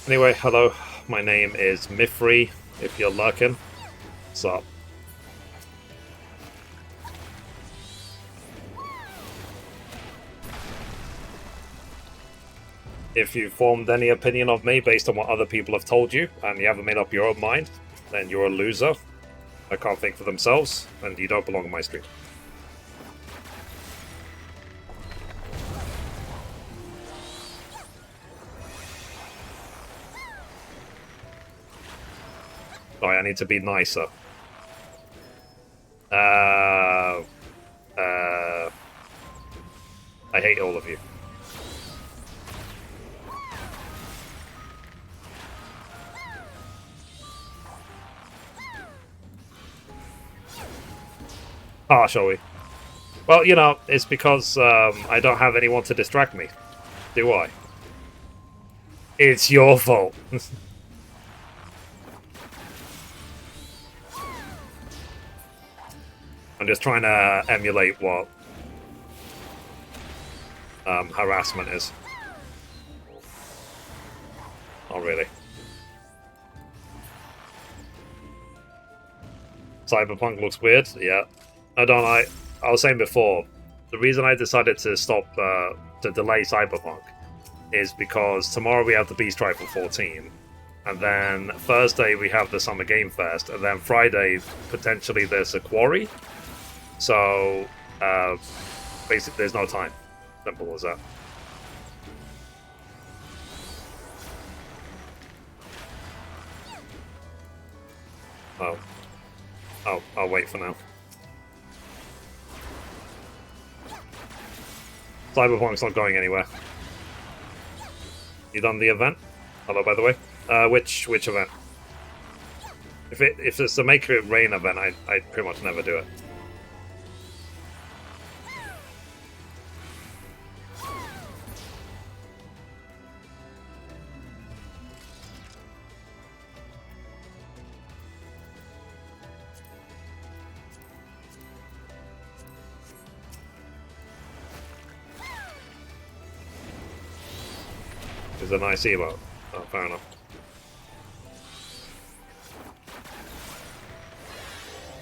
Anyway, hello. My name is Mithrie, if you're lurking. What's up? If you formed any opinion of me based on what other people have told you, and you haven't made up your own mind, then you're a loser. I can't think for themselves, and you don't belong on my stream. Sorry, I need to be nicer. I hate all of you. Ah, shall we? Well, you know, it's because I don't have anyone to distract me, do I? It's your fault. I'm just trying to emulate what harassment is. Not really. Cyberpunk looks weird, yeah. I was saying before, the reason I decided to stop, to delay Cyberpunk is because tomorrow we have the Beast Rifle 14, and then Thursday we have the Summer Game Fest, and then Friday, potentially there's a quarry. So, basically there's no time. Simple as that. Oh. I'll wait for now. Cyberpunk's not going anywhere. You done the event? Hello, by the way. Which event? If it's the Make It Rain event, I pretty much never do it. It's a nice emote. Oh, fair enough.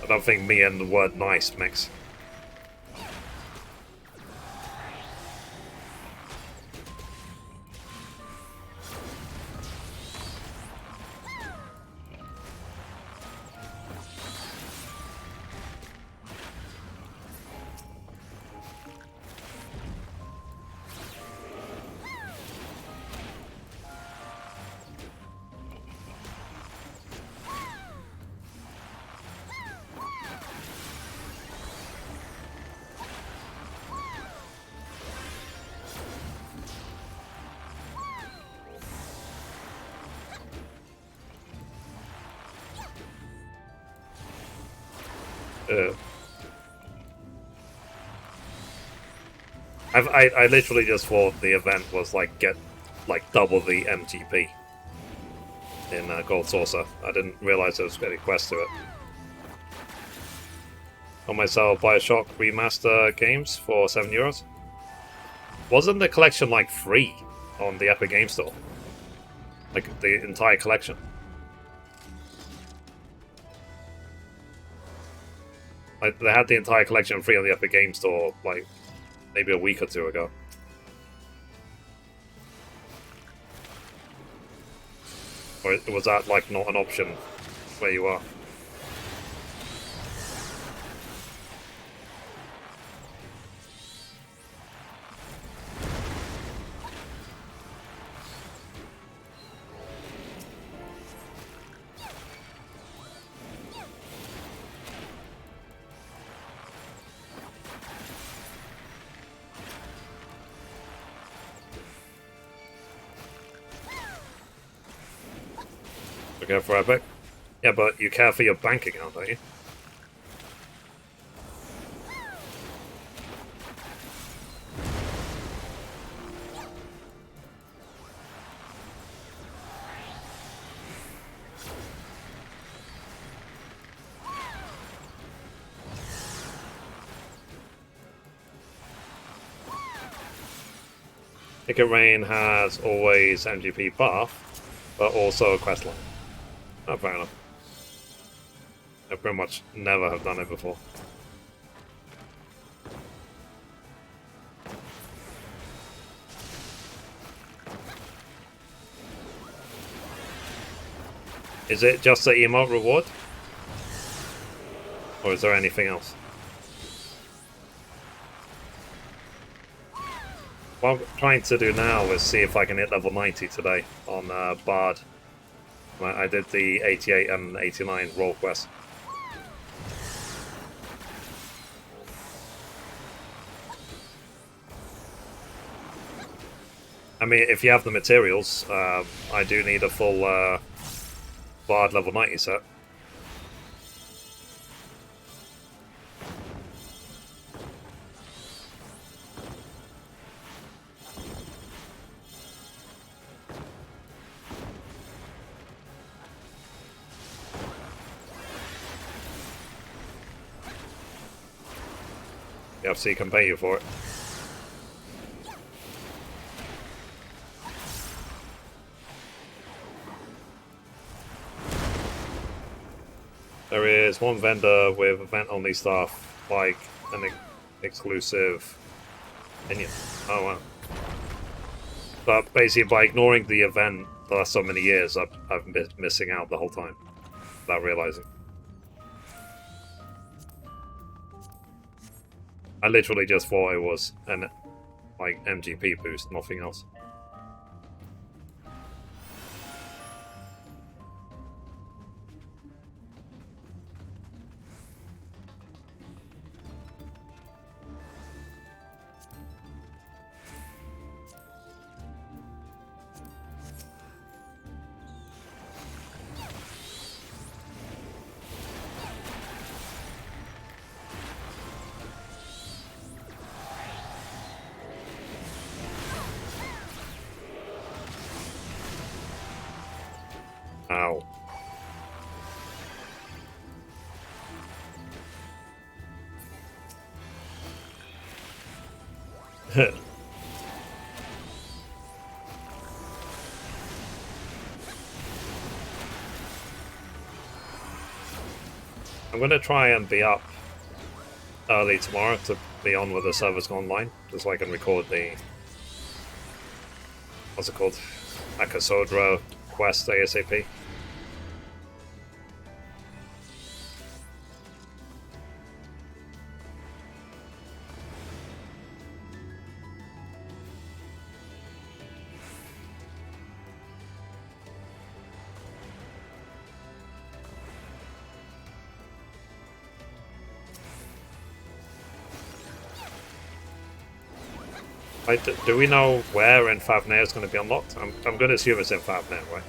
I don't think me and the word nice mix. I literally just thought the event was like get like double the MGP in Gold Saucer. I didn't realize there was any quest to it. On myself, Bioshock Remaster games for €7. Wasn't the collection like free on the Epic Game Store? Like the entire collection. Like they had the entire collection free on the Epic Game Store like maybe a week or two ago. Or was that like not an option where you are? Okay, for Epic? Yeah, but you care for your bank account, don't you? Make It Rain has always MGP buff. but also a quest line. Oh, fair enough. I pretty much never have done it before. Is it just the emote reward? Or is there anything else? What I'm trying to do now is see if I can hit level 90 today on Bard. I did the 88 and 89 role quest. I mean, if you have the materials, I do need a full Bard level 90 set. The FC can pay you for it. There is one vendor with event-only stuff, like an exclusive minion. Oh wow. But basically, by ignoring the event the last so many years, I've been missing out the whole time, without realizing. I literally just thought it was an like MGP boost, nothing else. Ow. I'm gonna try and be up early tomorrow to be on with the servers go online, just so I can record the what's it called? Akasodra quest ASAP. Do we know where in Favnir is going to be unlocked? I'm going to assume it's in Favnir, right?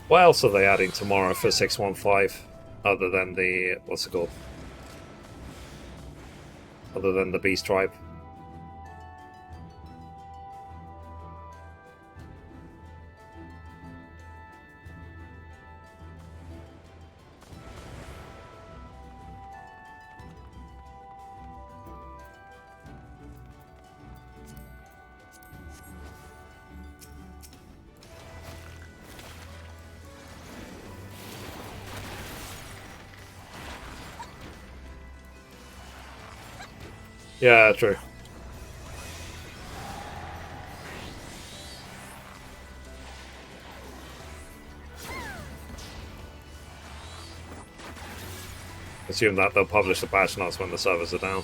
What else are they adding tomorrow for 615? Other than the... what's it called? Other than the Beast Tribe? Yeah, true. Assume that they'll publish the patch notes when the servers are down.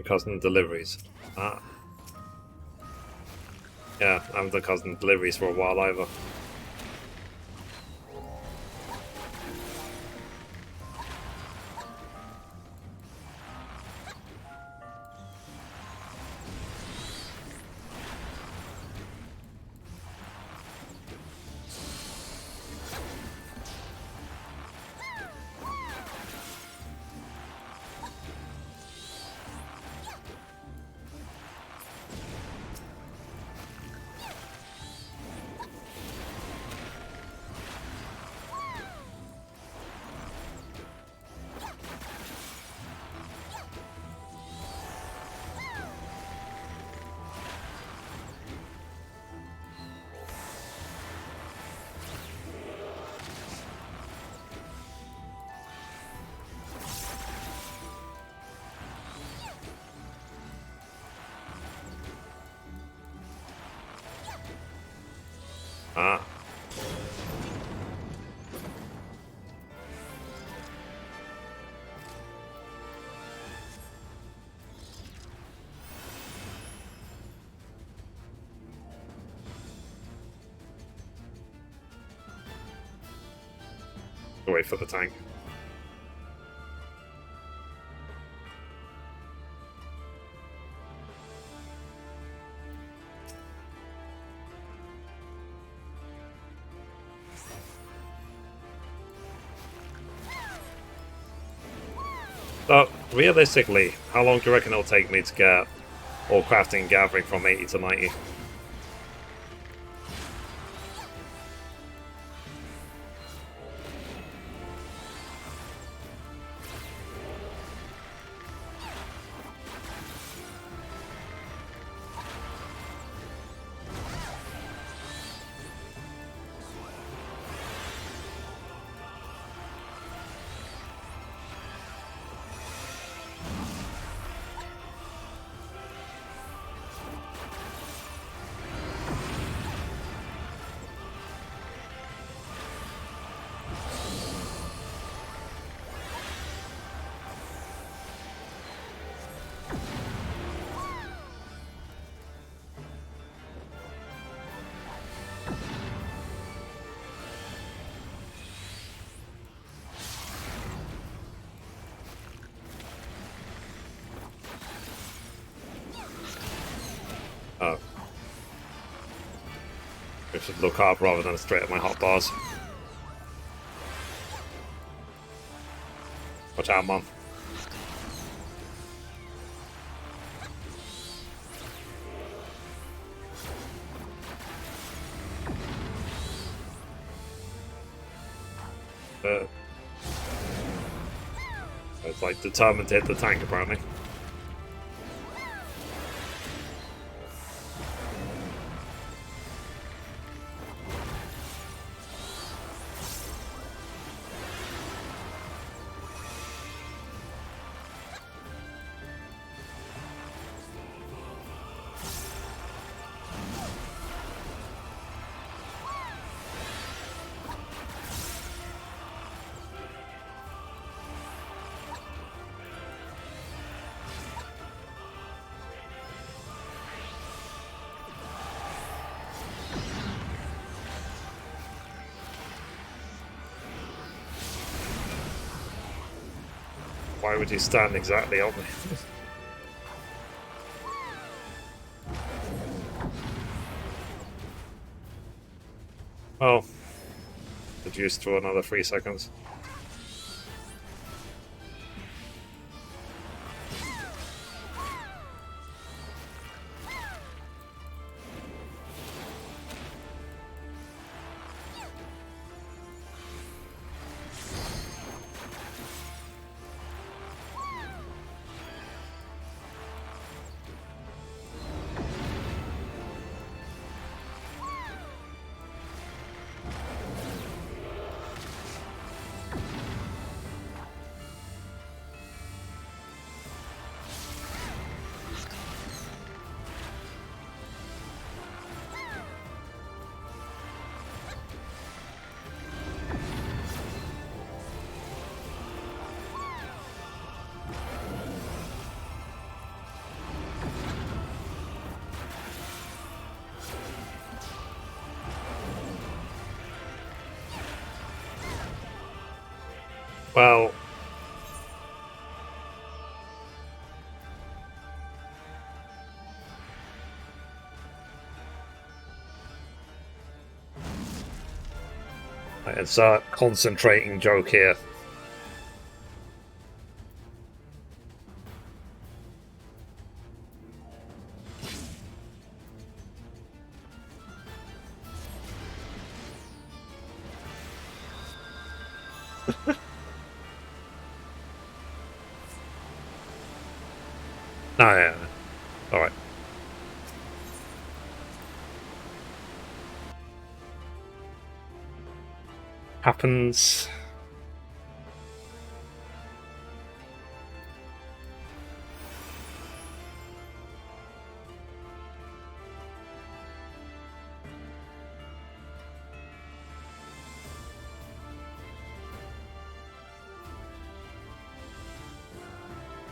Cousin deliveries. Ah. Yeah, I haven't done cousin deliveries for a while either. Ah. Wait for the tank. So, realistically, how long do you reckon it'll take me to get all crafting and gathering from 80 to 90? Oh. I should look up rather than straight at my hotbars. Watch out, Mom. It's like determined to hit the tank, apparently. Why would you stand exactly on me? Oh. Reduced to another 3 seconds. Well, it's a concentrating joke here. Oh, yeah. Alright. Happens.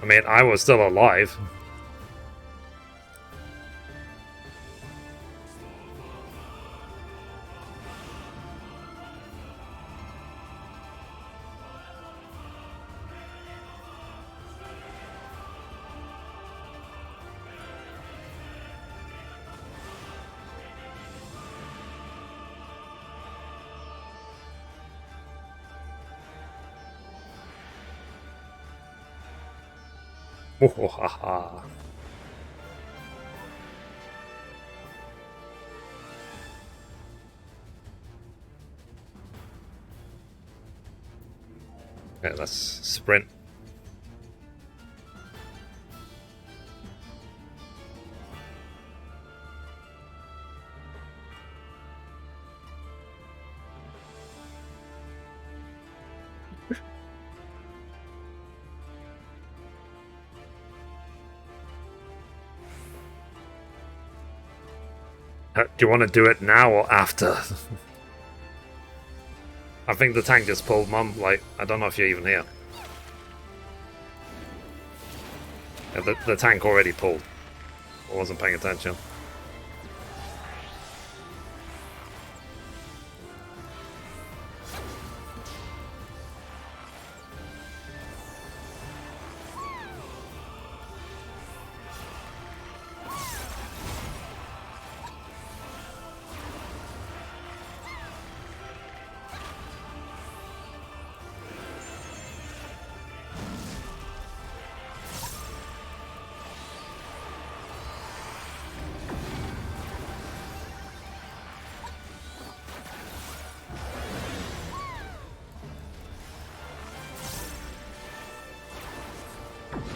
I mean, I was still alive. Haha. Okay, let's sprint. Do you want to do it now or after? I think the tank just pulled, Mum. Like, I don't know if you're even here. Yeah, the tank already pulled. I wasn't paying attention.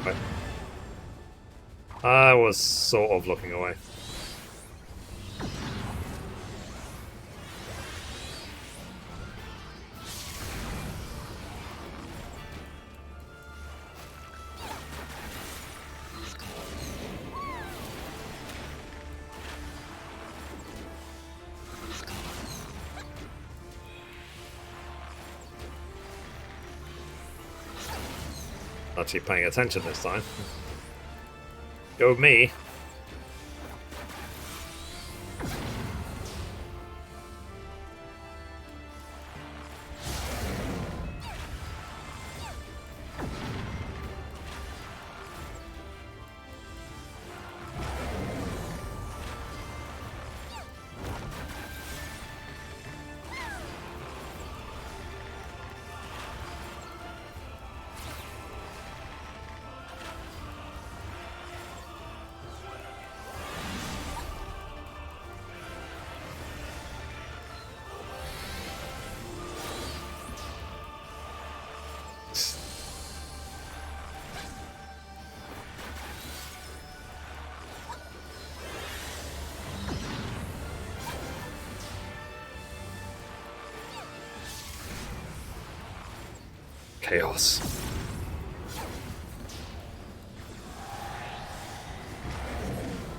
Right. I was sort of looking away. Actually paying attention this time. Go me. Chaos.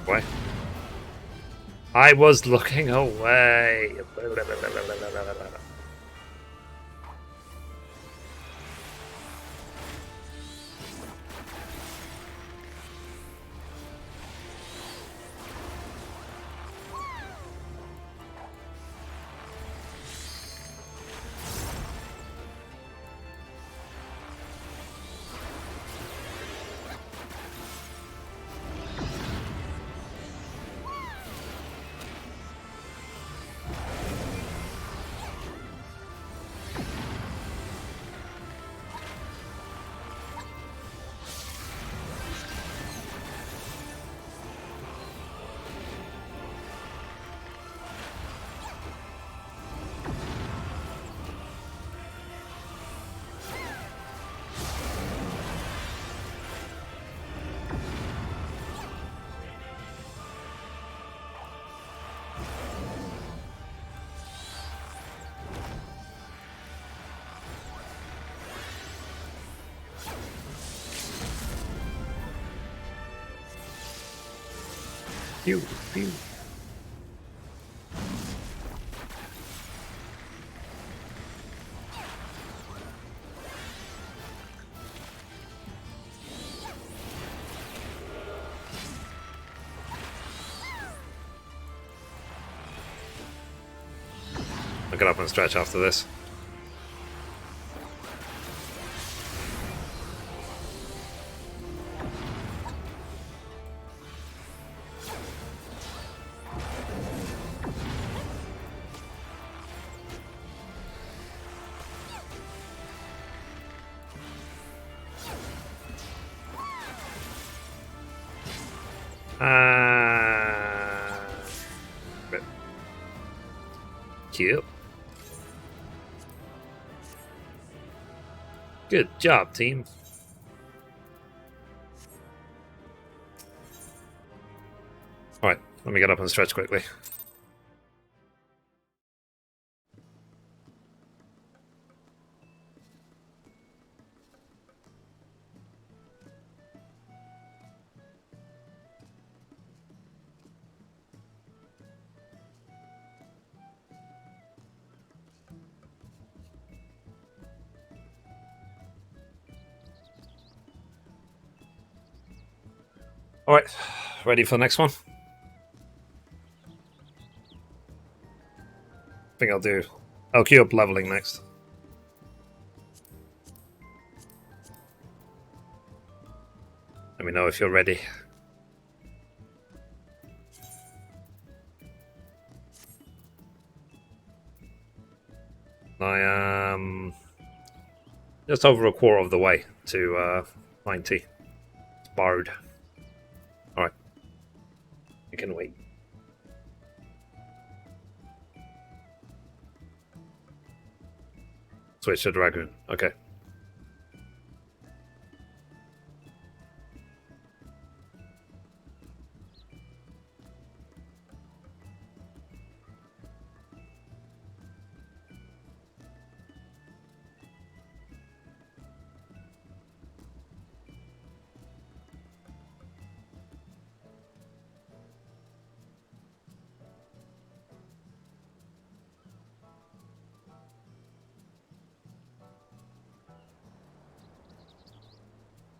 Why? I was looking away. Pew, pew. I'll get up and stretch after this. Cute. Good job, team. Alright, let me get up and stretch quickly. Alright, ready for the next one? I think I'll queue up leveling next. Let me know if you're ready. I am just over a quarter of the way to 90. It's borrowed. Alright. You can wait. Switch to Dragoon. Okay.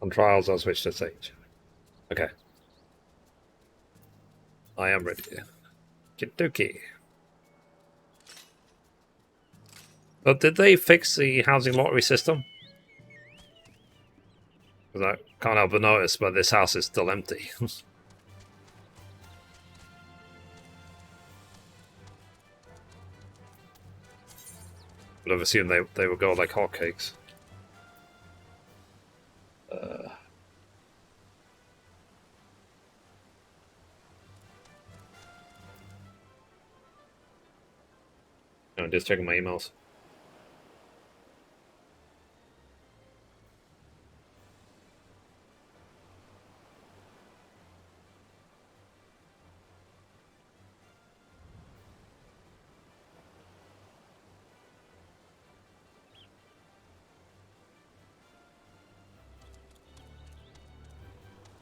On trials, I'll switch to Sage. Okay. I am ready. Kidoki. But did they fix the housing lottery system? Because I can't help but notice, but this house is still empty. Would have assumed they would go like hotcakes. I'm just checking my emails.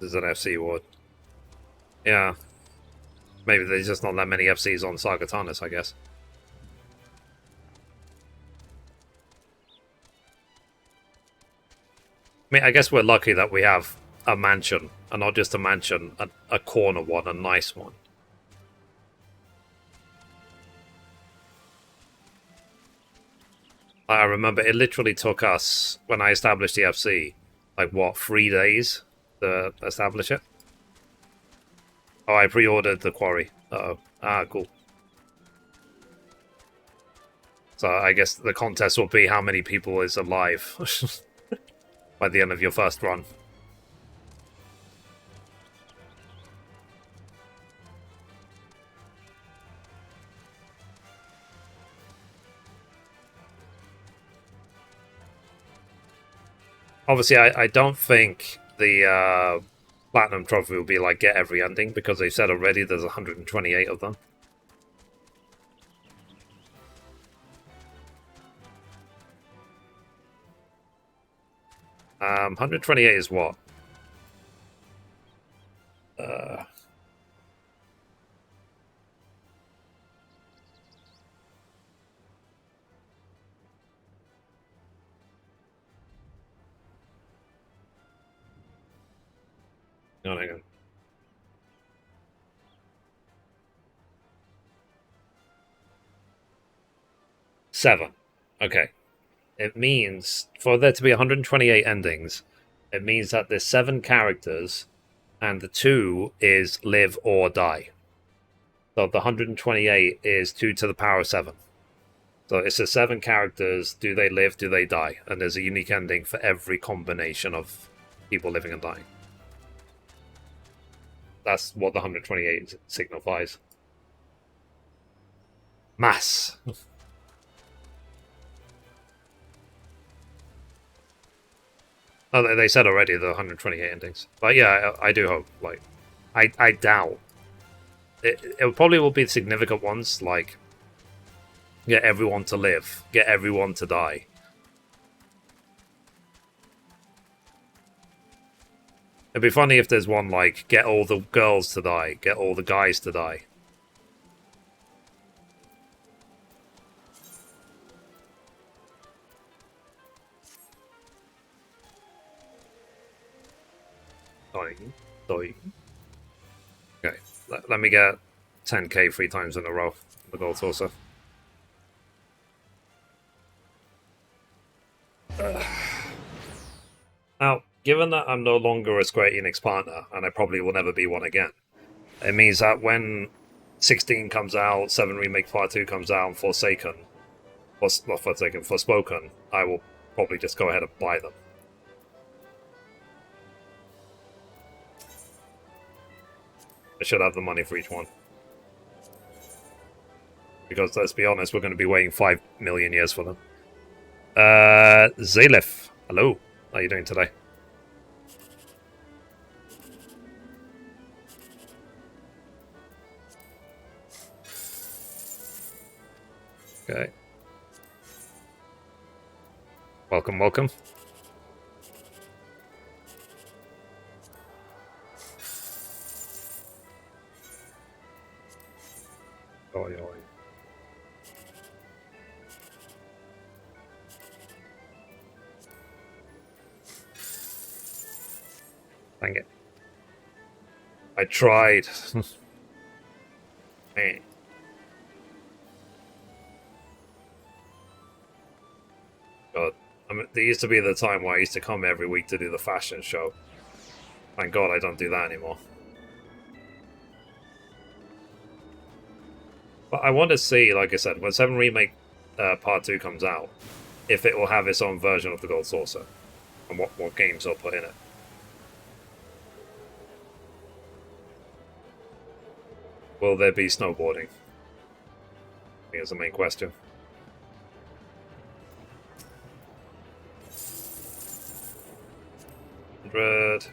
This is an FC ward. Yeah. Maybe there's just not that many FCs on Sargatanis, I guess. I mean, I guess we're lucky that we have a mansion, and not just a mansion, a corner one, a nice one. I remember it literally took us, when I established the FC, like what, 3 days to establish it? Oh, I pre-ordered the quarry. Uh-oh. Ah, cool. So I guess the contest will be how many people is alive by the end of your first run. Obviously, I don't think the Platinum Trophy will be like get every ending, because they said already there's 128 of them. Um, 128 is what? No, hang on. 7. Okay. It means for there to be 128 endings, it means that there's 7 characters, and the 2 is live or die. So the 128 is 2 to the power of 7. So it's the 7 characters. Do they live? Do they die? And there's a unique ending for every combination of people living and dying. That's what the 128 signifies. Mass. Oh, they said already the 128 endings. But yeah, I do hope. Like, I doubt it probably will be significant ones. Like, get everyone to live, get everyone to die. It'd be funny if there's one like get all the girls to die, get all the guys to die. Dying, dying. Okay, let me get 10k 3 times in a row. The gold saucer. Now, given that I'm no longer a Square Enix partner, and I probably will never be one again, it means that when 16 comes out, 7 Remake Part 2 comes out, and Forspoken, I will probably just go ahead and buy them. I should have the money for each one. Because, let's be honest, we're going to be waiting 5 million years for them. Zalif, hello. How are you doing today? Okay. Welcome, welcome. Oi, oi. Dang it. I tried. Man. God. I mean, there used to be the time where I used to come every week to do the fashion show. Thank God I don't do that anymore. But I want to see, like I said, when 7 Remake Part 2 comes out, if it will have its own version of the Gold Saucer, and what games they'll put in it. Will there be snowboarding? I think that's the main question. $100.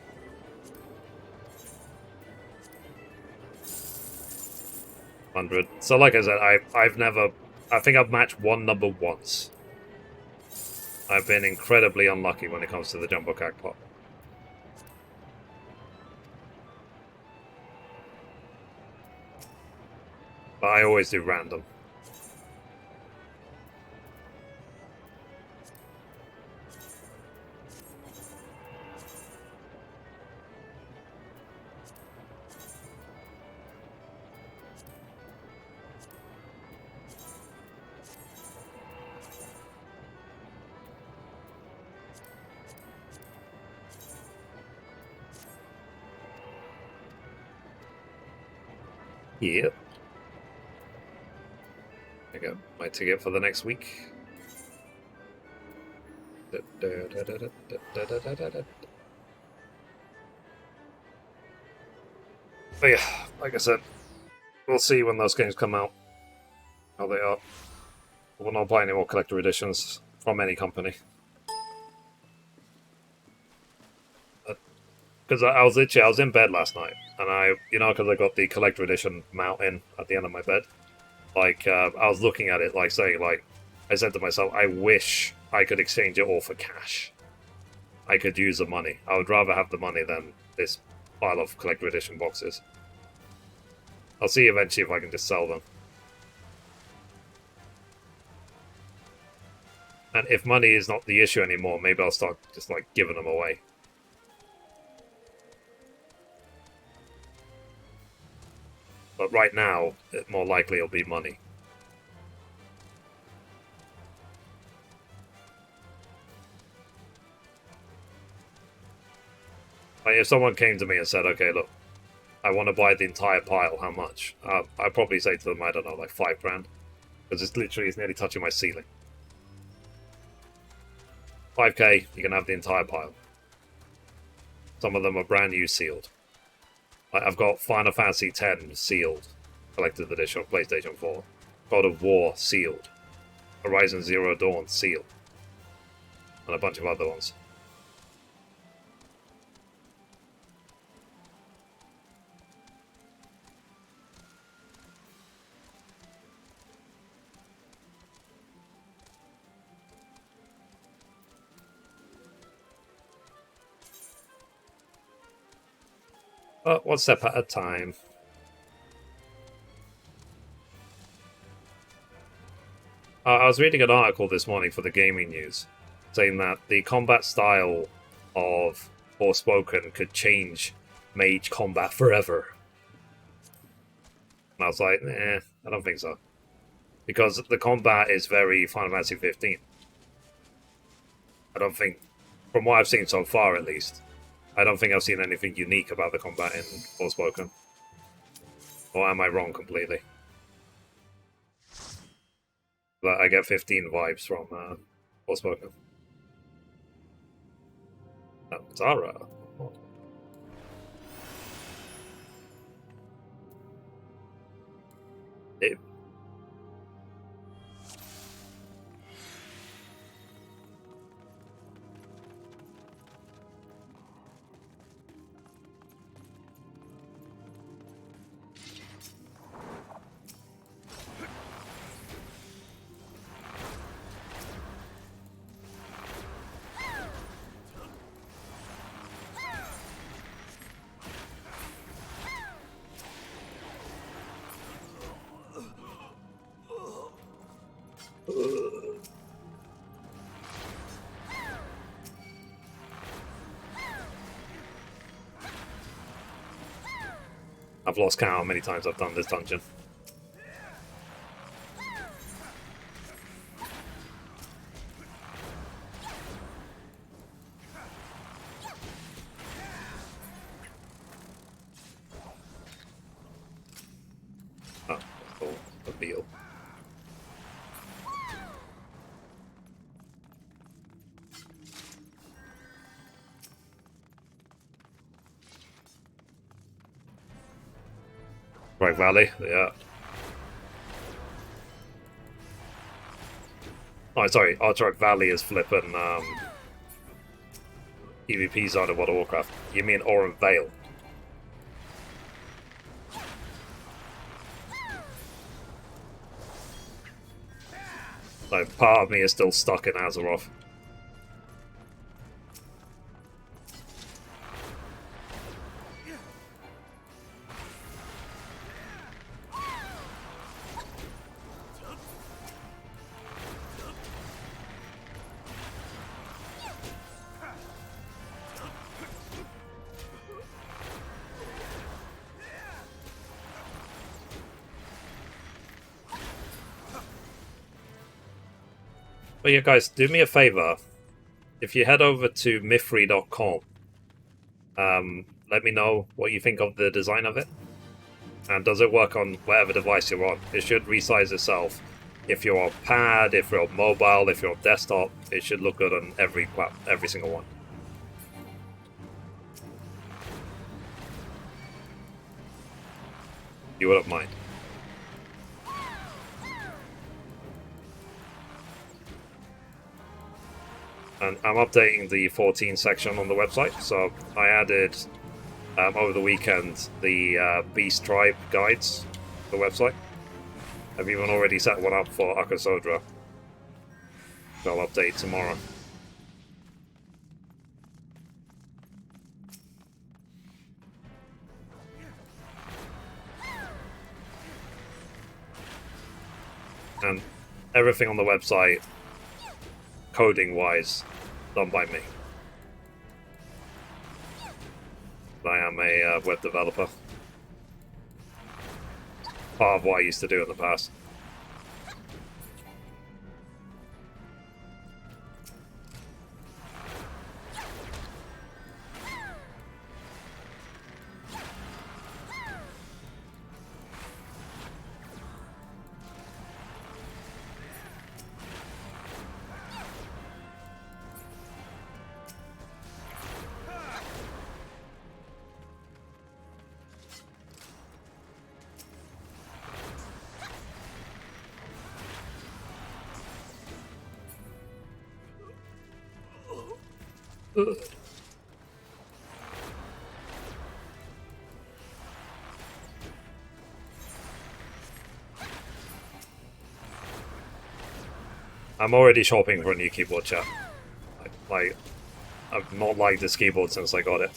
$100. So like I said, I've never... I think I've matched one number once. I've been incredibly unlucky when it comes to the Jumbo Jackpot. But I always do random. Yep. I got my ticket for the next week. But yeah, like I said, we'll see when those games come out. How they are. We'll not buy any more collector editions from any company. Because I was in bed last night, and because I got the collector edition mount in at the end of my bed. Like, I was looking at it, like, saying, like, I said to myself, I wish I could exchange it all for cash. I could use the money. I would rather have the money than this pile of collector edition boxes. I'll see eventually if I can just sell them. And if money is not the issue anymore, maybe I'll start just, like, giving them away. But right now, more likely it'll be money. Like if someone came to me and said, okay, look, I want to buy the entire pile, how much? I'd probably say to them, I don't know, like $5 grand. Because it's nearly touching my ceiling. 5k, you can have the entire pile. Some of them are brand new sealed. Like I've got Final Fantasy X sealed, collected edition on PlayStation 4. God of War sealed. Horizon Zero Dawn sealed. And a bunch of other ones. One step at a time. I was reading an article this morning for the gaming news saying that the combat style of Forspoken could change mage combat forever. And I was like, I don't think so. Because the combat is very Final Fantasy XV. I don't think, from what I've seen so far at least, I don't think I've seen anything unique about the combat in Forspoken. Or am I wrong completely? But I get 15 vibes from Forspoken. Zara. Oh. It, I've lost count how many times I've done this dungeon. Oh, that's cool. The deal. Right Valley, yeah. Oh, sorry, Archrock Valley is flipping PvP zone of World of Warcraft. You mean Auron Vale? Like, part of me is still stuck in Azeroth. But yeah, guys, do me a favor. If you head over to Mithrie.com, let me know what you think of the design of it. And does it work on whatever device you're on? It should resize itself. If you're on pad, if you're on mobile, if you're on desktop, it should look good on every single one. You wouldn't mind. And I'm updating the 14 section on the website, so I added over the weekend the Beast Tribe guides to the website. I've even already set one up for Akasodra. So I'll update tomorrow. And everything on the website, coding-wise, done by me. I am a web developer. part of what I used to do in the past. I'm already shopping for a new keyboard, chat. Like, I've not liked this keyboard since I got it.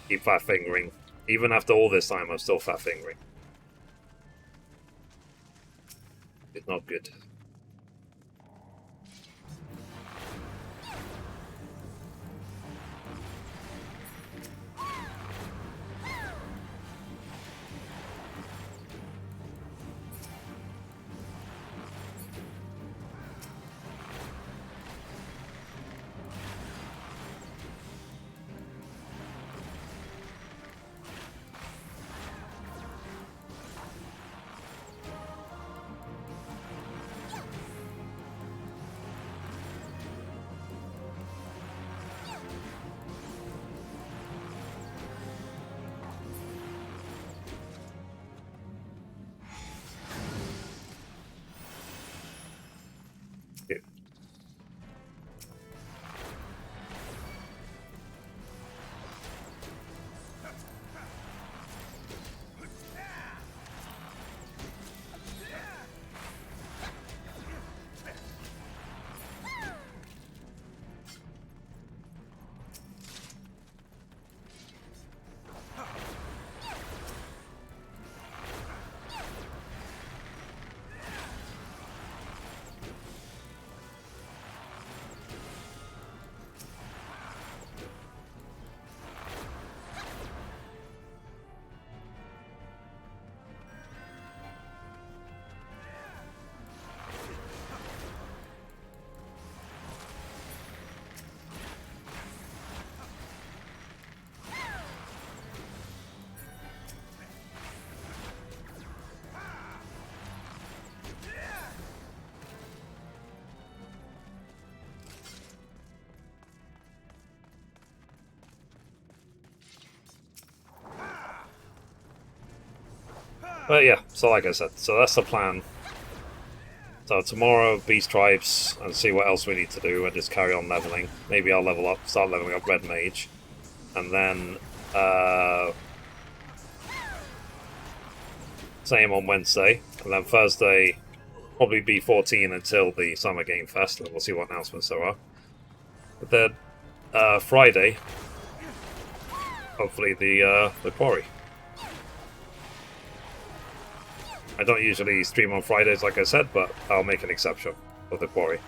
Keep fat fingering. Even after all this time, I'm still fat fingering. It's not good. But yeah, so like I said, so that's the plan. So tomorrow, Beast Tribes, and see what else we need to do, and just carry on leveling. Maybe I'll level up, start leveling up Red Mage. And then, same on Wednesday. And then Thursday, probably B14 until the Summer Game Fest, and we'll see what announcements there are. But then, Friday, hopefully the Quarry. I don't usually stream on Fridays, like I said, but I'll make an exception for the Quarry.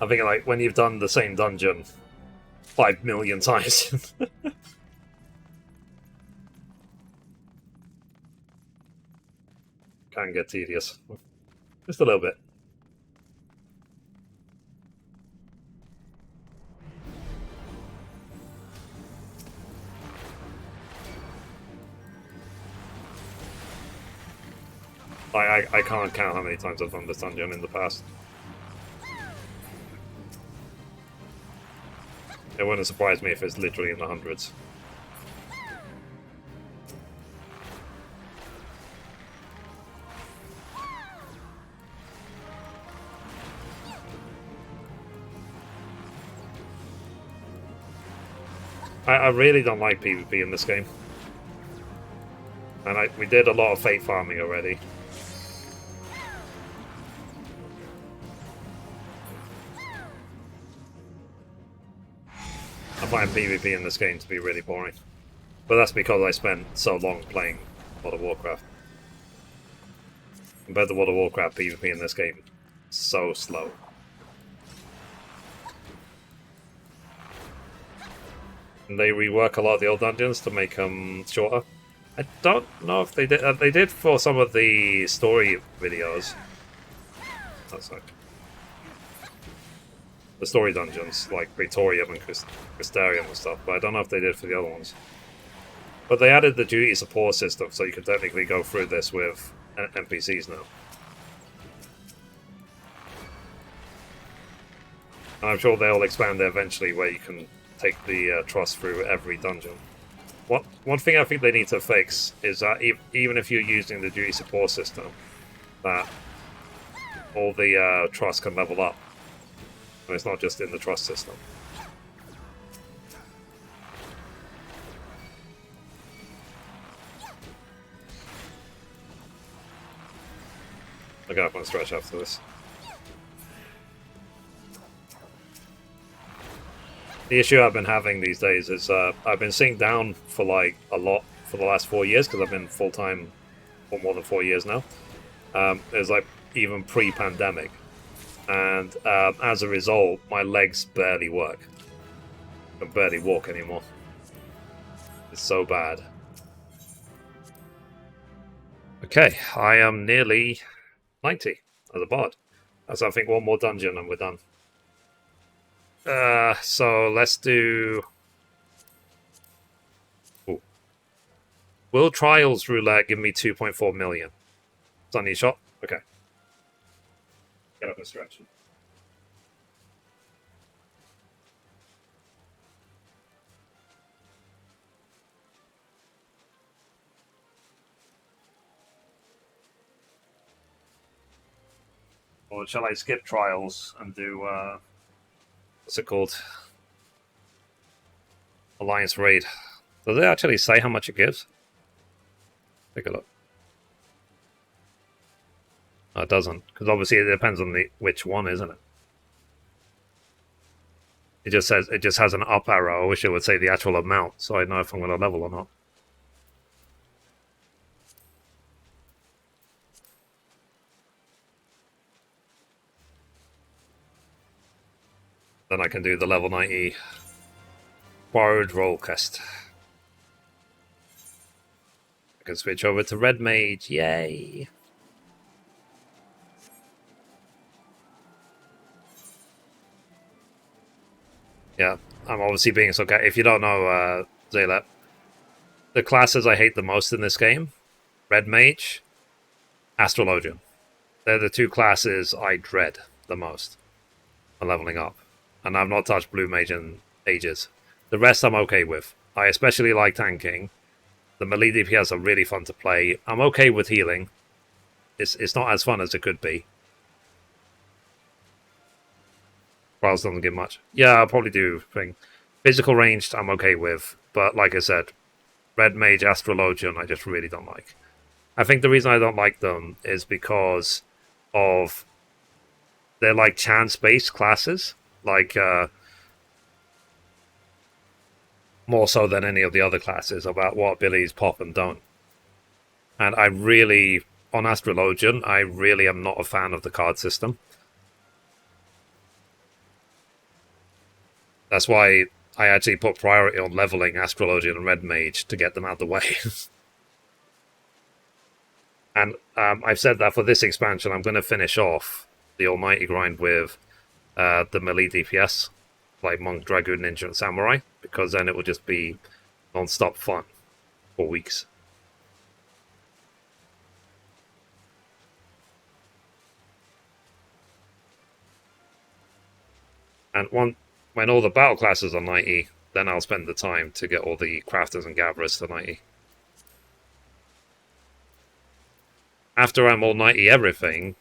I think like when you've done the same dungeon 5 million times. Can get tedious. Just a little bit. I can't count how many times I've done this dungeon in the past. It wouldn't surprise me if it's literally in the hundreds. I really don't like PvP in this game. And we did a lot of fate farming already. I find PvP in this game to be really boring. But that's because I spent so long playing World of Warcraft. Compared to World of Warcraft, PvP in this game is so slow. And they rework a lot of the old dungeons to make them shorter. I don't know if they did. They did for some of the story videos. That's like the story dungeons, like Praetorium and Crystarium and stuff. But I don't know if they did for the other ones. But they added the duty support system, so you can technically go through this with NPCs now. And I'm sure they'll expand it eventually, where you can take the trust through every dungeon. One thing I think they need to fix is that even if you're using the duty support system, that all the trust can level up. And it's not just in the trust system. I got up on a stretch after this. The issue I've been having these days is I've been sitting down for like a lot for the last 4 years because I've been full-time for more than 4 years now. It was like even pre-pandemic. And as a result, my legs barely work. I can barely walk anymore. It's so bad. Okay, I am nearly 90 as a bard. That's, I think, one more dungeon and we're done. So let's do... Ooh. Will Trials Roulette give me 2.4 million? Sunny shot? Okay. Get up and stretch. Or shall I skip Trials and do, what's it called? Alliance Raid. Does it actually say how much it gives? Take a look. No, it doesn't, because obviously it depends on which one, isn't it? It just has an up arrow. I wish it would say the actual amount, so I know if I'm going to level or not. Then I can do the level 90 borrowed roll quest. I can switch over to Red Mage. Yay! Yeah, I'm obviously being so... If you don't know, Zaylet, the classes I hate the most in this game, Red Mage, Astrologian. They're the two classes I dread the most for leveling up. And I've not touched Blue Mage in ages. The rest I'm okay with. I especially like tanking. The melee DPS are really fun to play. I'm okay with healing. It's not as fun as it could be. Trials doesn't give much. Yeah, I'll probably do thing. Physical ranged, I'm okay with. But like I said, Red Mage, Astrologian, I just really don't like. I think the reason I don't like them is because of... They're like chance-based classes. Like, more so than any of the other classes about what abilities pop and don't. And I really, on Astrologian, I really am not a fan of the card system. That's why I actually put priority on leveling Astrologian and Red Mage to get them out of the way. And I've said that for this expansion, I'm going to finish off the Almighty grind with the melee DPS, like Monk, Dragoon, Ninja, and Samurai, because then it will just be non-stop fun for weeks. And when all the battle classes are 90, then I'll spend the time to get all the crafters and gatherers to 90. After I'm all 90 everything,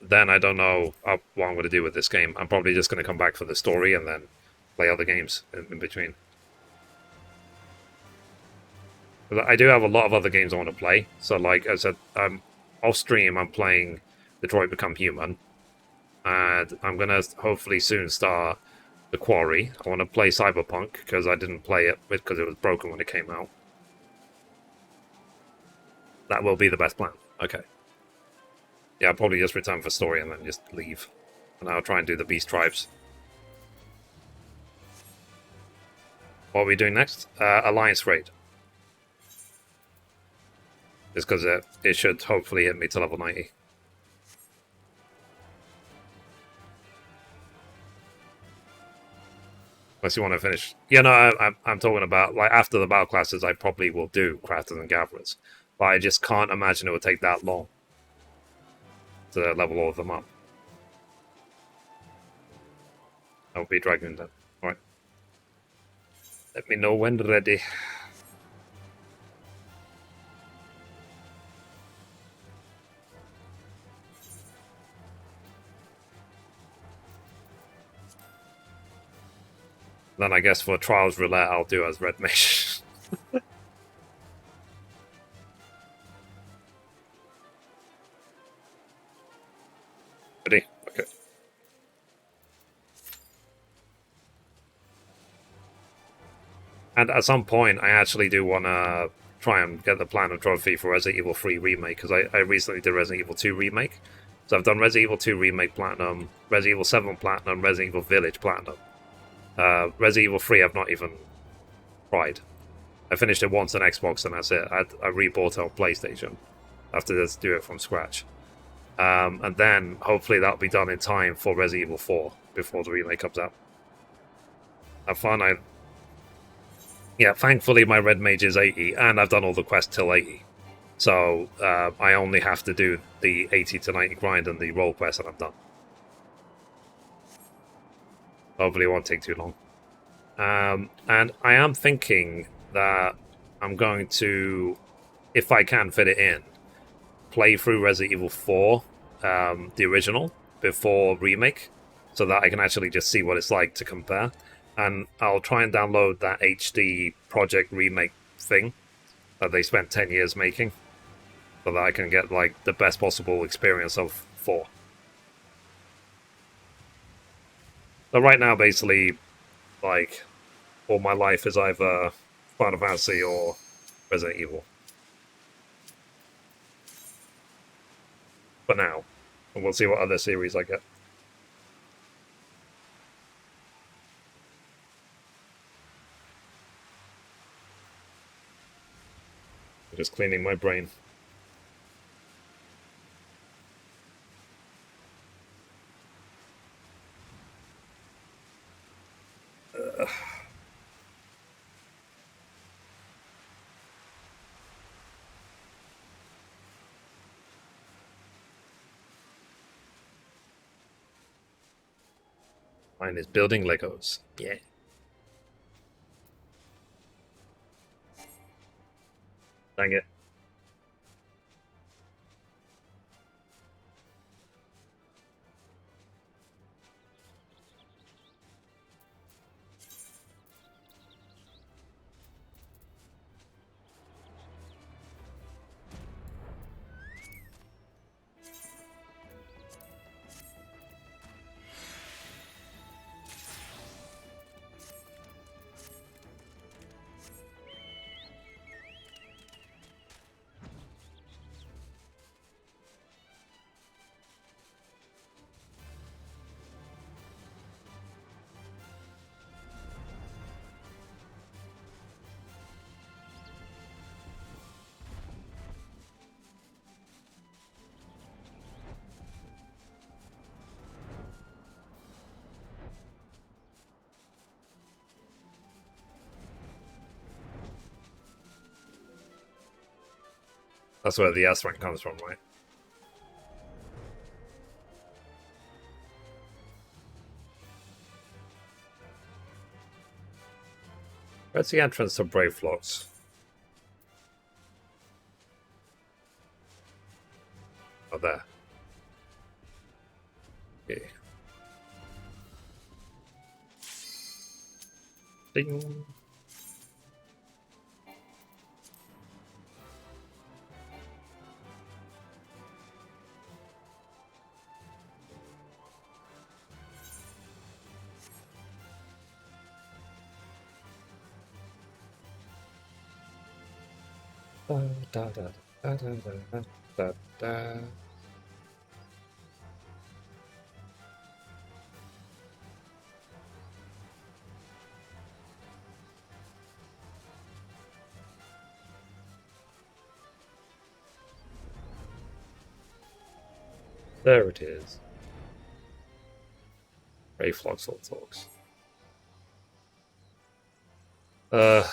then I don't know what I'm going to do with this game. I'm probably just going to come back for the story and then play other games in between. But I do have a lot of other games I want to play. So, like I said, off stream, I'm playing Detroit Become Human. And I'm going to hopefully soon start The Quarry. I want to play Cyberpunk because I didn't play it because it was broken when it came out. That will be the best plan. Okay. Yeah, I'll probably just return for story and then just leave. And I'll try and do the Beast Tribes. What are we doing next? Alliance Raid. Just because it should hopefully hit me to level 90. Unless you want to finish. Yeah, no, I'm talking about, like, after the battle classes, I probably will do Crafters and Gatherers. But I just can't imagine it would take that long to level all of them up. I'll be dragging them. Alright. Let me know when ready. Then I guess for Trials Roulette, I'll do as Red Mage. Ready? Okay. And at some point, I actually do want to try and get the Platinum Trophy for Resident Evil 3 Remake, because I recently did Resident Evil 2 Remake. So I've done Resident Evil 2 Remake Platinum, Resident Evil 7 Platinum, Resident Evil Village Platinum. Resident Evil 3 I've not even tried. I finished it once on Xbox and that's it. I rebought it on PlayStation after this, do it from scratch. And then hopefully that'll be done in time for Resident Evil 4 before the remake comes out. Have fun. Yeah, thankfully my Red Mage is 80 and I've done all the quests till 80. So I only have to do the 80 to 90 grind and the role quest and I'm done. Hopefully it won't take too long. And I am thinking that I'm going to, if I can fit it in, play through Resident Evil 4, the original, before remake, so that I can actually just see what it's like to compare. And I'll try and download that HD Project Remake thing that they spent 10 years making, so that I can get like the best possible experience of 4. So right now, basically, like, all my life is either Final Fantasy or Resident Evil. For now. And we'll see what other series I get. I'm just cleaning my brain. Mine is building Legos. Yeah. Dang it. That's where the S rank comes from, right? Where's the entrance to Brave Flocks? Oh, there. Okay. Ding. Da, da, da, da, da, da, da, da. There it is. Brave Flocks all talks. Uh,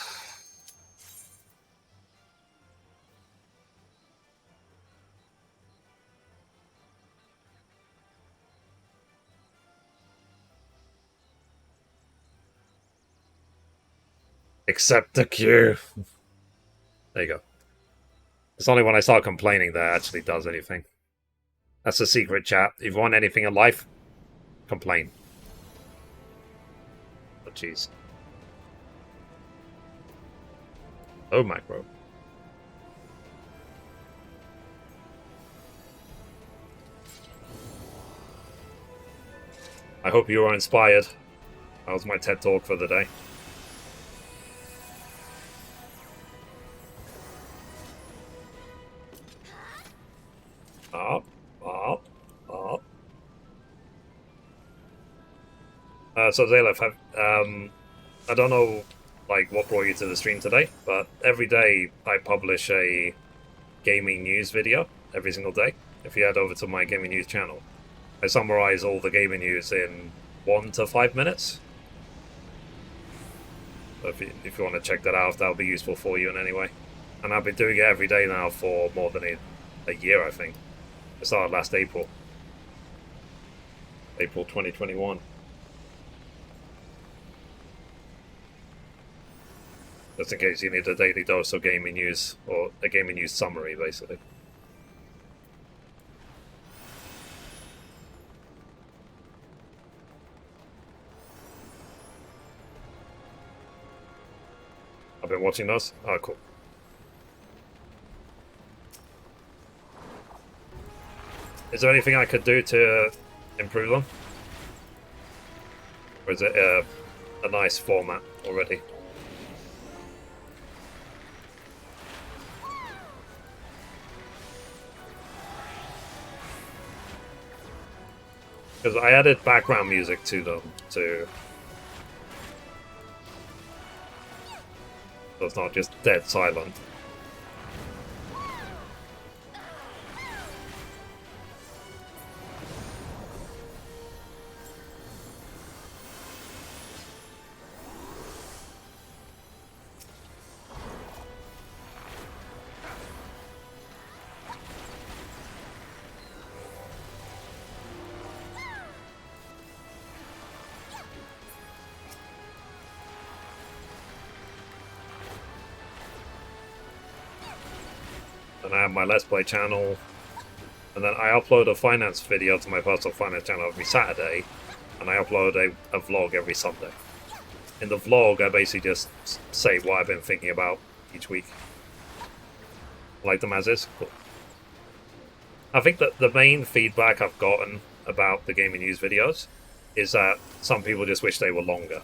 accept the queue. There you go. It's only when I start complaining that it actually does anything. That's the secret, chat. If you want anything in life, complain. Oh, jeez. Oh, macro. I hope you are inspired. That was my TED Talk for the day. Up, up, up. So Zalef, I don't know like what brought you to the stream today, but every day I publish a gaming news video every single day. If you head over to my gaming news channel, I summarize all the gaming news in 1 to 5 minutes. So if you want to check that out, that'll be useful for you in any way. And I've been doing it every day now for more than a year, I think. It started last April. April 2021. Just in case you need a daily dose of gaming news, or a gaming news summary, basically. I've been watching those. Oh, cool. Is there anything I could do to improve them? Or is it a nice format already? Because I added background music to them, so it's not just dead silent. And I have my Let's Play channel, and then I upload a finance video to my personal finance channel every Saturday, and I upload a vlog every Sunday. In the vlog, I basically just say what I've been thinking about each week. Like them as is. Cool. I think that the main feedback I've gotten about the gaming news videos is that some people just wish they were longer.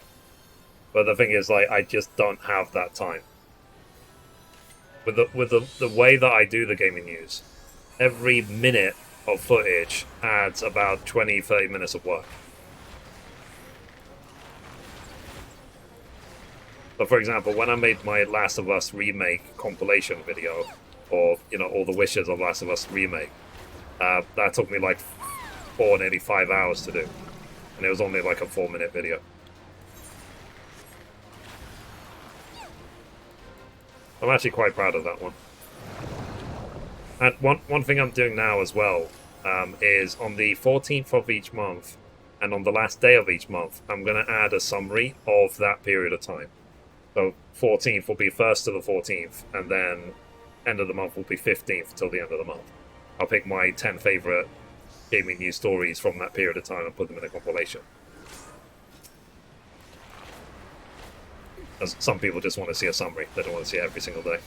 But the thing is, like, I just don't have that time. With the way that I do the gaming news, every minute of footage adds about 20-30 minutes of work. So for example, when I made my Last of Us remake compilation video, or all the wishes of Last of Us remake, that took me like 4, nearly 5 hours to do, and it was only like a 4-minute video. I'm actually quite proud of that one. And one thing I'm doing now as well is on the 14th of each month and on the last day of each month, I'm going to add a summary of that period of time. So 14th will be 1st to the 14th, and then end of the month will be 15th till the end of the month. I'll pick my 10 favorite gaming news stories from that period of time and put them in a compilation. As some people just want to see a summary, they don't want to see it every single day.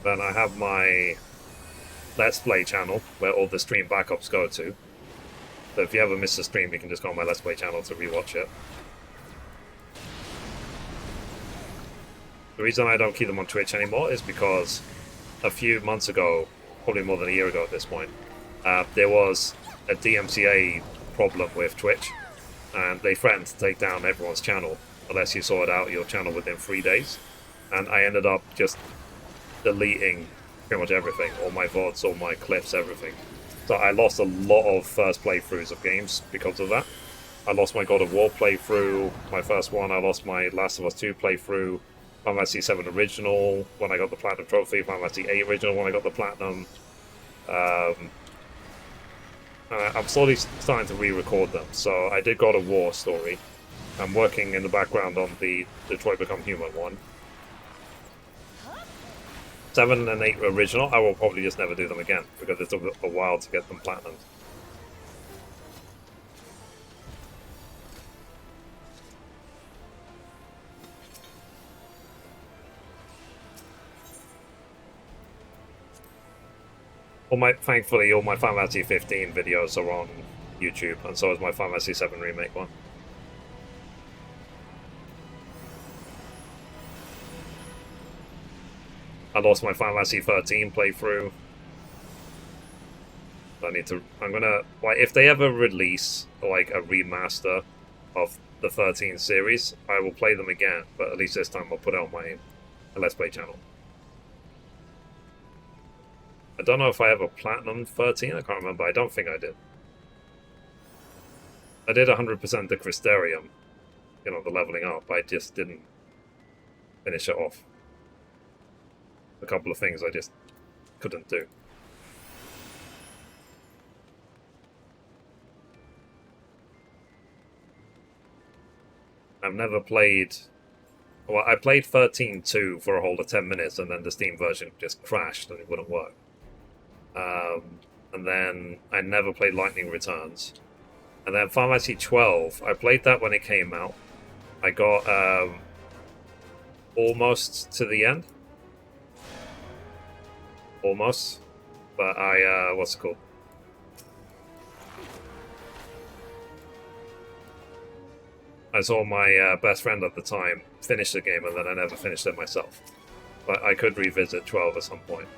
Then I have my Let's Play channel, where all the stream backups go to. So if you ever miss a stream, you can just go on my Let's Play channel to rewatch it. The reason I don't keep them on Twitch anymore is because a few months ago, probably more than a year ago at this point, there was a DMCA problem with Twitch, and they threatened to take down everyone's channel unless you sorted out your channel within 3 days. And I ended up just deleting pretty much everything, all my VODs, all my clips, everything. So I lost a lot of first playthroughs of games because of that. I lost my God of War playthrough, my first one. I lost my Last of Us 2 playthrough, Final Fantasy XIV Original when I got the Platinum Trophy, Final Fantasy VIII Original when I got the Platinum. I'm slowly starting to re-record them. So I did God of War story. I'm working in the background on the Detroit Become Human one. 7 and 8 original, I will probably just never do them again because it took a while to get them platinum. Thankfully, all my Final Fantasy XV videos are on YouTube, and so is my Final Fantasy VII Remake one. I lost my Final Fantasy XIII playthrough. I'm gonna, like, if they ever release, like, a remaster of the 13 series, I will play them again, but at least this time I'll put it on my Let's Play channel. I don't know if I ever Platinum 13, I can't remember, I don't think I did. I did 100% the Crystarium, you know, the leveling up, I just didn't finish it off. A couple of things I just couldn't do. I've never played... Well, I played 13.2 for a whole of 10 minutes, and then the Steam version just crashed and it wouldn't work. And then I never played Lightning Returns. And then Final Fantasy XII, I played that when it came out. I got almost to the end. Almost. But I, what's it called? I saw my best friend at the time finish the game, and then I never finished it myself. But I could revisit 12 at some point.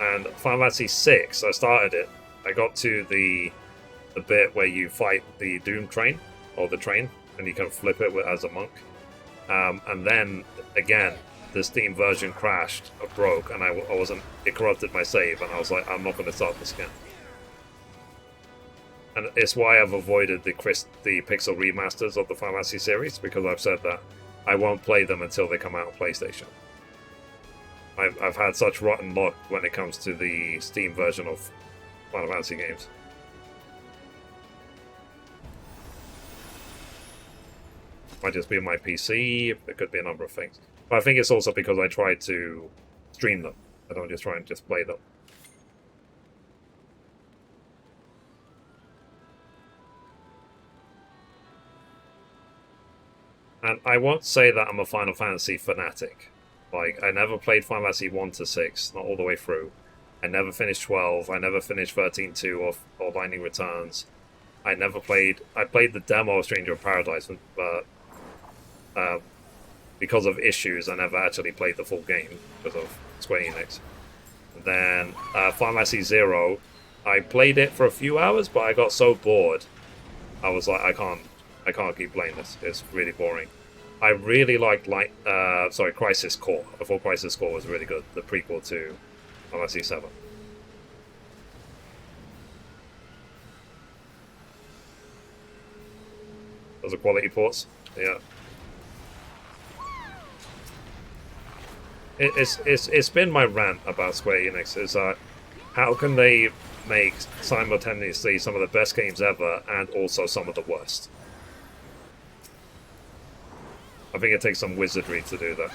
And Final Fantasy VI, I started it. I got to the bit where you fight the Doom train, or the train, and you can flip it as a monk. And then, again, the Steam version crashed, or broke, and it corrupted my save, and I was like, I'm not going to start this again. And it's why I've avoided the pixel remasters of the Final Fantasy series, because I've said that I won't play them until they come out on PlayStation. I've had such rotten luck when it comes to the Steam version of Final Fantasy games. Might just be my PC, it could be a number of things. But I think it's also because I try to stream them. I don't just try and just play them. And I won't say that I'm a Final Fantasy fanatic. Like, I never played Final Fantasy 1 to 6, not all the way through. I never finished 12, I never finished 13.2 or Lightning Returns. I played the demo of Stranger of Paradise, but because of issues, I never actually played the full game because of Square Enix. And then Final Fantasy Zero, I played it for a few hours, but I got so bored. I was like, I can't keep playing this. It's really boring. I really liked Crisis Core. I thought Crisis Core was really good. The prequel to Final Fantasy VII. Those are quality ports. Yeah. It's been my rant about Square Enix. Is how can they make simultaneously some of the best games ever and also some of the worst? I think it takes some wizardry to do that.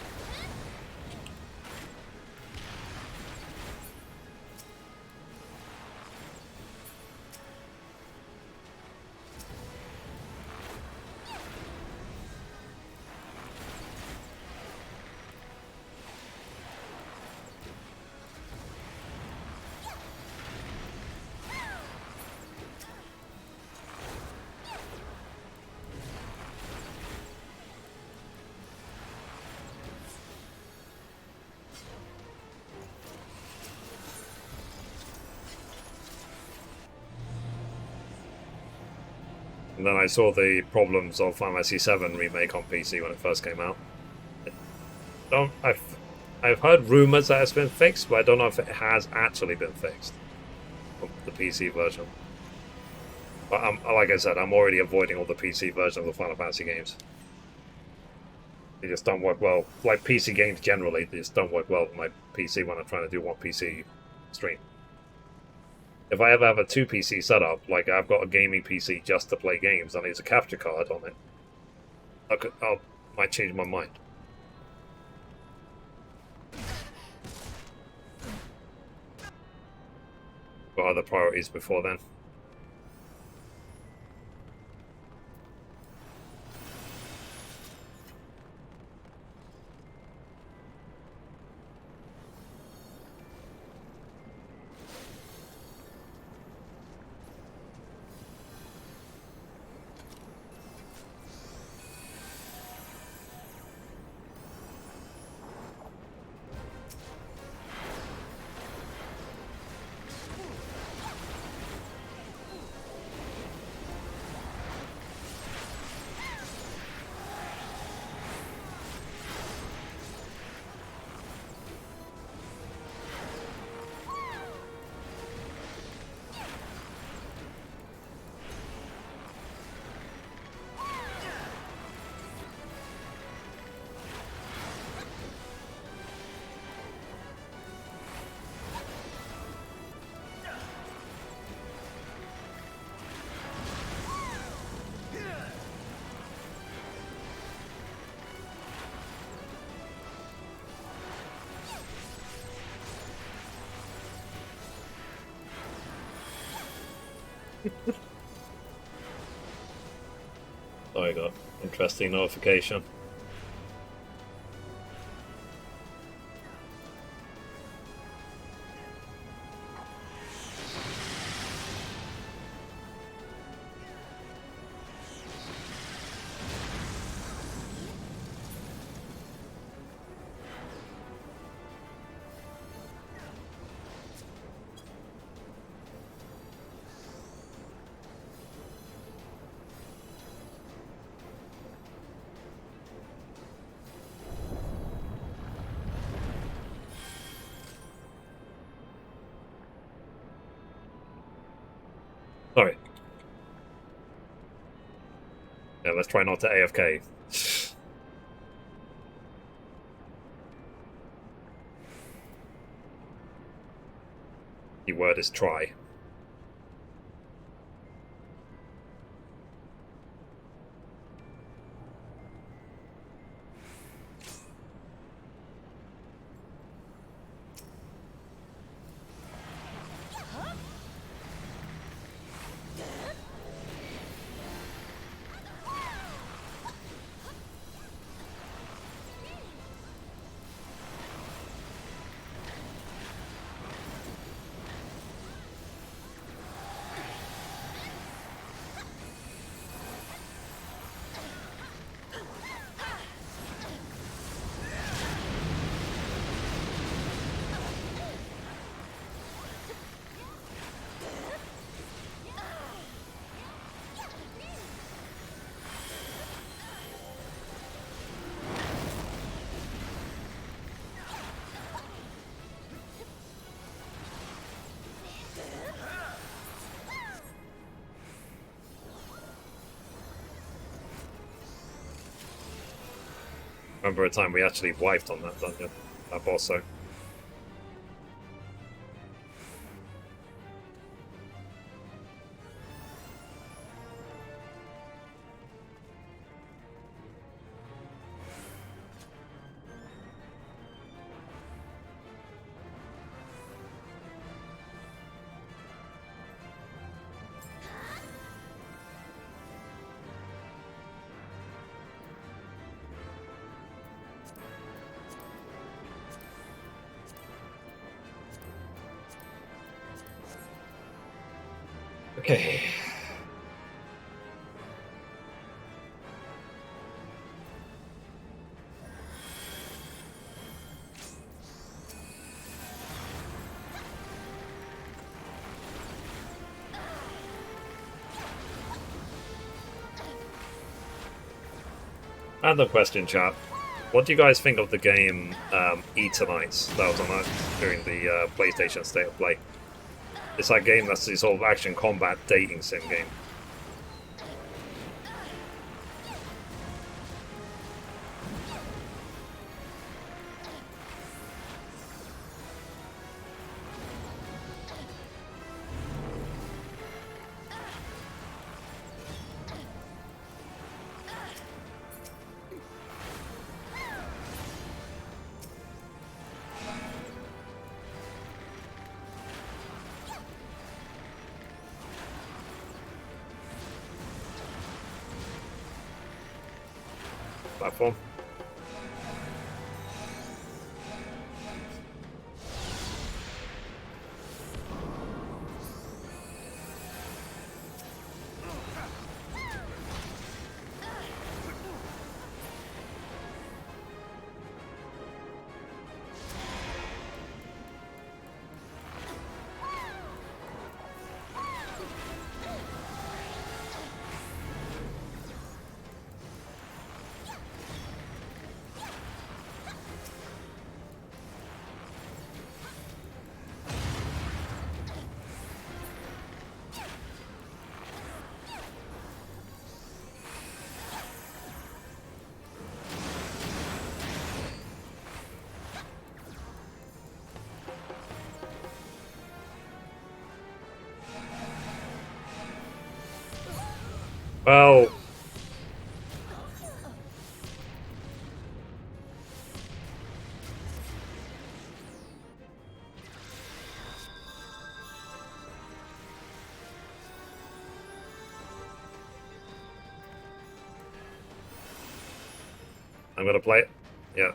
And then I saw the problems of Final Fantasy VII Remake on PC when it first came out. I've heard rumors that it's been fixed, but I don't know if it has actually been fixed. The PC version. But like I said, I'm already avoiding all the PC version of the Final Fantasy games. They just don't work well. Like PC games generally, they just don't work well with my PC when I'm trying to do one PC stream. If I ever have a 2 PC setup, like I've got a gaming PC just to play games and there's a capture card on it, I might change my mind. Got other priorities before then. There you go. Interesting notification. Sorry. Yeah, let's try not to AFK. The word is try. Remember a time we actually wiped on that dungeon, that boss. So okay. Another question, chat. What do you guys think of the game Eternights that was on during the PlayStation State of Play? It's that game that's the sort of action combat dating sim game. Platform. Well, I'm gonna play it. Yeah,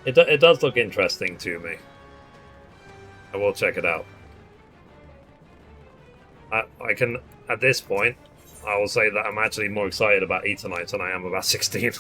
it does look interesting to me. I will check it out. I can, at this point, I will say that I'm actually more excited about Eternights than I am about 16.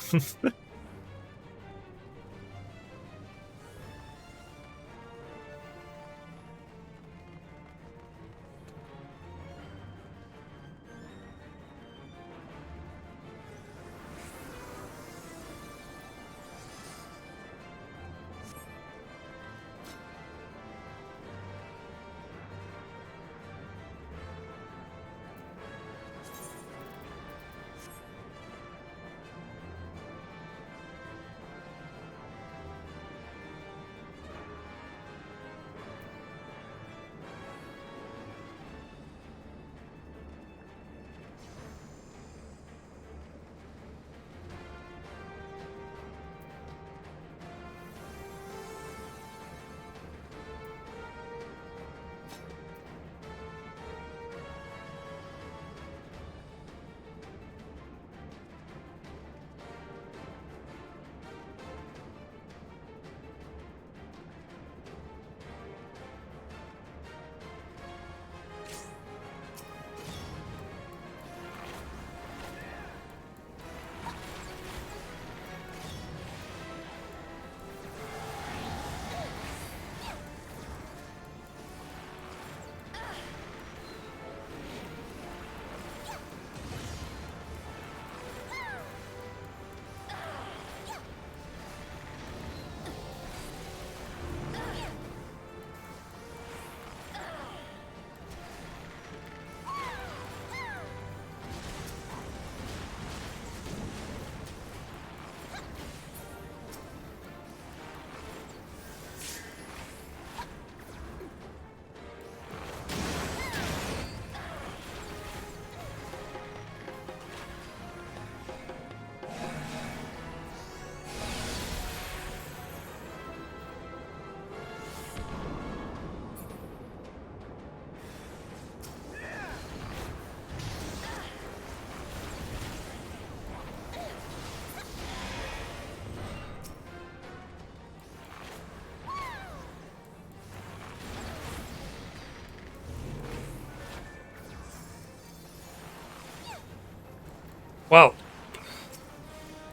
Well,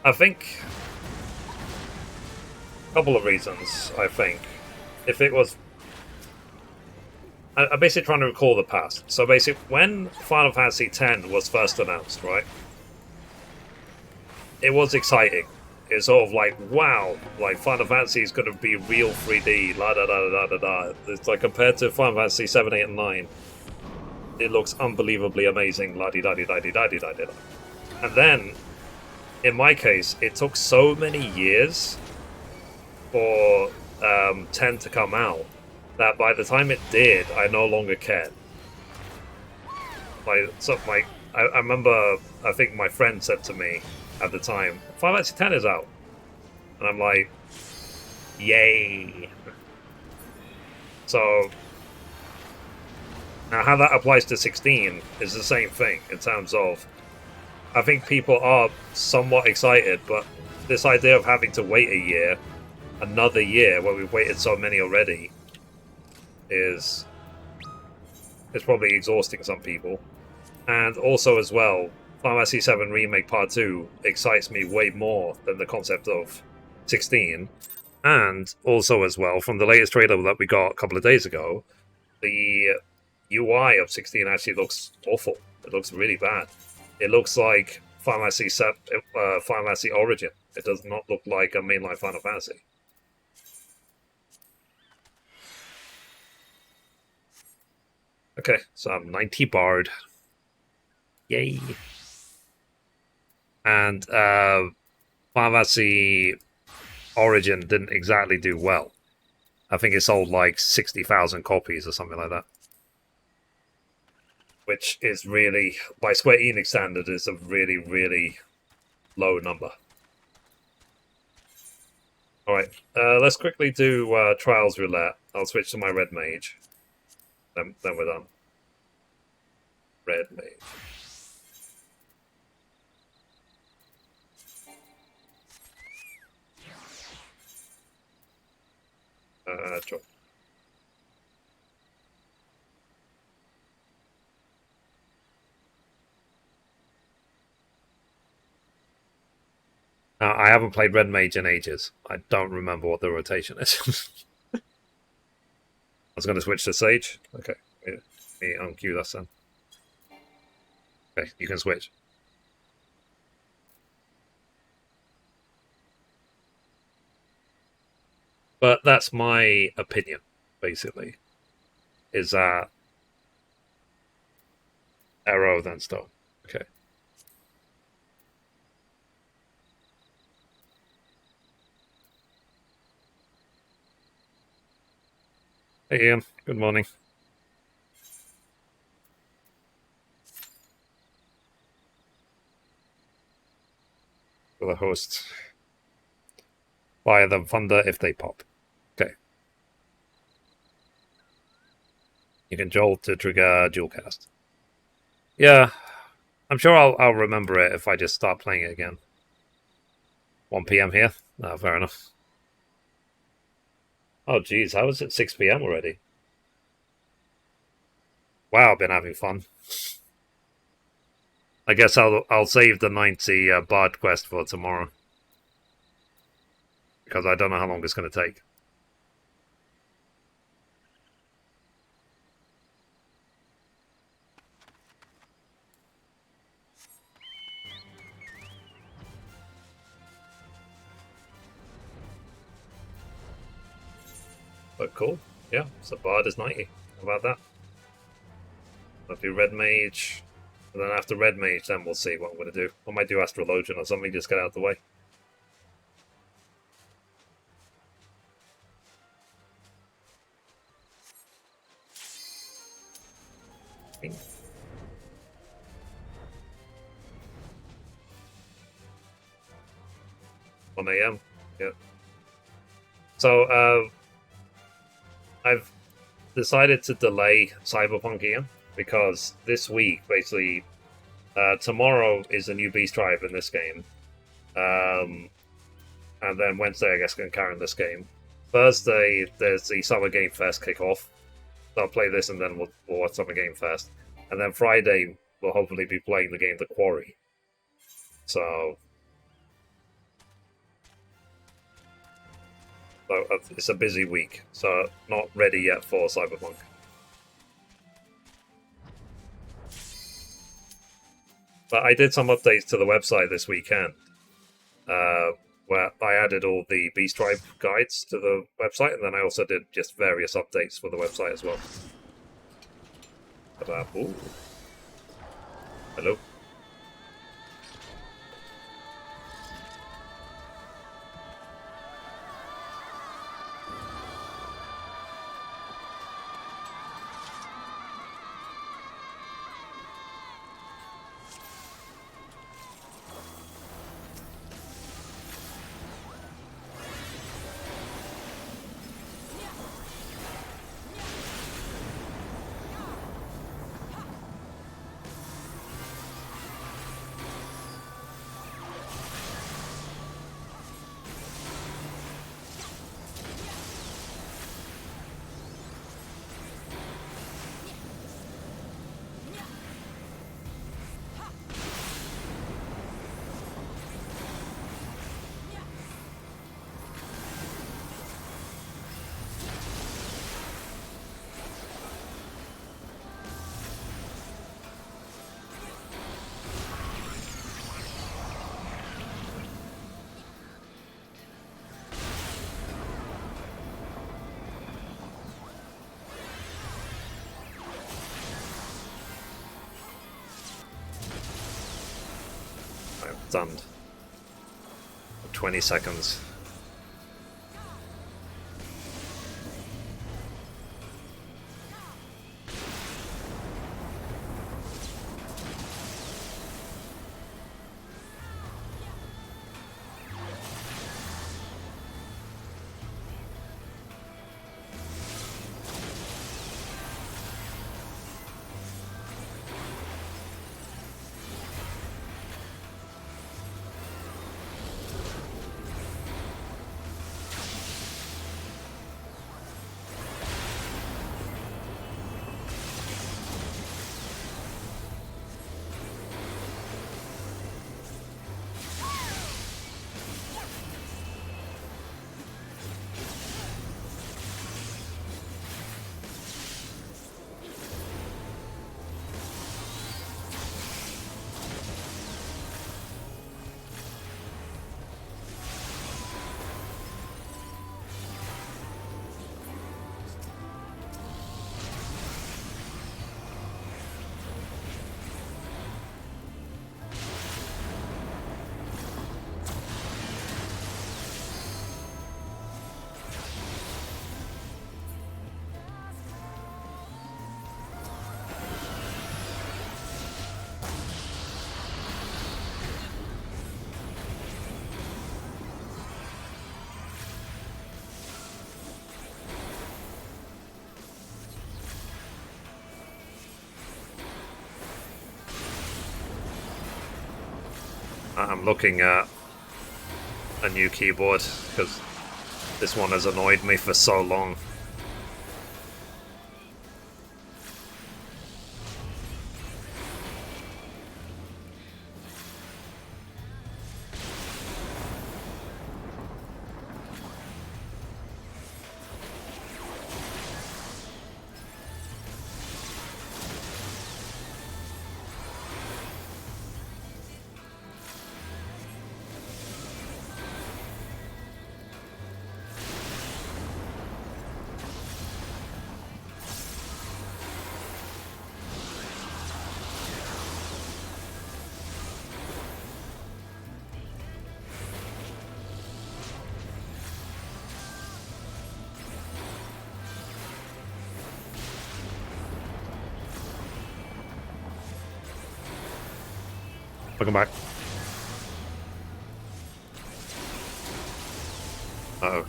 I think a couple of reasons. I think if it was, I'm basically trying to recall the past. So basically, when Final Fantasy X was first announced, right, it was exciting. It's sort of like, wow, like Final Fantasy is going to be real 3D, la da da da da da. It's like compared to Final Fantasy 7, 8, and 9, it looks unbelievably amazing, la di da di da di da di da di da. And then, in my case, it took so many years for 10 to come out that by the time it did, I no longer cared. I remember, I think my friend said to me at the time, Final Fantasy X is out. And I'm like, yay. So, now how that applies to 16 is the same thing in terms of, I think people are somewhat excited, but this idea of having to wait a year, another year, where we've waited so many already, is probably exhausting some people. And also as well, Final Fantasy VII Remake Part 2 excites me way more than the concept of 16. And also as well, from the latest trailer that we got a couple of days ago, the UI of 16 actually looks awful. It looks really bad. It looks like Final Fantasy Origin. It does not look like a mainline Final Fantasy. Okay, so I'm 90 barred. Yay. And Final Fantasy Origin didn't exactly do well. I think it sold like 60,000 copies or something like that. Which is really, by Square Enix standard, is a really, really low number. Alright, let's quickly do Trials Roulette. I'll switch to my Red Mage. Then we're done. Red Mage. Sure. I haven't played Red Mage in ages. I don't remember what the rotation is. I was going to switch to Sage. Okay. Let me unqueue that then. Okay, you can switch. But that's my opinion, basically. Is that arrow then stone? Okay. Hey Ian, good morning. For the hosts. Fire them thunder if they pop. Okay. You can jolt to trigger dual cast. Yeah, I'm sure I'll remember it if I just start playing it again. 1 p.m. here? No, fair enough. Oh, geez, how is it 6 p.m. already? Wow, I've been having fun. I guess I'll save the 90 Bard quest for tomorrow. Because I don't know how long it's going to take. But cool. Yeah, so Bard is 90. How about that? I'll do Red Mage. And then after Red Mage, then we'll see what I'm going to do. I might do Astrologian or something, just get out of the way. Okay. 1 a.m. Yeah. So, I've decided to delay Cyberpunk here because this week, basically, tomorrow is a new beast tribe in this game. And then Wednesday, I guess, can carry on this game. Thursday, there's the Summer Game Fest kickoff. So I'll play this and then we'll watch Summer Game Fest. And then Friday, we'll hopefully be playing the game The Quarry. So it's a busy week, so not ready yet for Cyberpunk. But I did some updates to the website this weekend, where I added all the Beast Tribe guides to the website, and then I also did just various updates for the website as well. Ooh. Hello. I'm stunned. 20 seconds. I'm looking at a new keyboard because this one has annoyed me for so long. Welcome back. Uh-oh.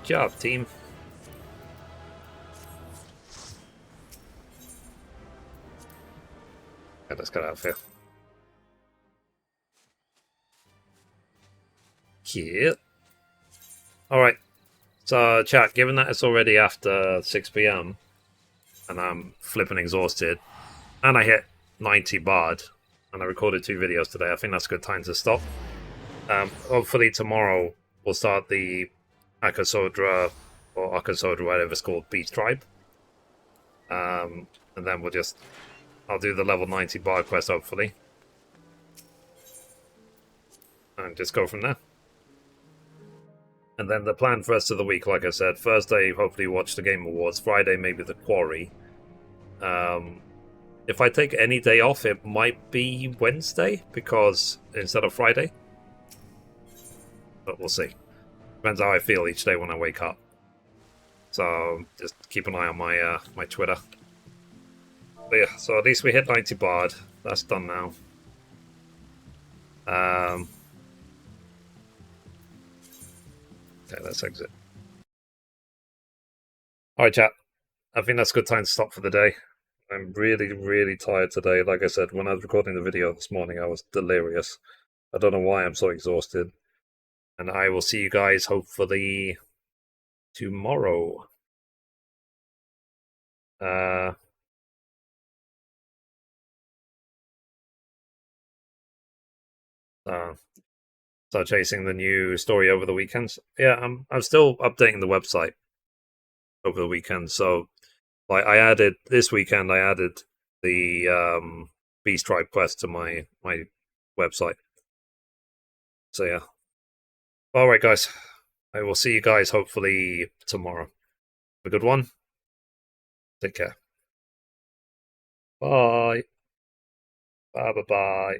job, team. Okay, let's get out of here. Yeah. Alright. So, chat, given that it's already after 6 p.m. and I'm flipping exhausted, and I hit 90 bard, and I recorded 2 videos today, I think that's a good time to stop. Hopefully tomorrow we'll start the Akasodra, or Akasodra, whatever it's called, Beast Tribe. And then I'll do the level 90 bard quest, hopefully. And just go from there. And then the plan for the rest of the week, like I said, Thursday, hopefully watch the Game Awards. Friday, maybe the Quarry. If I take any day off, it might be Wednesday, because instead of Friday. But we'll see. Depends how I feel each day when I wake up. So just keep an eye on my my Twitter. But yeah, so at least we hit 90 bard. That's done now. Okay, let's exit. Alright, chat. I think that's a good time to stop for the day. I'm really, really tired today. Like I said, when I was recording the video this morning, I was delirious. I don't know why I'm so exhausted. And I will see you guys hopefully tomorrow. Start chasing the new story over the weekends. Yeah, I'm still updating the website over the weekend. So, like, this weekend. I added the Beast Tribe quest to my website. So yeah. All right, guys. I will see you guys hopefully tomorrow. Have a good one. Take care. Bye. Bye. Bye. Bye.